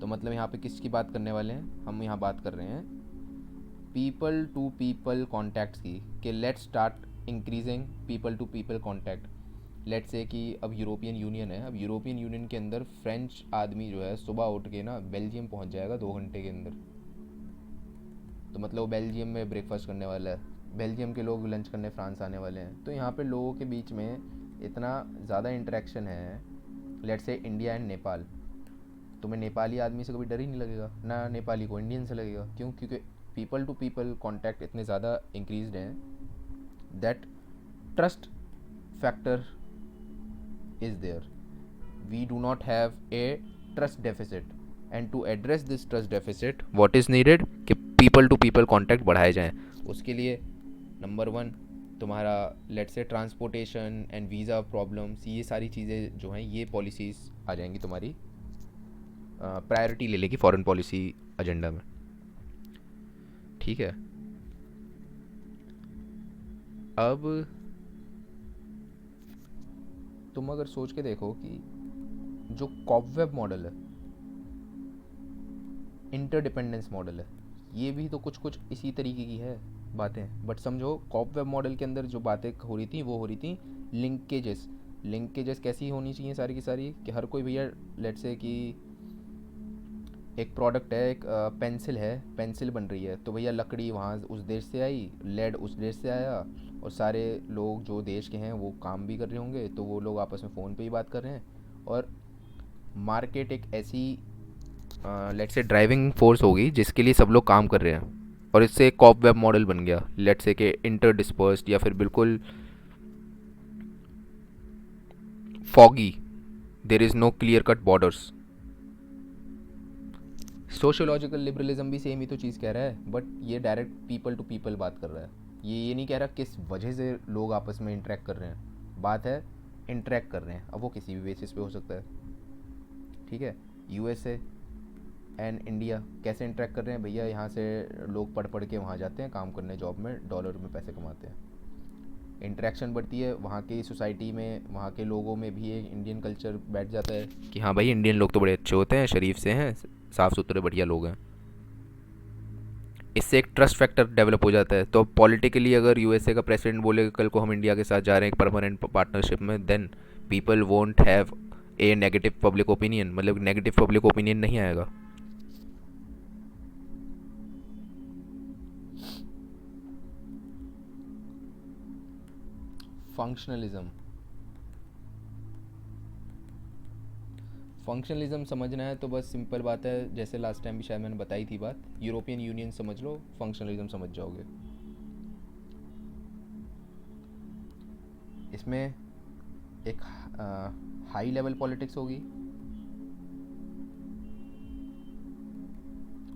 A: तो मतलब यहाँ पे किसकी बात करने वाले हैं? हम यहाँ बात कर रहे हैं पीपल टू पीपल कॉन्टैक्ट्स की, कि let's start increasing people to people contact. Let's say कि अब यूरोपियन यूनियन है, अब यूरोपियन यूनियन के अंदर फ्रेंच आदमी जो है सुबह उठ के ना बेल्जियम पहुँच जाएगा 2 घंटे के अंदर। तो मतलब वो बेल्जियम में ब्रेकफास्ट करने वाला है, बेल्जियम के लोग लंच करने फ्रांस आने वाले हैं। तो यहाँ पे लोगों के बीच में इतना ज़्यादा इंटरेक्शन है। Let's say India and Nepal, तुम्हें नेपाली आदमी से कभी डर ही नहीं लगेगा, ना नेपाली को इंडियन से लगेगा। क्यों? क्योंकि पीपल टू पीपल कॉन्टैक्ट इतने ज़्यादा इंक्रीज्ड हैं that trust factor is there. We do not have a trust deficit, and to address this trust deficit what is needed कि people to people contact बढ़ाए जाएं. उसके लिए नंबर 1 तुम्हारा let's say transportation and visa problems, ये सारी चीज़ें जो हैं ये पॉलिसीज़ आ जाएंगी तुम्हारी, प्रायोरिटी ले लेगी फॉरेन पॉलिसी एजेंडा में. ठीक है. अब तुम अगर सोच के देखो कि जो कॉबवेब मॉडल है, इंटरडिपेंडेंस मॉडल है, ये भी तो कुछ कुछ इसी तरीके की है बातें. बट समझो कॉबवेब मॉडल के अंदर जो बातें हो रही थी वो हो रही थी लिंकेजेस कैसी होनी चाहिए सारी की सारी कि हर कोई भैया लेट्स से कि एक प्रोडक्ट है, एक पेंसिल है, पेंसिल बन रही है तो भैया लकड़ी वहाँ उस देश से आई, लेड उस देश से आया, और सारे लोग जो देश के हैं वो काम भी कर रहे होंगे तो वो लोग आपस में फ़ोन पे ही बात कर रहे हैं. और मार्केट एक ऐसी लेट्स से ड्राइविंग फोर्स होगी जिसके लिए सब लोग काम कर रहे हैं, और इससे एक कॉप वेब मॉडल बन गया लेट्स से कि इंटर डिस्पर्स्ड या फिर बिल्कुल foggy, there is no clear cut borders. Sociological liberalism भी सेम ही तो चीज़ कह रहा है, बट ये डायरेक्ट पीपल टू पीपल बात कर रहा है. ये नहीं कह रहा किस वजह से लोग आपस में इंटरेक्ट कर रहे हैं, बात है इंटरेक्ट कर रहे हैं. अब वो किसी भी बेसिस पे हो सकता है. ठीक है. यूएसए एंड इंडिया कैसे इंटरेक्ट कर रहे हैं भैया, यहाँ से लोग पढ़ पढ़ के वहाँ जाते हैं काम करने, जॉब में डॉलर में पैसे कमाते हैं. इंटरेक्शन बढ़ती है, वहाँ की सोसाइटी में वहाँ के लोगों में भी एक इंडियन कल्चर बैठ जाता है कि हाँ भाई इंडियन लोग तो बड़े अच्छे होते हैं, शरीफ से हैं, साफ़ सुथरे बढ़िया लोग हैं. इससे एक ट्रस्ट फैक्टर डेवलप हो जाता है. तो पॉलिटिकली अगर यूएसए का प्रेसिडेंट बोले कल को हम इंडिया के साथ जा रहे हैं एक परमानेंट पार्टनरशिप में, then people won't have a negative public opinion, मतलब नेगेटिव पब्लिक ओपिनियन नहीं आएगा. फंक्शनलिज्म समझना है तो बस सिंपल बात है, जैसे लास्ट टाइम भी शायद मैंने बताई थी बात, यूरोपियन यूनियन समझ लो, फंक्शनलिज्म समझ जाओगे. इसमें एक हाई लेवल पॉलिटिक्स होगी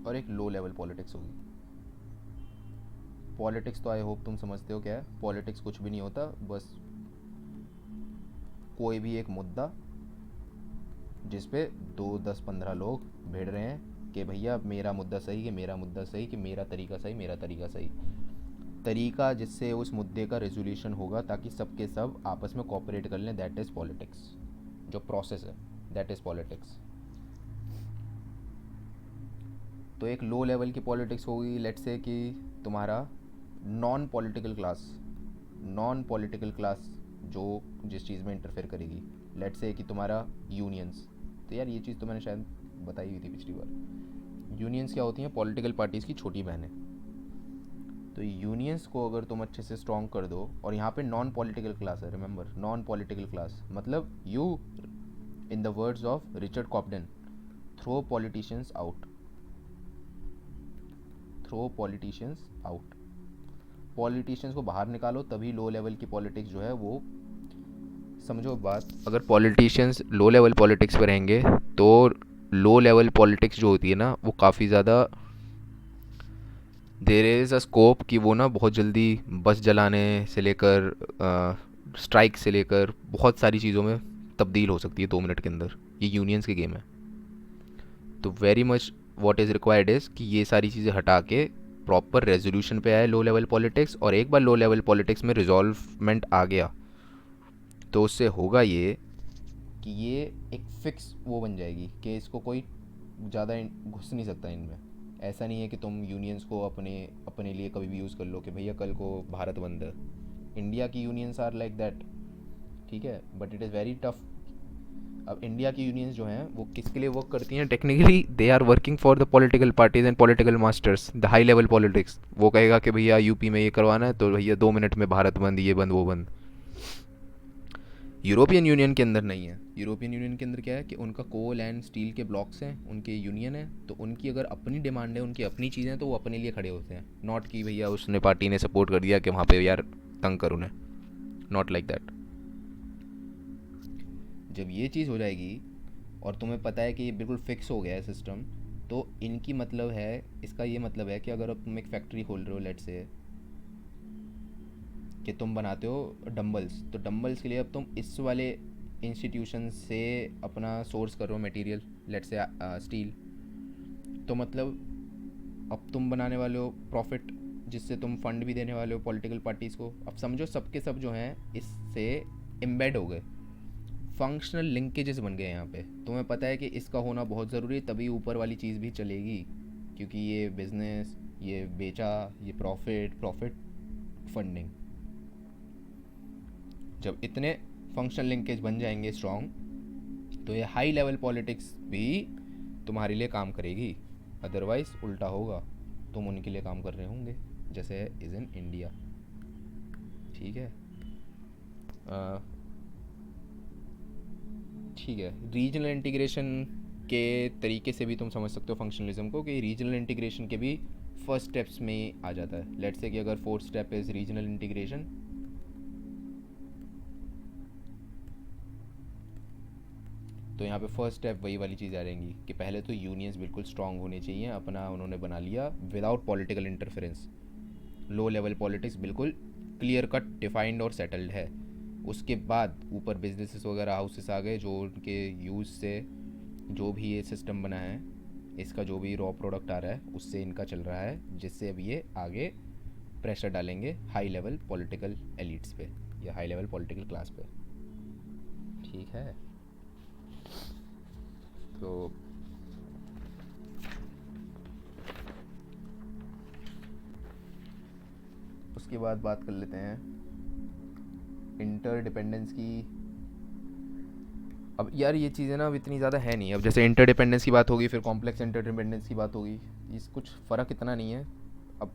A: और एक लो लेवल पॉलिटिक्स होगी. पॉलिटिक्स तो आई होप तुम समझते हो क्या है. पॉलिटिक्स कुछ भी नहीं होता, बस कोई भी एक मुद्दा जिस पे 2 10 15 लोग भिड़ रहे हैं कि भैया मेरा मुद्दा सही, कि मेरा मुद्दा सही, कि मेरा तरीका सही, मेरा तरीका सही, तरीका जिससे उस मुद्दे का रेजोल्यूशन होगा ताकि सबके सब आपस में कोऑपरेट कर लें. That is politics. जो प्रोसेस है दैट इज़ पॉलिटिक्स. तो एक लो लेवल की पॉलिटिक्स होगी लेट्स से कि तुम्हारा नॉन पॉलिटिकल क्लास जो जिस चीज़ में इंटरफेयर करेगी, लेट्स से कि तुम्हारा यूनियंस. तो यार ये चीज़ तो मैंने शायद बताई हुई थी पिछली बार. यूनियंस क्या होती हैं? पॉलिटिकल पार्टीज़ की छोटी बहनें. तो यूनियंस को अगर तुम अच्छे से स्ट्रॉन्ग कर दो, और यहाँ पे नॉन पॉलिटिकल क्लास है, रिमेंबर नॉन पॉलिटिकल क्लास मतलब you, in the words of Richard Cobden, throw politicians out. Politicians को बाहर निकालो तभी लो लेवल की पॉलिटिक्स जो है वो. समझो बात, अगर पॉलिटिशियंस लो लेवल पॉलिटिक्स पे रहेंगे तो लो लेवल पॉलिटिक्स जो होती है ना वो काफ़ी ज़्यादा, देयर इज़ अ स्कोप कि वो ना बहुत जल्दी बस जलाने से लेकर स्ट्राइक से लेकर बहुत सारी चीज़ों में तब्दील हो सकती है 2 मिनट के अंदर. ये यूनियंस के गेम है. तो very much what is required is कि ये सारी चीज़ें हटा के प्रॉपर रेजोल्यूशन पे आए लो लेवल पॉलिटिक्स. और एक बार लो लेवल पॉलिटिक्स में रिजॉल्वमेंट आ गया तो उससे होगा ये कि ये एक फिक्स वो बन जाएगी कि इसको कोई ज़्यादा घुस नहीं सकता इनमें. ऐसा नहीं है कि तुम यूनियंस को अपने लिए कभी भी यूज़ कर लो कि भैया कल को भारत बंद है. इंडिया की यूनियंस आर लाइक दैट. ठीक है. But it is very tough. अब इंडिया की यूनियंस जो हैं वो किसके लिए वर्क करती हैं? Technically they are working for the political parties and political masters, the high level politics. वो कहेगा कि भैया यूपी में ये करवाना है तो भैया 2 मिनट में भारत बंद, ये बंद, वो बंद. यूरोपियन यूनियन के अंदर नहीं है। यूरोपियन यूनियन के अंदर क्या है कि उनका कोल एंड स्टील के ब्लॉक्स हैं, उनके यूनियन है, तो उनकी अगर अपनी डिमांड है, उनकी अपनी चीज़ें हैं, तो वो अपने लिए खड़े होते हैं, नॉट कि भैया उसने पार्टी ने सपोर्ट कर दिया कि वहाँ पे यार तंग कर उन्हें, नॉट लाइक दैट। जब ये चीज़ हो जाएगी और तुम्हें पता है कि ये बिल्कुल फिक्स हो गया है सिस्टम, तो इनकी मतलब है, इसका ये मतलब है कि अगर अब तुम एक फैक्ट्री खोल रहे हो, लेट से कि तुम बनाते हो डम्बल्स, तो डम्बल्स के लिए अब तुम इस वाले इंस्टीट्यूशन से अपना सोर्स करो मटेरियल, लेट से स्टील, तो मतलब अब तुम बनाने वाले हो प्रॉफिट, जिससे तुम फंड भी देने वाले हो पॉलिटिकल पार्टीज़ को। अब समझो सबके सब जो हैं इससे एम्बेड हो गए, फंक्शनल लिंकेजेस बन गए यहाँ पे। तुम्हें पता है कि इसका होना बहुत ज़रूरी है, तभी ऊपर वाली चीज़ भी चलेगी, क्योंकि ये बिजनेस, ये बेचा, ये प्रॉफिट, प्रॉफिट फंडिंग। जब इतने फंक्शनल लिंकेज बन जाएंगे स्ट्रॉन्ग, तो ये हाई लेवल पॉलिटिक्स भी तुम्हारे लिए काम करेगी, अदरवाइज उल्टा होगा, तुम उनके लिए काम कर रहे होंगे, जैसे इज़ इन इंडिया। ठीक है। ठीक है, रीजनल इंटीग्रेशन के तरीके से भी तुम समझ सकते हो फंक्शनलिज्म को, कि रीजनल इंटीग्रेशन के भी फर्स्ट स्टेप्स में आ जाता है। लेट्स से कि अगर fourth step is regional integration, तो यहाँ पे फर्स्ट स्टेप वही वाली चीज़ आ रहेंगी कि पहले तो यूनियंस बिल्कुल स्ट्रांग होने चाहिए, अपना उन्होंने बना लिया without political interference, low level politics बिल्कुल क्लियर कट डिफाइंड और सेटल्ड है। उसके बाद ऊपर बिजनेसेस वगैरह हाउसेस आ गए, जो उनके यूज़ से जो भी ये सिस्टम बना है, इसका जो भी रॉ प्रोडक्ट आ रहा है उससे इनका चल रहा है, जिससे अब ये आगे प्रेशर डालेंगे हाई लेवल पॉलिटिकल एलिट्स पे या हाई लेवल पॉलिटिकल क्लास पे। ठीक है, तो उसके बाद बात कर लेते हैं इंटरडिपेंडेंस की। अब यार ये चीज़ें ना अब इतनी ज़्यादा है नहीं, अब जैसे इंटरडिपेंडेंस की बात होगी, फिर कॉम्प्लेक्स इंटरडिपेंडेंस की बात होगी, इस कुछ फ़र्क इतना नहीं है। अब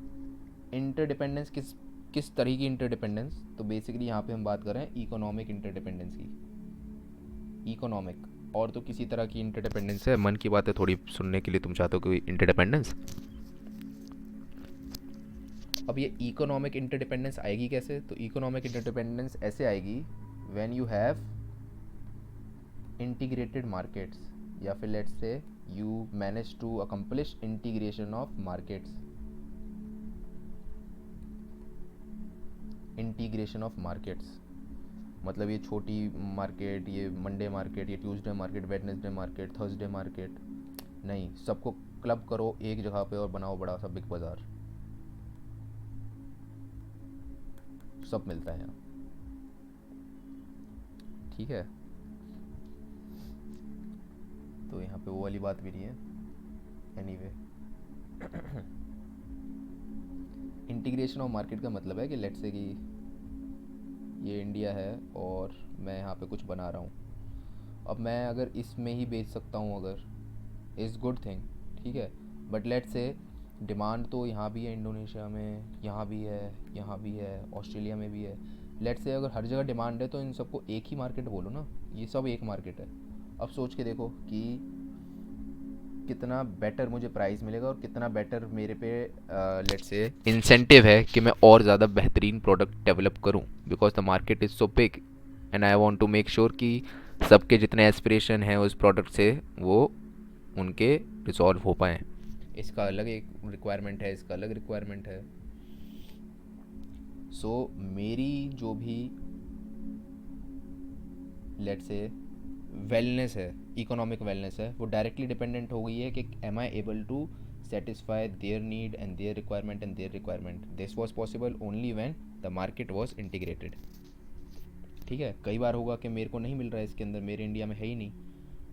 A: इंटरडिपेंडेंस किस किस तरह की इंटरडिपेंडेंस, तो बेसिकली यहाँ पे हम बात कर रहे हैं इकोनॉमिक इंटरडिपेंडेंस की। इकोनॉमिक और तो किसी तरह की इंटरडिपेंडेंस है, मन की बात है थोड़ी सुनने के लिए तुम चाहते हो कोई इंटरडिपेंडेंस। अब ये इकोनॉमिक इंटरडिपेंडेंस आएगी कैसे, तो इकोनॉमिक इंटरडिपेंडेंस ऐसे आएगी when you have integrated markets, या फिर let's say you manage to accomplish integration of markets. Integration of markets मतलब ये छोटी मार्केट, ये मंडे मार्केट, ये Tuesday market, Wednesday market, Thursday market नहीं, सबको क्लब करो एक जगह पे और बनाओ बड़ा सा बिग बाज़ार, सब मिलता है यहाँ। ठीक है, तो यहाँ पे वो वाली बात भी नहीं है। एनीवे, इंटीग्रेशन ऑफ मार्केट का मतलब है कि लेट्स से कि ये इंडिया है और मैं यहाँ पे कुछ बना रहा हूँ, अब मैं अगर इसमें ही बेच सकता हूँ, अगर इज़ गुड थिंग, ठीक है, बट लेट्स से डिमांड तो यहाँ भी है, इंडोनेशिया में यहाँ भी है, यहाँ भी है, ऑस्ट्रेलिया में भी है। लेट्स से अगर हर जगह डिमांड है, तो इन सबको एक ही मार्केट बोलो ना, ये सब एक मार्केट है। अब सोच के देखो कि कितना बेटर मुझे प्राइस मिलेगा और कितना बेटर मेरे पे लेट्स से इंसेंटिव है कि मैं और ज़्यादा बेहतरीन प्रोडक्ट डेवलप करूं, because the market is so big and I want to make sure कि सबके जितने एस्पिरेशन हैं उस प्रोडक्ट से वो उनके रिजॉल्व हो पाएँ। इसका अलग एक रिक्वायरमेंट है, इसका अलग रिक्वायरमेंट है। सो मेरी जो भी लेट्स से वेलनेस है, इकोनॉमिक वेलनेस है, वो डायरेक्टली डिपेंडेंट हो गई है कि am I able to satisfy their need and their requirement and their requirement. This was possible only when the market was integrated. ठीक है, कई बार होगा कि मेरे को नहीं मिल रहा है इसके अंदर, मेरे इंडिया में है ही नहीं,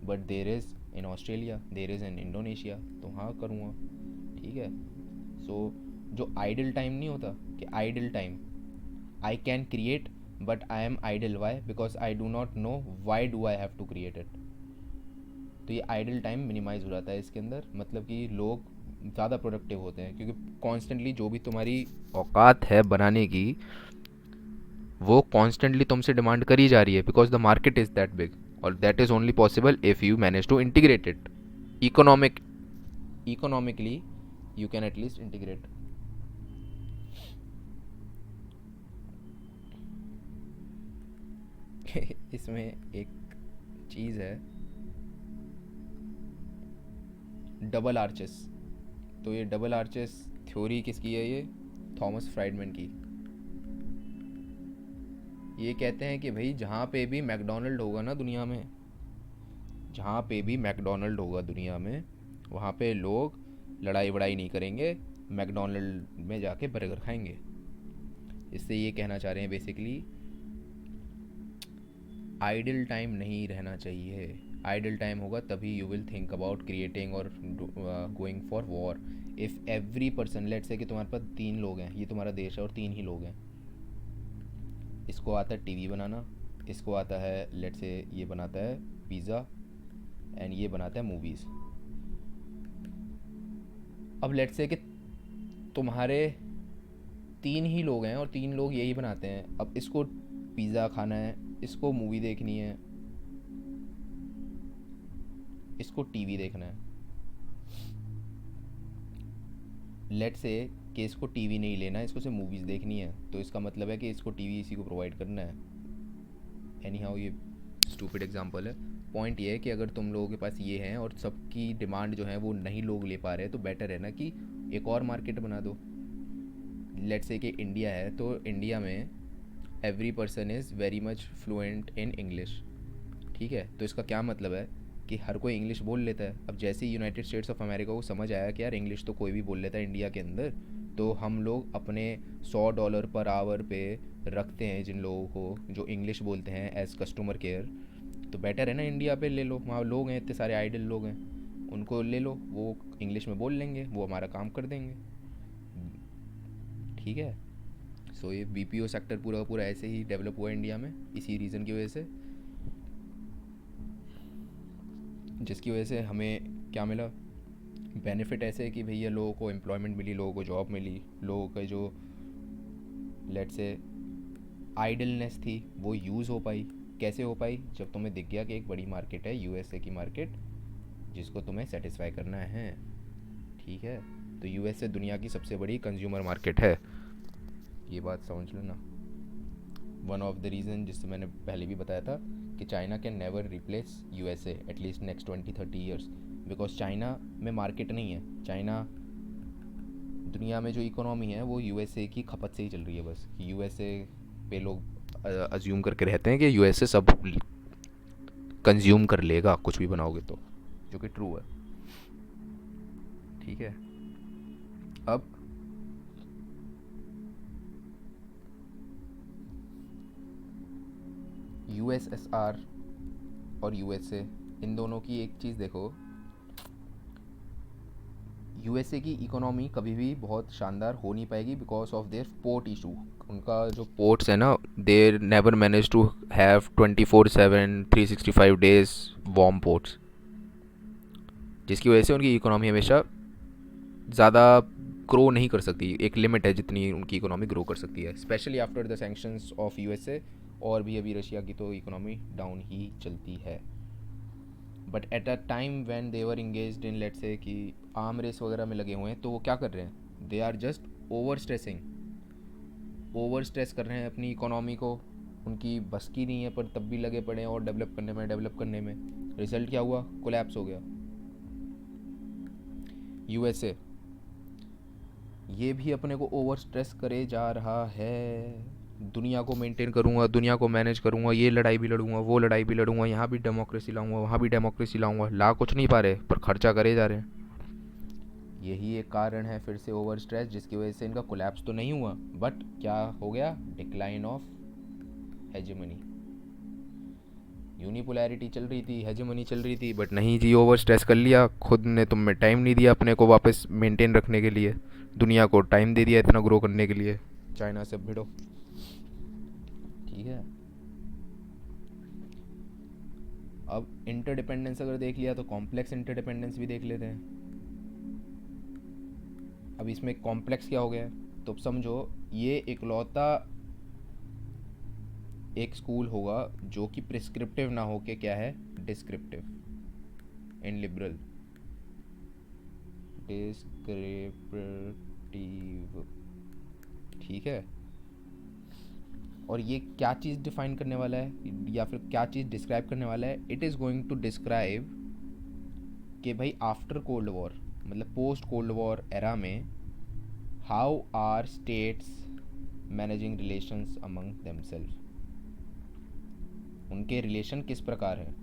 A: but there is in Australia, there is in Indonesia, तो हाँ करूँगा। ठीक है, सो जो आइडल टाइम नहीं होता, कि idle time I can create but I am idle, why, because I do not know why do I have to create it. तो ये आइडल टाइम मिनिमाइज हो जाता है इसके अंदर, मतलब कि लोग ज़्यादा प्रोडक्टिव होते हैं, क्योंकि कॉन्स्टेंटली जो भी तुम्हारी औकात है बनाने की, वो कॉन्स्टेंटली तुमसे डिमांड करी जा रही है because the market is that big, और that is only possible if you manage to integrate it economic economically, you can at least integrate. इसमें एक चीज़ है, डबल आर्चेस। तो ये डबल आर्चेस थ्योरी किसकी है? ये थॉमस फ्राइडमैन की। ये कहते हैं कि भाई जहाँ पे भी मैकडोनल्ड होगा ना दुनिया में, जहाँ पे भी मैकडोनल्ड होगा दुनिया में, वहाँ पे लोग लड़ाई वड़ाई नहीं करेंगे, मैकडोनल्ड में जाके बर्गर खाएंगे। इससे ये कहना चाह रहे हैं बेसिकली, आइडल टाइम नहीं रहना चाहिए। आइडल टाइम होगा तभी you will think about creating और going for war. If every person, let's say कि तुम्हारे पास 3 लोग हैं, ये तुम्हारा देश है और 3 ही लोग हैं, इसको आता है टीवी बनाना, इसको आता है लेट्स से ये बनाता है पिज़्ज़ा, एंड ये बनाता है मूवीज़। अब लेट्स से कि तुम्हारे 3 ही लोग हैं और 3 लोग यही बनाते हैं। अब इसको पिज़्ज़ा खाना है, इसको मूवी देखनी है, इसको टीवी देखना है। लेट्स से कि इसको टीवी नहीं लेना है, इसको सिर्फ मूवीज़ देखनी है, तो इसका मतलब है कि इसको टीवी इसी को प्रोवाइड करना है। एनी हाउ ये स्टूपिड एग्जांपल है। पॉइंट ये है कि अगर तुम लोगों के पास ये हैं और सबकी डिमांड जो है वो नहीं लोग ले पा रहे, तो बेटर है ना कि एक और मार्केट बना दो। लेट्स से कि इंडिया है, तो इंडिया में every person is very much fluent in English, ठीक है? तो इसका क्या मतलब है कि हर कोई इंग्लिश बोल लेता है। अब जैसे ही यूनाइटेड स्टेट्स ऑफ अमेरिका को समझ आया कि यार इंग्लिश तो कोई भी बोल लेता है इंडिया के अंदर, तो हम लोग अपने $100 पर आवर पे रखते हैं जिन लोगों को जो इंग्लिश बोलते हैं एज कस्टमर केयर। तो बेटर है ना इंडिया पे ले लो, वहाँ लोग हैं इतने सारे आइडल लोग हैं, उनको ले लो, वो इंग्लिश में बोल लेंगे, वो हमारा काम कर देंगे, ठीक है? सो ये बीपीओ सेक्टर पूरा का पूरा ऐसे ही डेवलप हुआ है इंडिया में, इसी रीज़न की वजह से, जिसकी वजह से हमें क्या मिला बेनिफिट, ऐसे कि भैया लोगों को एम्प्लॉयमेंट मिली, लोगों को जॉब मिली, लोगों का जो लेट से आइडलनेस थी वो यूज़ हो पाई। कैसे हो पाई? जब तुम्हें दिख गया कि एक बड़ी मार्केट है यूएसए की मार्केट, जिसको तुम्हें सेटिस्फाई करना है, ठीक है? तो यूएसए दुनिया की सबसे बड़ी कंज्यूमर मार्केट है, ये बात समझ लो ना। वन ऑफ द रीज़न जिससे मैंने पहले भी बताया था कि China can never replace USA at least next 20-30 years, because China में मार्केट नहीं है। चाइना दुनिया में जो इकोनॉमी है वो यूएसए की खपत से ही चल रही है बस। यूएसए पे लोग अज्यूम करके रहते हैं कि यूएसए सब कंज्यूम कर लेगा कुछ भी बनाओगे तो, जो कि ट्रू है, ठीक है? अब यूएसएसआर और यूएसए, इन दोनों की एक चीज़ देखो, यूएसए की इकोनॉमी कभी भी बहुत शानदार हो नहीं पाएगी because of their port issue. उनका जो पोर्ट्स है ना, they never manage to have 24/7 365 days warm ports, जिसकी वजह से उनकी इकोनॉमी हमेशा ज़्यादा ग्रो नहीं कर सकती। एक लिमिट है जितनी उनकी इकोनॉमी ग्रो कर सकती है, specially after the sanctions of USA. और भी अभी रशिया की तो इकोनॉमी डाउन ही चलती है। But at a time when they were engaged in let's say कि आर्म रेस वगैरह में लगे हुए हैं, तो वो क्या कर रहे हैं? They are just over stressing, over stress कर रहे हैं अपनी इकोनॉमी को। उनकी बस की नहीं है पर तब भी लगे पड़े हैं और डेवलप करने में। रिजल्ट क्या हुआ? कोलैप्स हो गया यूएसए। ये भी अपने को ओवर स्ट्रेस करे जा रहा है, दुनिया को मेंटेन करूँगा, दुनिया को मैनेज करूँगा, ये लड़ाई भी लड़ूंगा, वो लड़ाई भी लड़ूंगा, यहाँ भी डेमोक्रेसी लाऊंगा, वहाँ भी डेमोक्रेसी लाऊंगा, ला कुछ नहीं पा रहे पर खर्चा करे जा रहे हैं। यही एक कारण है फिर से ओवर स्ट्रेस, जिसकी वजह से इनका कोलैप्स तो नहीं हुआ बट क्या हो गया? Decline of hegemony. यूनिपोलैरिटी चल रही थी, हेजेमनी चल रही थी, बट नहीं जी, ओवर स्ट्रेस कर लिया खुद ने, तुम में टाइम नहीं दिया अपने को वापस मेंटेन रखने के लिए, दुनिया को टाइम दे दिया इतना ग्रो करने के लिए। चाइना से भिड़ो, ठीक है? अब इंटरडिपेंडेंस अगर देख लिया तो कॉम्प्लेक्स इंटरडिपेंडेंस भी देख लेते हैं। अब इसमें कॉम्प्लेक्स क्या हो गया है? तो अब समझो ये इकलौता एक स्कूल होगा जो कि प्रिस्क्रिप्टिव ना हो के क्या है, डिस्क्रिप्टिव, इन लिबरल, डिस्क्रिप्टिव, ठीक है। और ये क्या चीज़ डिफाइन करने वाला है या फिर क्या चीज़ डिस्क्राइब करने वाला है, it is going to describe कि भाई आफ्टर कोल्ड वॉर, मतलब पोस्ट कोल्ड वॉर एरा में, how are states managing relations among themselves, उनके रिलेशन किस प्रकार है।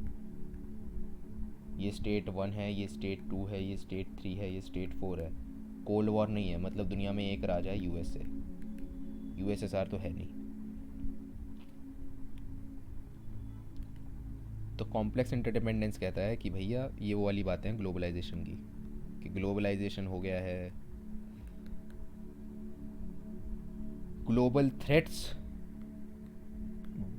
A: ये स्टेट 1 है, ये स्टेट 2 है, ये स्टेट 3 है, ये स्टेट 4 है। कोल्ड वॉर नहीं है, मतलब दुनिया में एक राजा है यूएसए, यूएसएसआर तो है नहीं। तो कॉम्प्लेक्स इंटरडिपेंडेंस कहता है कि भैया ये वो वाली बातें हैं ग्लोबलाइजेशन की, कि ग्लोबलाइजेशन हो गया है, ग्लोबल थ्रेट्स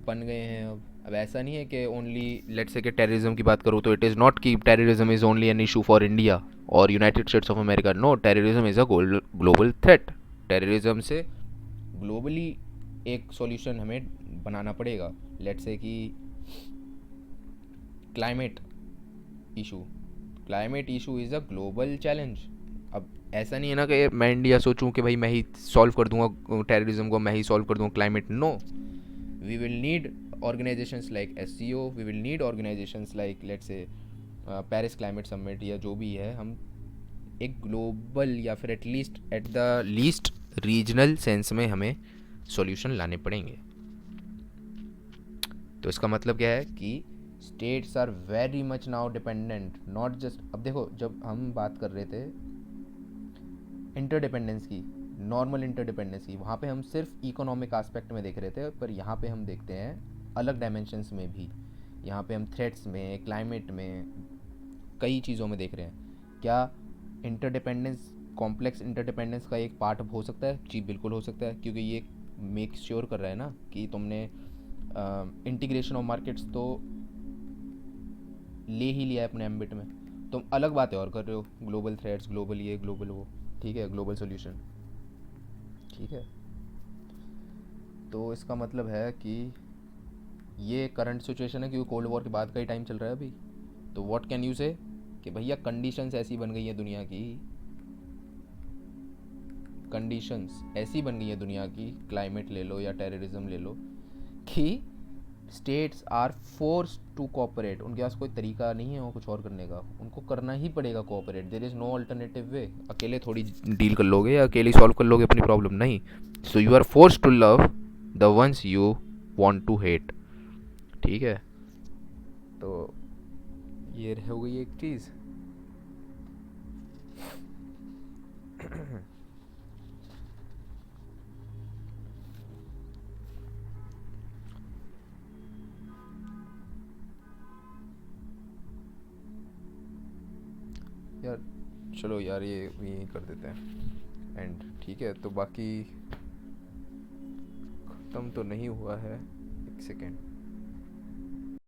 A: बन गए हैं। अब ऐसा नहीं है कि ओनली लेट्स से कि टेररिज्म की बात करूँ तो इट इज़ नॉट कि terrorism is only an issue for India और United States of America, no, terrorism is a global threat. Terrorism से ग्लोबली एक सॉल्यूशन हमें बनाना पड़ेगा। लेट्स से कि climate issue, climate issue is a global challenge. अब ऐसा नहीं है ना कि मैं इंडिया सोचूं कि भाई मैं ही सॉल्व कर दूंगा टेररिज्म को, मैं ही सॉल्व कर दूंगा climate, no. We will need organizations like SCO, we will need organizations like let's say Paris Climate Summit या जो भी है, हम एक ग्लोबल या फिर at least at the least regional sense में हमें सॉल्यूशन लाने पड़ेंगे। तो इसका मतलब क्या है कि states are very much now dependent, not just, अब देखो जब हम बात कर रहे थे इंटरडिपेंडेंस की, नॉर्मल इंटरडिपेंडेंस की, वहाँ पे हम सिर्फ इकोनॉमिक एस्पेक्ट में देख रहे थे, पर यहाँ पे हम देखते हैं अलग डायमेंशंस में भी। यहाँ पे हम थ्रेट्स में, क्लाइमेट में, कई चीज़ों में देख रहे हैं। क्या इंटरडिपेंडेंस, कॉम्प्लेक्स इंटरडिपेंडेंस का एक पार्ट हो सकता है? जी बिल्कुल हो सकता है, क्योंकि ये मेक श्योर कर रहा है ना कि तुमने इंटीग्रेशन ऑफ मार्केट्स तो ले ही लिया है अपने एम्बिट में। तुम अलग बातें और कर रहे हो, ग्लोबल थ्रेट्स, ग्लोबल ये, ग्लोबल वो, ठीक है, ग्लोबल सॉल्यूशन, ठीक है। तो इसका मतलब है कि ये करंट सिचुएशन है, क्योंकि कोल्ड वॉर के बाद का ही टाइम चल रहा है अभी। तो व्हाट कैन यू से कि भैया कंडीशंस ऐसी बन गई है दुनिया की, कंडीशंस ऐसी बन गई है दुनिया की, क्लाइमेट ले लो या टेररिज्म ले लो, कि states are force to cooperate. उनके पास कोई तरीका नहीं है वो कुछ और करने का, उनको करना ही पड़ेगा cooperate, there is no alternative way. अकेले थोड़ी डील कर लोगे या अकेले सॉल्व कर लोगे अपनी प्रॉब्लम, नहीं। So you are force to love the ones you want to hate, ठीक है। तो ये हो गई एक चीज़। यार चलो यार, ये यही कर देते हैं एंड, ठीक है। तो बाकी ख़त्म तो नहीं हुआ है, एक सेकेंड।